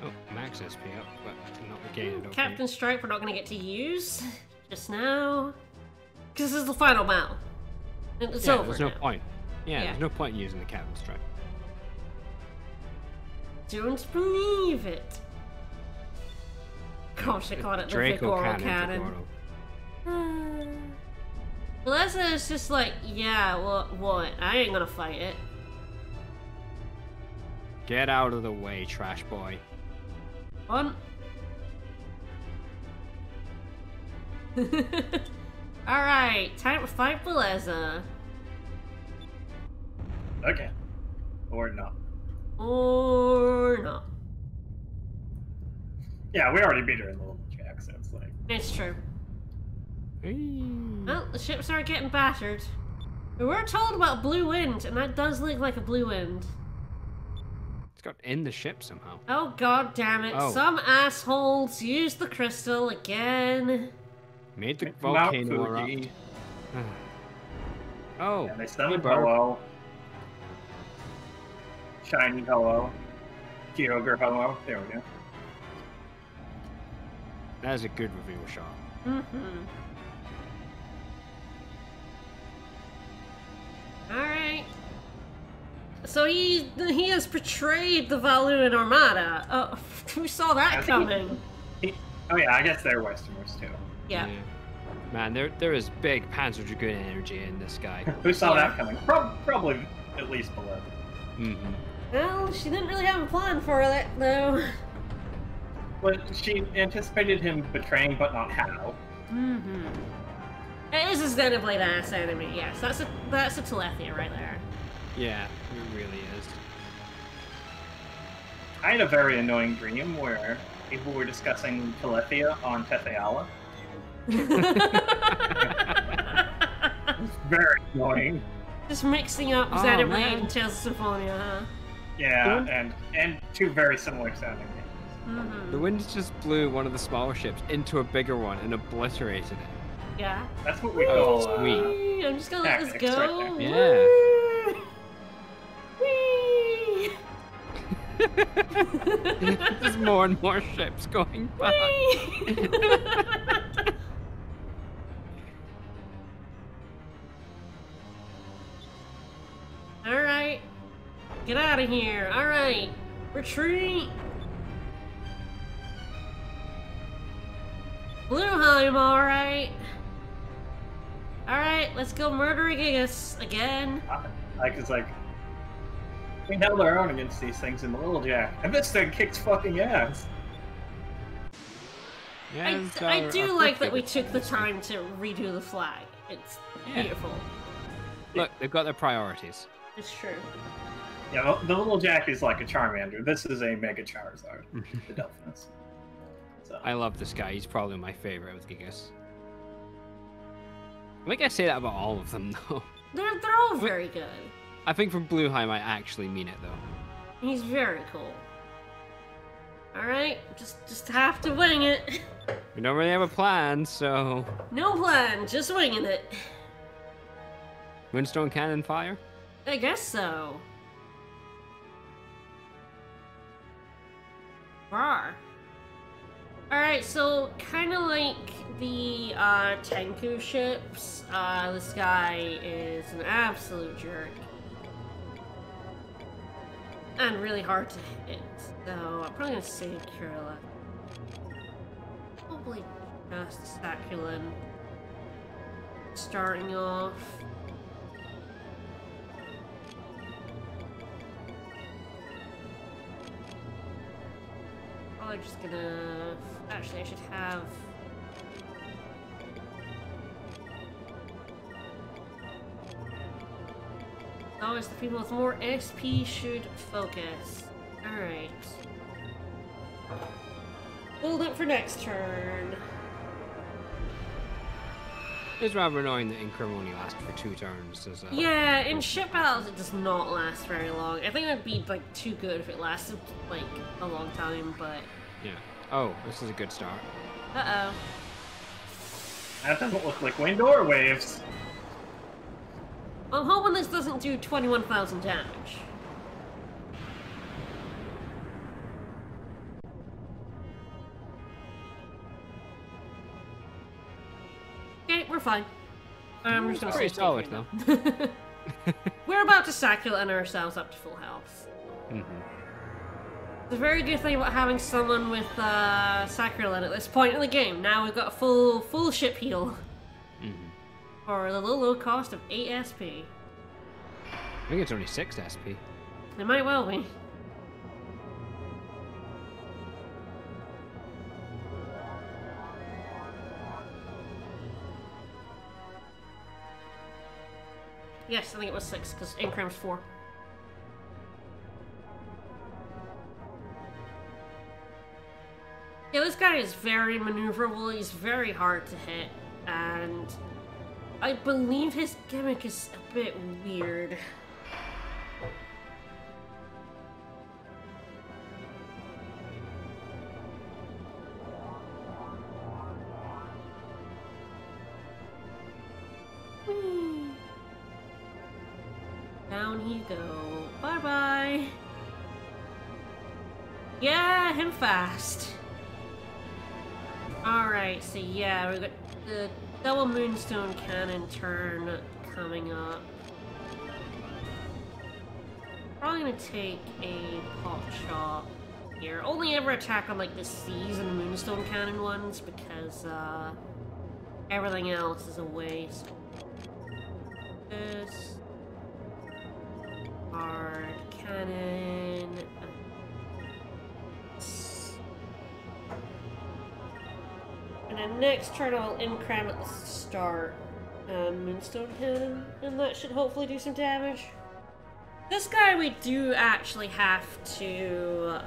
Oh, max SP up, but not regained. Okay. Captain Stripe we're not going to get to use just now. Because this is the final battle. It's Yeah, over there's no now. point. Yeah, Yeah. there's no point in using the Captain Strike. Don't believe it. Gosh, I caught it the Draco Vigoro cannon. cannon. Vigoro. Melissa is just like, yeah, what? I ain't gonna fight it. Get out of the way, trash boy. One. Alright, time to fight Beleza. Okay. Or not. Or not. Yeah, we already beat her in the little jack, so it's like. It's true. Hey. Well, the ships are getting battered. We were told about blue wind, and that does look like a blue wind. It's got in the ship somehow. Oh god damn it, Oh. some assholes used the crystal again. Made the Mount volcano Fuji, erupt. Oh, and they hey, summoned Barb. Ho-Oh. Shiny Ho-Oh. Kyogre Ho-Oh. There we go. That is a good reveal shot. Mm-hmm. Alright. So he has betrayed the Valuan Armada. Oh, who saw that coming? Oh yeah, I guess they're Westerners too. Yeah. Man, there is big Panzer Dragoon energy in this guy. Who saw Yeah. that coming? Probably at least below. Mm-hmm. Well, she didn't really have a plan for that, though. But she anticipated him betraying, but not how. Mm-hmm. It is a Xenoblade ass enemy, yes. That's a Telethia right there. Yeah, it really is. I had a very annoying dream where people were discussing Telethia on Tetheala. It's very annoying. Just mixing up Oh, Xenoblade man. and Tales of Symphonia, huh? Yeah, and two very similar sounding games. Mm-hmm. The wind just blew one of the smaller ships into a bigger one and obliterated it. Yeah. That's what we Oh, call sweet. Whee! I'm just gonna let this tactics go. right there. Whee! Whee! There's more and more ships going by. Whee! Alright. Get out of here. Alright. Retreat. Blueheim, alright. Alright, let's go murder Gigas again. It's like we held our own against these things in the Little Jack, and this thing kicks fucking ass. Yeah, I do like that we took the time to redo the flag. It's beautiful. Look, they've got their priorities. It's true. Yeah, the Little Jack is like a Charmander. This is a Mega Charizard. The Delphinus. So. I love this guy. He's probably my favorite with Gigas. I think I say that about all of them, though. They're all very good. I think for Blueheim, I actually mean it, though. He's very cool. Alright, just have to wing it. We don't really have a plan, so... No plan, just winging it. Moonstone Cannon fire? I guess so. Rar. Alright, so kind of like the Tenku ships, this guy is an absolute jerk. And really hard to hit, so I'm probably gonna save Kurila. Probably just Saculin. Starting off. Probably just gonna... Actually, I should have... Always the people with more SP should focus. Alright. Hold it for next turn. It's rather annoying that Incrum only lasts for 2 turns. As Yeah, in ship battles it does not last very long. I think it would be like too good if it lasted like a long time, but... Yeah. Oh, this is a good start. Uh-oh. That doesn't look like wind or waves. I'm hoping this doesn't do 21,000 damage. Okay, we're fine. I'm just gonna Pretty stay solid, here though. now. We're about to Saculin ourselves up to full health. The very good thing about having someone with Saculin at this point in the game. Now we've got a full ship heal. For the low cost of 8 SP. I think it's only 6 SP. It might well be. Yes, I think it was 6, because Incram's 4. Yeah, this guy is very maneuverable, he's very hard to hit, and I believe his gimmick is a bit weird. Whee! Down you go. Bye-bye. Yeah, him fast. Alright, so yeah, we've got the double Moonstone Cannon turn coming up. Probably gonna take a pot shot here. Only ever attack on like the Seas and Moonstone Cannon ones because everything else is a waste. This hard cannon. And then next turn I'll Incram at the start. Moonstone Cannon, and that should hopefully do some damage. This guy we do actually have to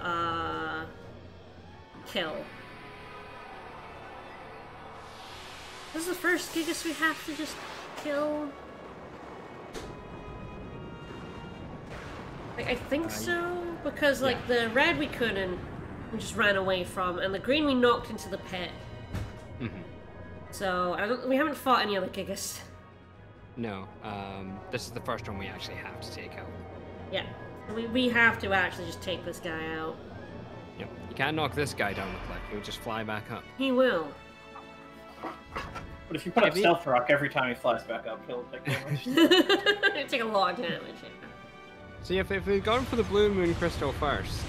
kill. This is the first Gigas we have to just kill. Like, I think so, because like the red we couldn't, we just ran away from, and the green we knocked into the pit. So we haven't fought any other Gigas. No, this is the first one we actually have to take out. Yeah, we have to actually just take this guy out. Yep. You can't knock this guy down, look like. He'll just fly back up. He will. But if you put up Stealth Rock every time he flies back up, he'll take damage. It'll take a lot of damage, yeah. See, if we'd gone for the Blue Moon Crystal first,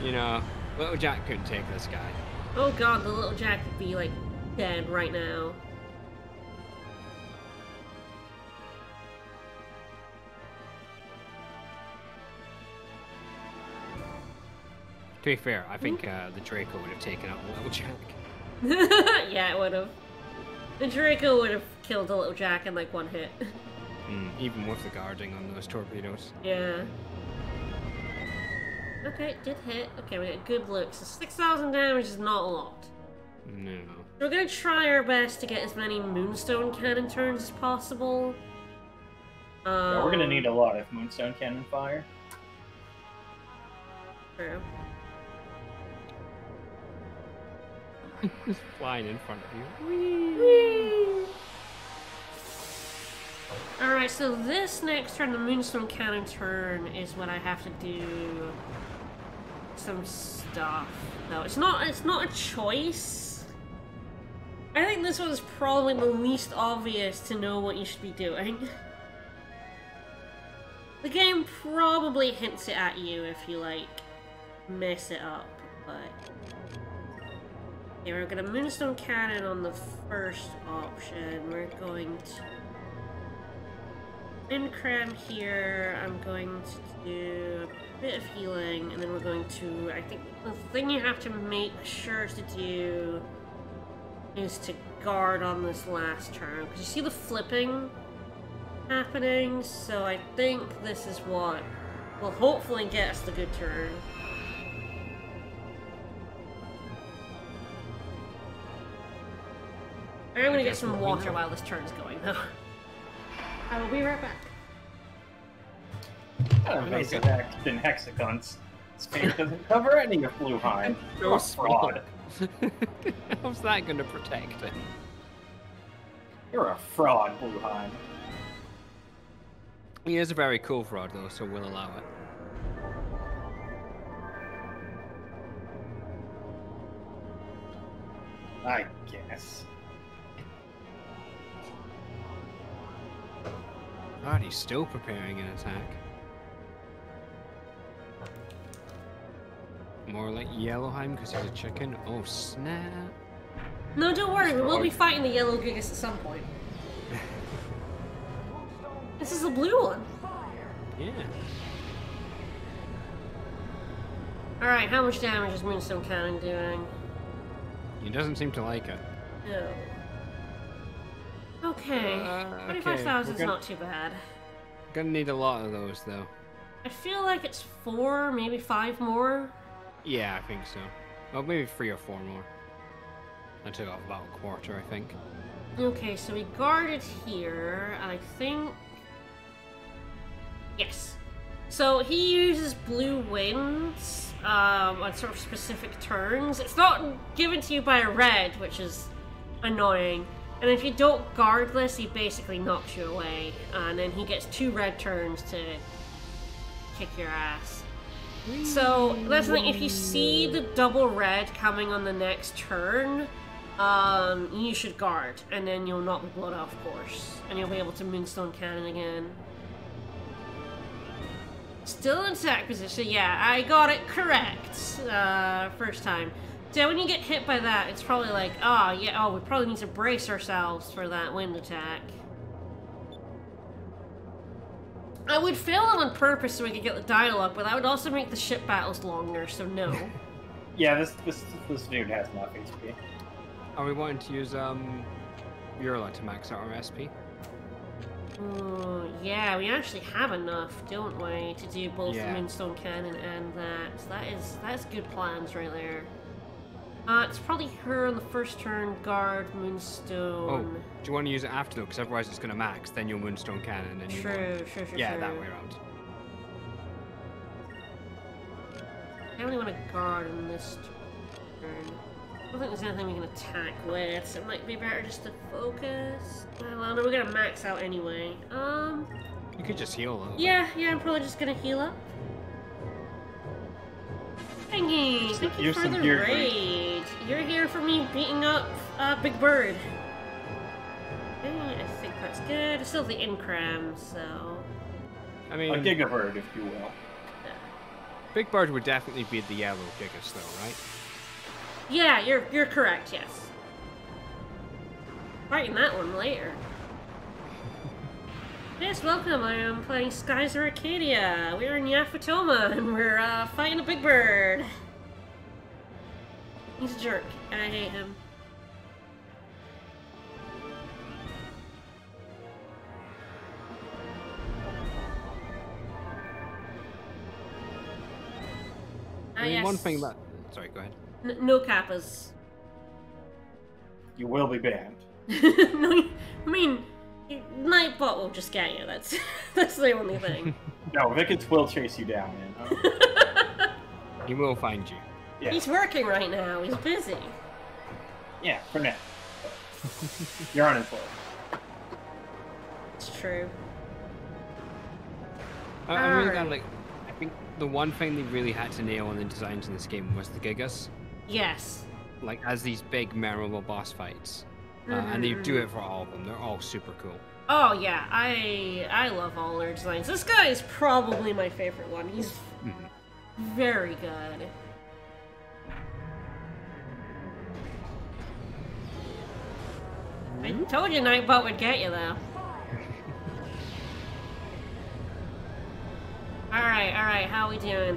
you know, Little Jack couldn't take this guy. Oh god, the Little Jack would be, like, dead right now. To be fair, I think the Draco would have taken out the Little Jack. Yeah, it would have. The Draco would have killed the Little Jack in, like, one hit. Even with the guarding on those torpedoes. Yeah. Okay, did hit. Okay, we got good looks. So 6,000 damage is not a lot. No. We're gonna try our best to get as many Moonstone Cannon turns as possible. Yeah, we're gonna need a lot of Moonstone Cannon fire. True. Flying in front of you. Whee! Alright, so this next turn, the Moonstone Cannon turn, is when I have to do some stuff. No, it's not a choice. I think this one's probably the least obvious to know what you should be doing. The game probably hints it at you if you, like, mess it up, but... Okay, we're gonna Moonstone Cannon on the first option. We're going to Incram here. I'm going to do a bit of healing, and then we're going to, I think the thing you have to make sure to do is to guard on this last turn. Because you see the flipping happening, so I think this is what will hopefully get us the good turn. I'm gonna get some water while this turn's going, though. I will be right back. Invasive Act in Hexagons. Space doesn't cover any of Blueheim. So fraud. How's that gonna protect it? You're a fraud, Blueheim. He is a very cool fraud, though, so we'll allow it. I guess. God, he's still preparing an attack. More like Yellowheim because he's a chicken. Oh, snap. No, don't worry, we will be fighting the Yellow Gigas at some point. This is the blue one. Yeah. Alright, how much damage is Moonstone Cannon doing? He doesn't seem to like it. No. Okay. 25,000 is not too bad. Gonna need a lot of those, though. I feel like it's 4, maybe 5 more. Yeah, I think so. Well, maybe 3 or 4 more. I took off about a quarter, I think. Okay, so we guarded here, and I think... Yes. So he uses blue winds on sort of specific turns. It's not given to you by a red, which is annoying. And if you don't guard this, he basically knocks you away. And then he gets 2 red turns to kick your ass. So that's the thing, if you see the double red coming on the next turn, you should guard. And then you'll not be blown off course. And you'll be able to Moonstone Cannon again. Still in attack position, yeah, I got it correct first time. So when you get hit by that, it's probably like, oh, yeah, we probably need to brace ourselves for that wind attack. I would fail them on purpose so we could get the dialogue, but that would also make the ship battles longer, so no. Yeah, this dude has enough HP. Are we wanting to use Urla to max out our SP? Yeah, we actually have enough, don't we, to do both the Yeah. Moonstone Cannon and that. So that's good plans right there. It's probably her on the first turn, guard, Oh, moonstone. do you want to use it after though? Because otherwise it's going to max. Then your moonstone cannon. And you True. yeah, that way around. I only want to guard on this turn. I don't think there's anything we can attack with, so it might be better just to focus. Well, no, we're gonna max out anyway. You could just heal though. Yeah, I'm probably just gonna heal up. Thank you for the raid. You're here for me beating up Big Bird. Okay, I think that's good. I still have the Incram, so... I mean... A Gigabird, if you will. Big Bird would definitely be the yellow Gigas though, right? Yeah, you're correct, yes. Fighting that one later. Yes, welcome. I am playing Skies of Arcadia. We're in Yafatoma, and we're fighting a Big Bird. He's a jerk. I hate him. I mean, yes. one thing that... Sorry, go ahead. No kappas. You will be banned. No, I mean, Nightbot will just get you. That's the only thing. No, Vickets will chase you down, man. He will find you. Yeah. He's working right now. He's busy. Yeah, for now. You're on his way. It's true. I really Alright. got like... I think the one thing they really had to nail on the designs in this game was the Gigas. Yes. Like, as these big, memorable boss fights. And they do it for all of them. They're all super cool. Oh yeah, I love all their designs. This guy is probably my favorite one. He's very good. I told you Nightbot would get you though. Alright, how we doing?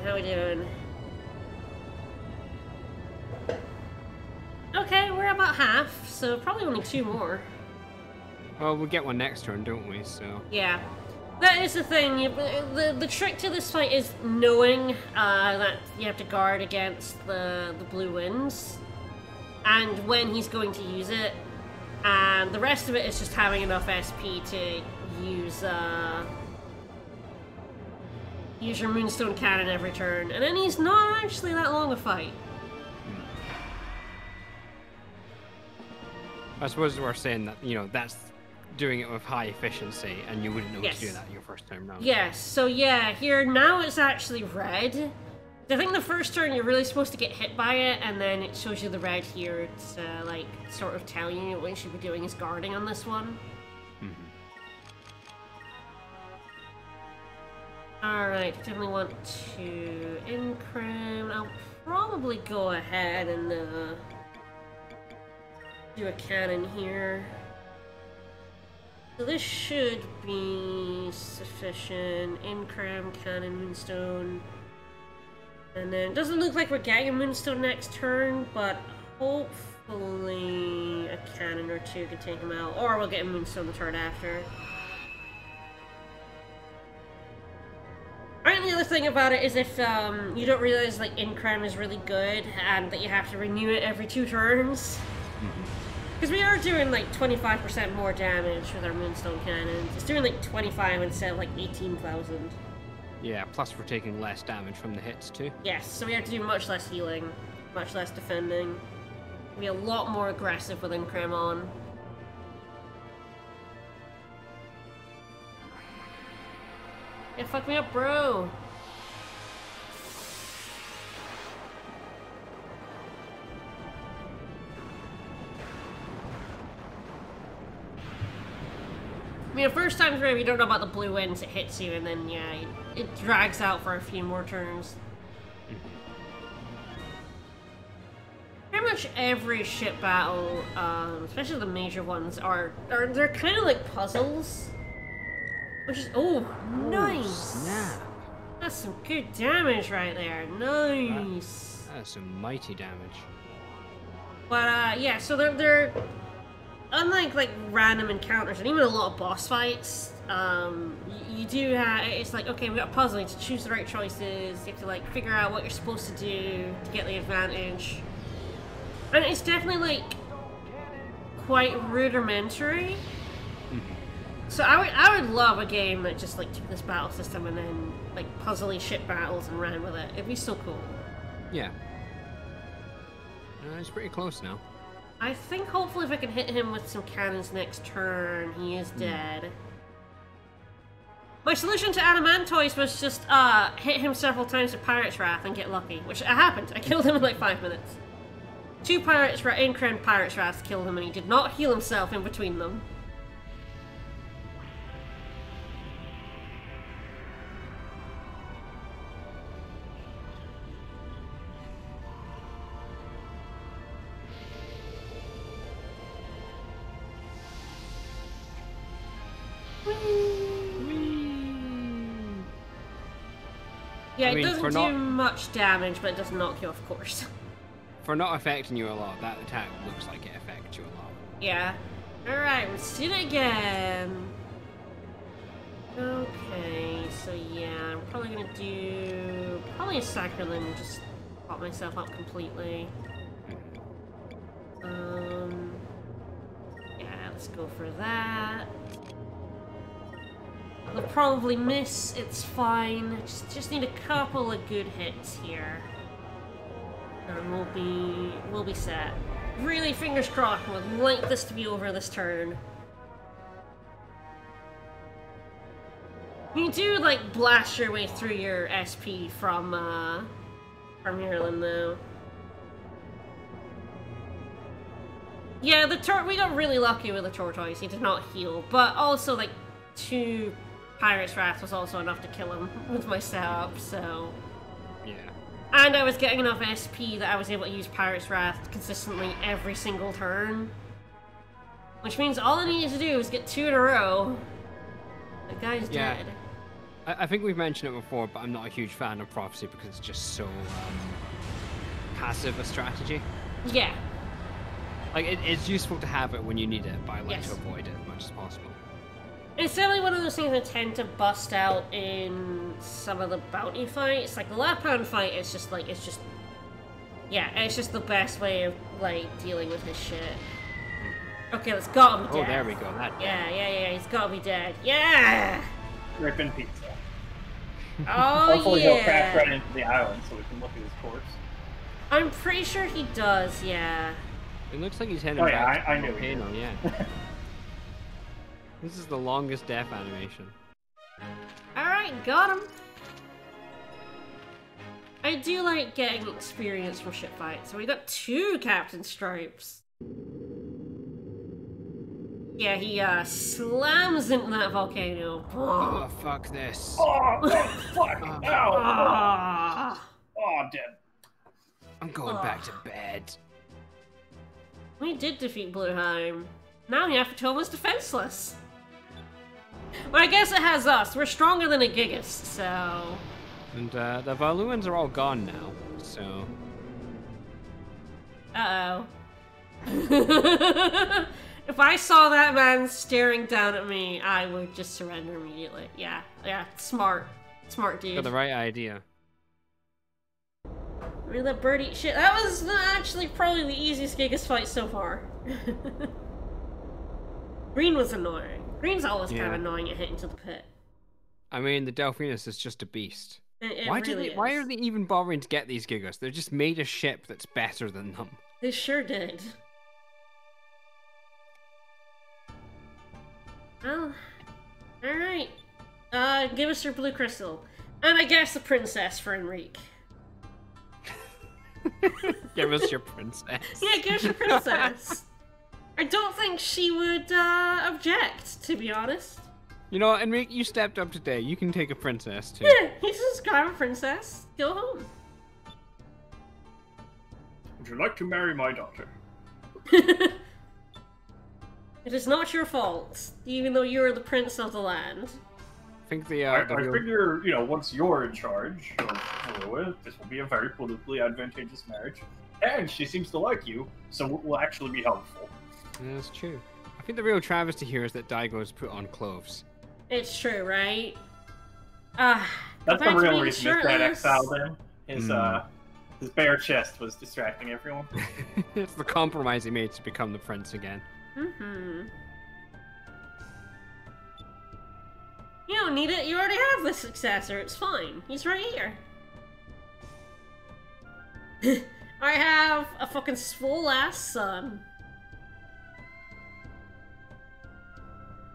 Okay, we're about half, so probably only 2 more. Well, we'll get one next turn, don't we? So... Yeah. That is the thing. The trick to this fight is knowing that you have to guard against the blue winds, and when he's going to use it, and the rest of it is just having enough SP to use your Moonstone Cannon every turn, and then he's not actually that long a fight. I suppose we're saying that, you know, that's doing it with high efficiency, and you wouldn't know Yes. to do that your first time round. Yes, so yeah, here now it's actually red. I think the first turn you're really supposed to get hit by it, and then it shows you the red here to, like, sort of tell you what you should be doing is guarding on this one. Alright, definitely want to incrim. I'll probably go ahead and do a cannon here. So this should be sufficient. Incram, cannon, moonstone. And then it doesn't look like we're getting a moonstone next turn, but hopefully a cannon or 2 could take him out. Or we'll get a moonstone the turn after. Alright, the other thing about it is if you don't realize like Incram is really good and that you have to renew it every 2 turns. Because we are doing like 25% more damage with our Moonstone Cannons. It's doing like 25 instead of like 18,000. Yeah, plus we're taking less damage from the hits too. Yes, so we have to do much less healing, much less defending. Be a lot more aggressive with Incram on. Yeah, fuck me up, bro! I mean, the first time through, you don't know about the blue winds, it hits you, and then, yeah, it drags out for a few more turns. Pretty much every ship battle, especially the major ones, they're kind of like puzzles. Which is, oh, nice! Snap. That's some good damage right there, nice! That is some mighty damage. But, yeah, so they're unlike, like, random encounters, and even a lot of boss fights, you do have, it's like, okay, we got a puzzle, you have to choose the right choices, you have to, like, figure out what you're supposed to do to get the advantage. And it's definitely, like, quite rudimentary. So I would love a game that just, like, took this battle system and then, like, puzzly shit battles and ran with it. It'd be so cool. Yeah. It's pretty close now. I think hopefully if I can hit him with some cannons next turn, he is dead. My solution to Adamantoise was just hit him several times with Pirate's Wrath and get lucky, which happened. I killed him in like 5 minutes. 2 in-crown Pirate's Wrath killed him and he did not heal himself in between them. Yeah, it doesn't do much damage, but it does knock you off course. For not affecting you a lot, that attack looks like it affects you a lot. Yeah. Alright, let's do it again. Okay, so yeah, I'm probably gonna do... probably a Sacrilyn and just pop myself up completely. Yeah, let's go for that. They'll probably miss, it's fine. Just need a couple of good hits here. And we'll be set. Really, fingers crossed, I would like this to be over this turn. You do, like, blast your way through your SP from Ireland, though. Yeah, we got really lucky with the tortoise. He did not heal, but also, like, 2 Pirate's Wrath was also enough to kill him with my setup, so... Yeah. And I was getting enough SP that I was able to use Pirate's Wrath consistently every single turn. Which means all I needed to do was get 2 in a row. The guy's dead. I think we've mentioned it before, but I'm not a huge fan of Prophecy because it's just so passive a strategy. Yeah. Like, it's useful to have it when you need it, but I like to avoid it as much as possible. It's definitely one of those things that tend to bust out in some of the bounty fights. Like, the Lappound fight is just, like, it's just the best way of, like, dealing with his shit. Okay, that's gotta be dead. Oh, there we go. Yeah, he's gotta be dead. Yeah! Ripping pizza. Oh, Hopefully he'll crash right into the island so we can look at his corpse. I'm pretty sure he does, yeah. It looks like he's heading back I to knew Volcano, yeah. This is the longest death animation. Alright, got him. I do like getting experience from ship fights, so we got 2 Captain Stripes. Yeah, he slams into that volcano. Oh, fuck this. Oh, fuck! Ow! Oh, dead. I'm going back to bed. We did defeat Blueheim. Now Yafatoma's was defenseless. Well, I guess it has us. We're stronger than a Gigas, so... And the Valuans are all gone now, so... Uh-oh. If I saw that man staring down at me, I would just surrender immediately. Yeah, smart. Smart dude. Got the right idea. Really, that bird eat shit. That was actually probably the easiest Gigas fight so far. Green was annoying. Green's always kind of annoying at hitting to the pit. I mean, the Delphinus is just a beast. Why are they even bothering to get these Gigas? They're just made a ship that's better than them. They sure did. Well, alright. Give us your blue crystal. And I guess the princess for Enrique. Give us your princess. Yeah, give us your princess. I don't think she would object, to be honest. You know, Enrique, you stepped up today. You can take a princess, too. Yeah, you just grab a princess. Go home. Would you like to marry my daughter? It is not your fault, even though you are the prince of the land. I think I figure, you know, once you're in charge of Lua, this will be a very politically advantageous marriage. And she seems to like you, so it will actually be helpful. Yeah, that's true. I think the real travesty here is that Daigo's put on clothes. It's true, right? That's the real reason this got exiled in. His His bare chest was distracting everyone. It's the compromise he made to become the prince again. Mm-hmm. You don't need it. You already have the successor. It's fine. He's right here. I have a fucking swole-ass son.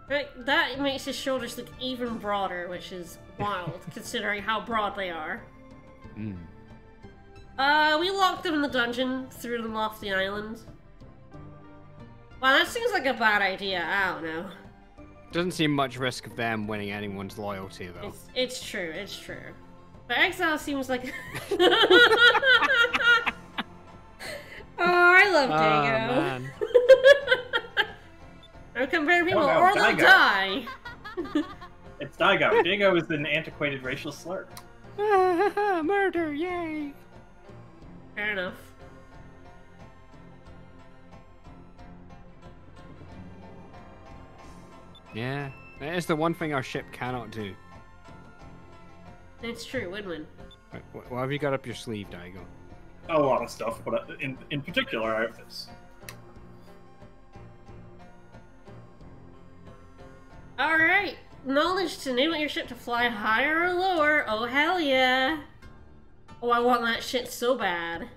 Right, that makes his shoulders look even broader, which is wild, considering how broad they are. Mm. We locked them in the dungeon, threw them off the island. Wow, that seems like a bad idea. I don't know. Doesn't seem much risk of them winning anyone's loyalty, though. It's true, it's true. But exile seems like... Oh, I love Dago. Man. Or compare people, Oh, no, or they'll Daigo. die. It's Daigo. Dago is an antiquated racial slur. Murder, yay! Fair enough. Yeah, that is the one thing our ship cannot do. It's true, win-win. Right, what have you got up your sleeve, Daigo? A lot of stuff, but in particular, I have this. Alright, knowledge to enable your ship to fly higher or lower. Oh, hell yeah. Oh, I want that shit so bad.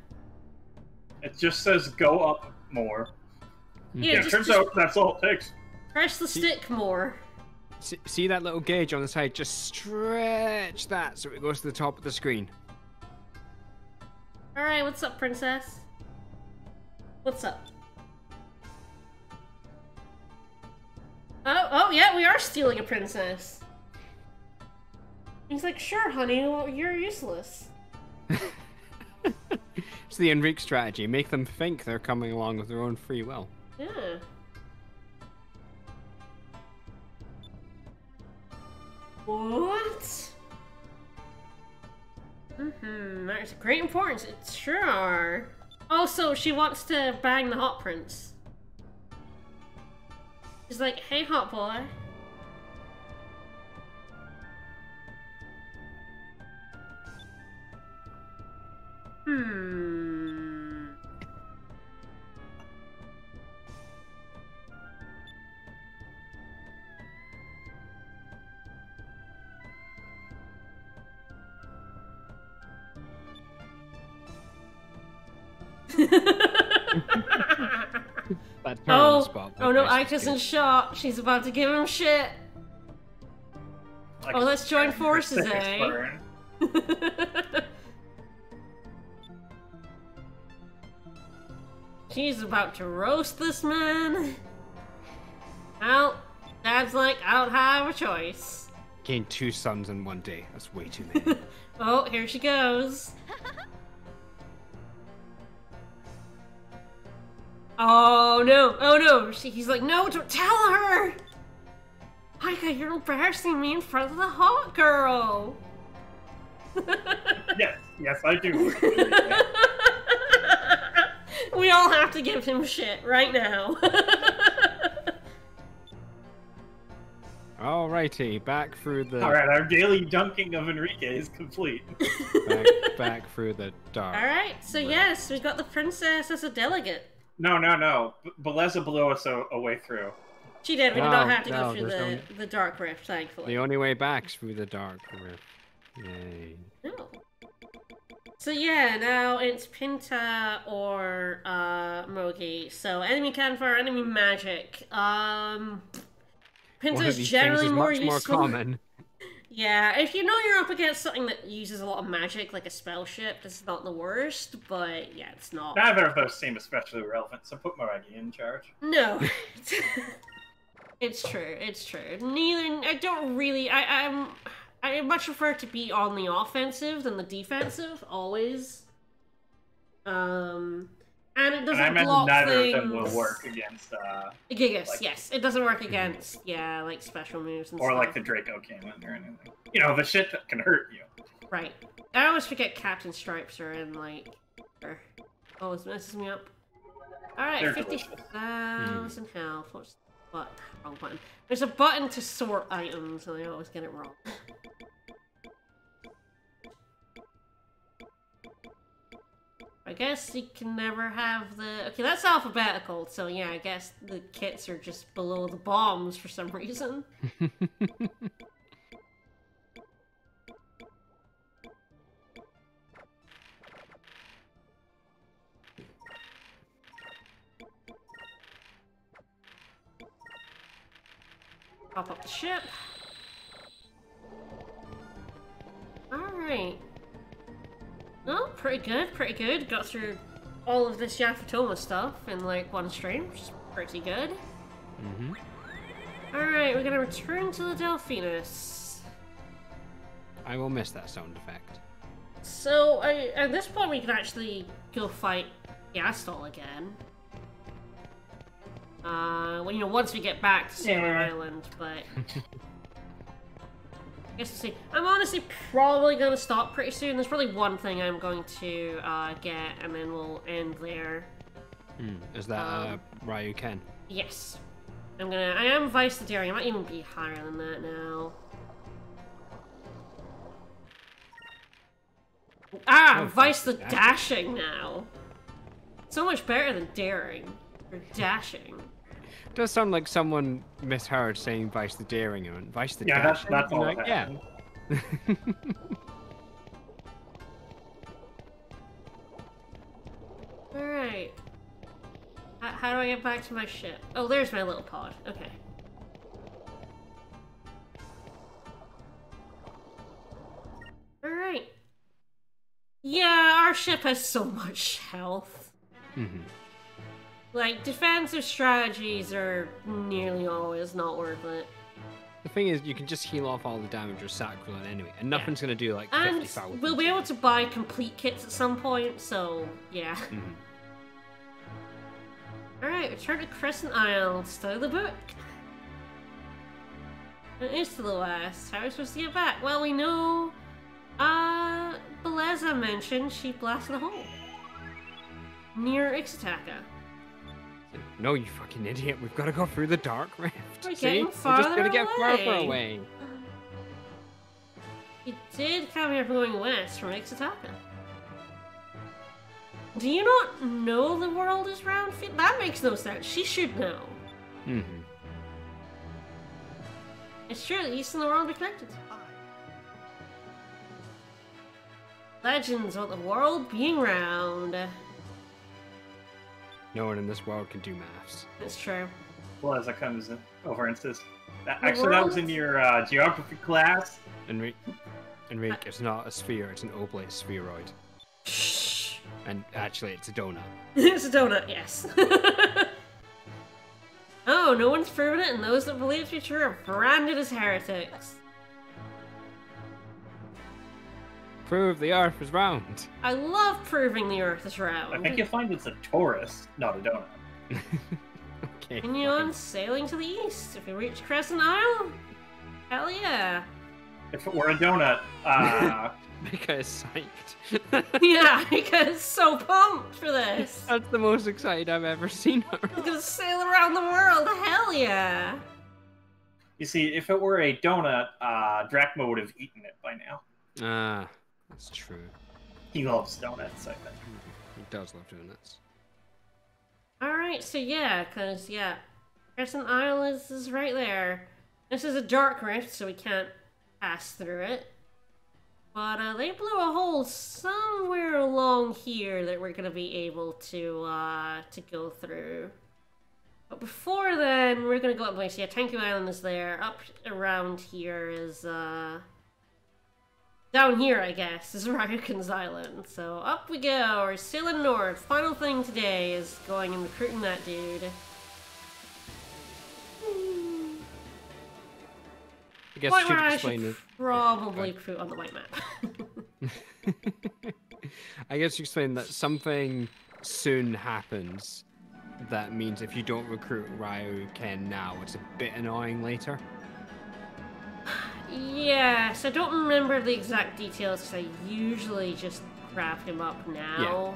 It just says go up more. Yeah, It turns out that's all it takes. press the stick more. See that little gauge on the side? Just stretch that so it goes to the top of the screen. Alright, what's up, princess? What's up? Oh, yeah, we are stealing a princess. He's like, sure, honey, well, you're useless. It's the Enrique strategy. Make them think they're coming along with their own free will. Yeah. What? That's great importance. It's sure are. Oh, so she wants to bang the hot prince. She's like, hey, hot boy. That turn spot. Oh no, Ika's in shock. She's about to give him shit. Like Oh, let's join forces, specific eh? burn. She's about to roast this man. Well, Dad's like, I don't have a choice. Gained 2 sons in one day. That's way too many. Oh, here she goes. Oh no, oh no. He's like, no, don't tell her. Ika, you're embarrassing me in front of the hot girl. Yes, I do. We all have to give him shit right now. Alrighty, back through the Alright, our daily dunking of Enrique is complete. back through the dark. Alright, so yes, we got the princess as a delegate. No. Beleza blew us a way through. She did, we did No, not have to no, go through there's the dark rift, thankfully. The only way back's through the dark rift. Yay. No. So yeah, now it's Pinta or Mogi. So enemy campfire, enemy magic. One Pinta of is these generally things is more much more useful. common. Yeah, if you know you're up against something that uses a lot of magic, like a spell ship, this is not the worst, but yeah, it's not. Neither of those seem especially relevant, so put Moragi in charge. No. It's true, it's true. Neither, I don't really, I much prefer to be on the offensive than the defensive, always. And it doesn't And I block imagine neither things. of them will work against, Gigas, like- yes. It doesn't work against, yeah, like special moves and or stuff. like the Draco Cannon or anything. You know, the shit that can hurt you. Right. I always forget Captain Stripes are in, like, oh, it messes me up. Alright, They're 50,000 health. What's the button? Wrong button. There's a button to sort items, and I always get it wrong. I guess you can never have the... Okay, that's alphabetical, so yeah, I guess the kits are just below the bombs for some reason. Pop up the ship. Alright. Oh, pretty good, pretty good. Got through all of this Yafatoma stuff in like one stream, which is pretty good. Mm-hmm. Alright, we're gonna return to the Delphinus. I will miss that sound effect. So, at this point we can actually go fight Yastol again. Well, you know, once we get back to Sailor Island, but... I guess we'll see. I'm honestly probably gonna stop pretty soon. There's probably one thing I'm going to get, and then we'll end there. Is that Ryu Ken? Yes. I am Vice the Daring. I might even be higher than that now. Ah, Vice the Dashing now. So much better than Daring. Or Dashing. It does sound like someone misheard saying Vice the Daring and Vice the Dashing. That's all like, that yeah. Alright. How do I get back to my ship? Oh, there's my little pod. Okay. Alright. Yeah, our ship has so much health. Like, defensive strategies are nearly always not worth it. The thing is, you can just heal off all the damage with Sacrilyn anyway, and nothing's gonna do like And 50,000. we'll be able to buy complete kits at some point, so yeah. Alright, return to Crescent Isle, study the book. It is to the west. How are we supposed to get back? Well, we know... Beleza mentioned she blasted a hole. Near Ixataka. No, you fucking idiot. We've got to go through the dark rift. We're See? getting We're just farther gonna get farther away. away. You did come here from going west from Ixataka. Do you not know the world is round? That makes no sense. She should know. It's true, the East and the world are connected. Legends about the world being round. No one in this world can do maths. It's true. Well, as it comes over and says, actually, that was in your geography class. Enrique, it's not a sphere, it's an oblate spheroid. Shh. And actually, it's a donut. It's a donut, yes. Oh, no one's proven it, and those that believe it to be true are branded as heretics. Prove the Earth is round. I love proving the Earth is round. I think you'll find it's a torus, not a donut. Okay. Continue on sailing to the east. If we reach Crescent Isle, hell yeah. If it were a donut, Mika is psyched. Yeah, because so pumped for this. That's the most excited I've ever seen her. We're gonna sail around the world, hell yeah. you see, if it were a donut, Drachma would have eaten it by now. Ah, that's true. He loves donuts, I think. He does love doing this. Alright, so yeah, because, yeah, Crescent Isle is right there. This is a dark rift, so we can't pass through it. But they blew a hole somewhere along here that we're gonna be able to go through. But before then, we're gonna go up place. Yeah, Tanku Island is there. Up around here is down here, I guess, is Ryuken's Island. So up we go. We're sailing north. Final thing today is going and recruiting that dude. I guess Point you where should I explain should it. probably put on the white map. I guess you explain that something soon happens. That means if you don't recruit Ryu Ken now, it's a bit annoying later. Yes, I don't remember the exact details because I usually just grab him up now.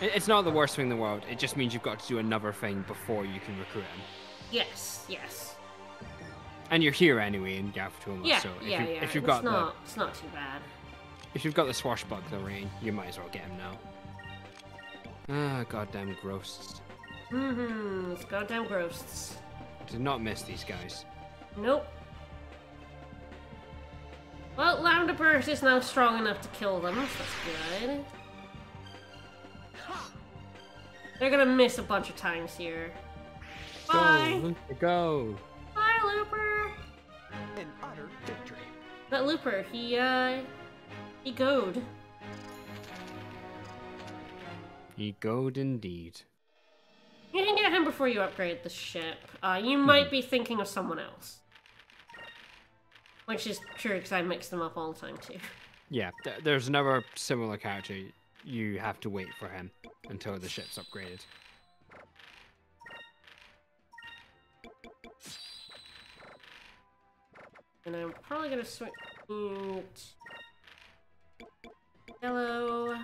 It's not the worst thing in the world. It just means you've got to do another thing before you can recruit him. Yes, yes. And you're here anyway in Gafatoma, Yeah, so yeah. if you've got it's not too bad. If you've got the swashbuckler ring, you might as well get him now. Ah, goddamn ghosts. It's goddamn ghosts. Did not miss these guys. Nope. Well, Lambda Burst is now strong enough to kill them, so that's good. They're gonna miss a bunch of times here. Bye! Go, Looper, go! Bye, Looper! An utter victory. That Looper, he goed. He goed indeed. You can get him before you upgrade the ship. You might be thinking of someone else. Which is true, because I mix them up all the time, too. Yeah, there's another similar character. You have to wait for him until the ship's upgraded. And I'm probably gonna switch... Hello.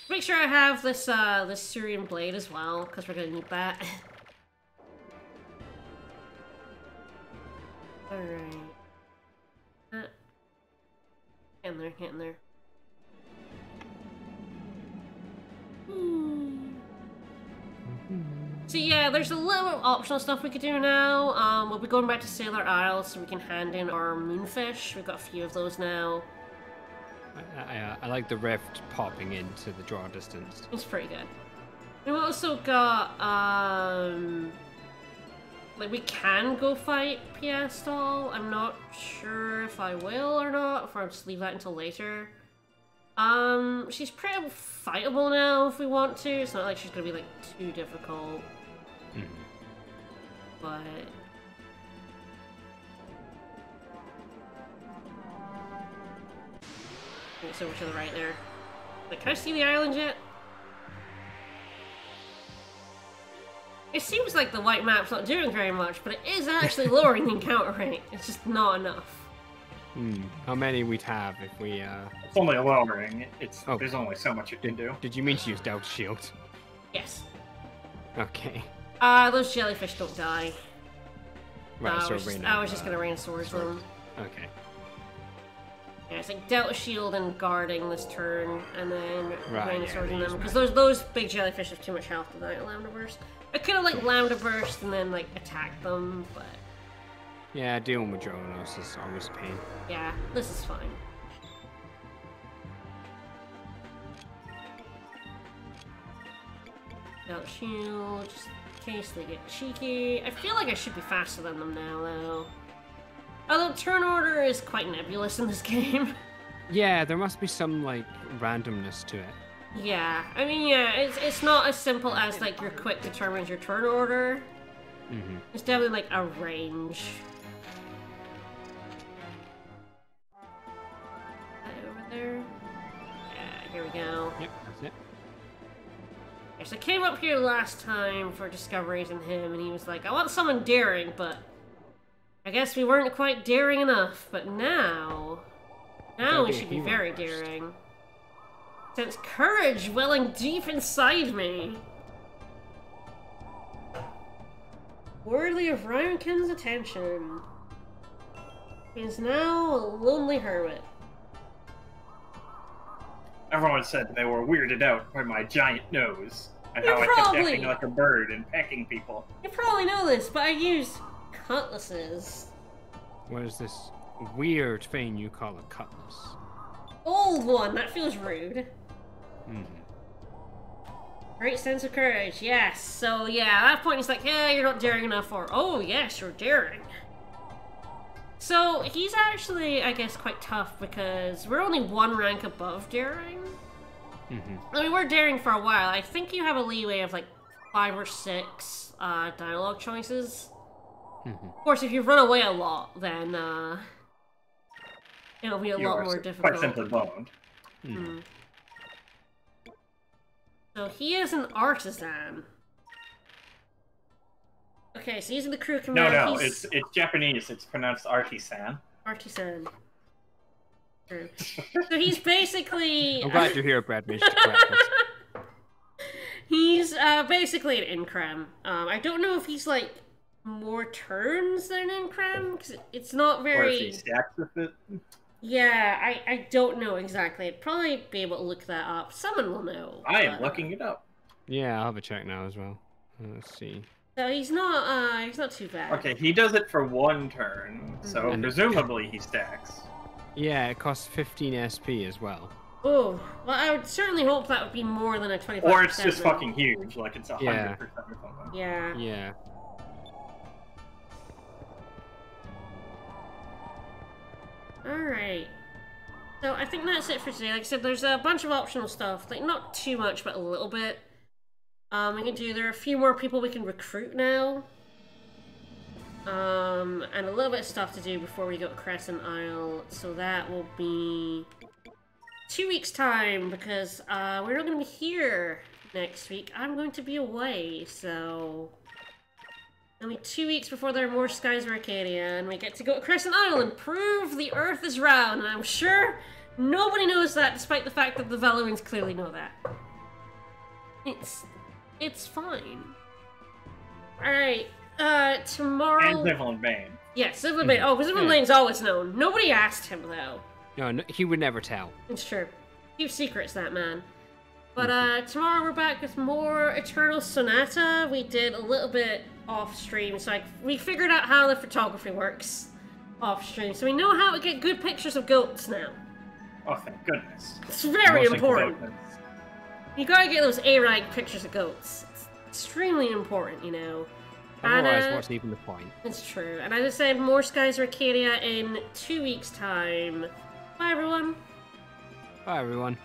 Make sure I have this, this Syrian blade as well, because we're gonna need that. Alright. Getting there. So yeah, there's a little optional stuff we could do now. We'll be going back to Sailor Isle so we can hand in our moonfish. We've got a few of those now. I like the rift popping into the draw distance. It's pretty good. We've also got, like, we can go fight Piastol. I'm not sure if I will or not, if I'll just leave that until later. She's pretty fightable now if we want to. It's not like she's gonna be, like, too difficult. But... It's over to the right there. Like, can I see the island yet? It seems like the white map's not doing very much, but it is actually lowering the encounter rate. It's just not enough. How many we'd have if we, It's only lowering. There's only so much you can do. Did you mean to use Delta Shield? Yes. Okay. Those jellyfish don't die. Right, so I was just gonna rain swords them. Okay. Yeah, it's like Delta Shield and guarding this turn, and then rain swording them. Because right. those big jellyfish have too much health to die at Lambda Burst. I could have, like, Lambda Burst and then, like, attacked them, but... Yeah, dealing with Dronos is always a pain. Yeah, this is fine. Delta Shield, just in case they get cheeky. I feel like I should be faster than them now, though. Although turn order is quite nebulous in this game. Yeah, there must be some, like, randomness to it. Yeah, I mean, yeah, it's not as simple as, like, your quick determines your turn order. It's definitely, like, a range. Over there? Yeah, here we go. Yep, that's it. Yes, I came up here last time for discoveries in him, and he was like, I want someone daring, but I guess we weren't quite daring enough. But now we should be very daring. Sense courage welling deep inside me. Worthy of Ryankin's attention. He is now a lonely hermit. Everyone said they were weirded out by my giant nose and You how I kept probably- acting like a bird and pecking people. You probably know this, but I use cutlasses. What is this weird thing you call a cutlass? Old one, that feels rude. Great sense of courage, yes. So yeah, at that point he's like, yeah, you're not daring enough, or oh yes, you're daring. So he's actually, I guess, quite tough because we're only one rank above daring. I mean, we're daring for a while. I think you have a leeway of like 5 or 6 dialogue choices. Of course, if you run away a lot, then it'll be a lot more difficult. Quite simply boned. So he is an artisan. Okay, so he's in the crew command. No, it's Japanese. It's pronounced artisan. Artisan. True. So he's basically... I'm glad you're here, Brad. Made to correct us. He's basically an Increm. I don't know if he's like more turns than an Increm, because it's not very... Or if he stacks with it. Yeah, I don't know exactly. I'd probably be able to look that up. Someone will know. I am but- looking it up. Yeah, I'll have a check now as well. Let's see. So he's not too bad. Okay, he does it for 1 turn, so And- presumably he stacks. Yeah, it costs 15 SP as well. Oh, well, I would certainly hope that would be more than a 25%. Or it's just then. fucking huge, like it's 100% Yeah. or something. Yeah. Yeah. Alright. So I think that's it for today. Like I said, there's a bunch of optional stuff. Like, not too much, but a little bit. There are a few more people we can recruit now. And a little bit of stuff to do before we go to Crescent Isle. So that will be 2 weeks' time, because we're not going to be here next week. I'm going to be away, so... Only 2 weeks before there are more skies of Arcadia, and we get to go to Crescent Isle and prove the Earth is round, and I'm sure nobody knows that, despite the fact that the Veloans clearly know that. It's fine. Alright, tomorrow... And Zivlin Bane. Yeah, Zivlin Bane. Oh, Zivlin Bane's always known. Nobody asked him, though. No, he would never tell. It's true. Few secrets, that man. But tomorrow we're back with more Eternal Sonata. We did a little bit off stream, so we figured out how the photography works off stream. So we know how to get good pictures of goats now. Oh, thank goodness. It's very Mostly important. goats. You gotta get those A-rank pictures of goats. It's extremely important, you know. Otherwise, what's even the point? It's true. And as I said, more Skies of Arcadia in 2 weeks' time. Bye, everyone. Bye, everyone.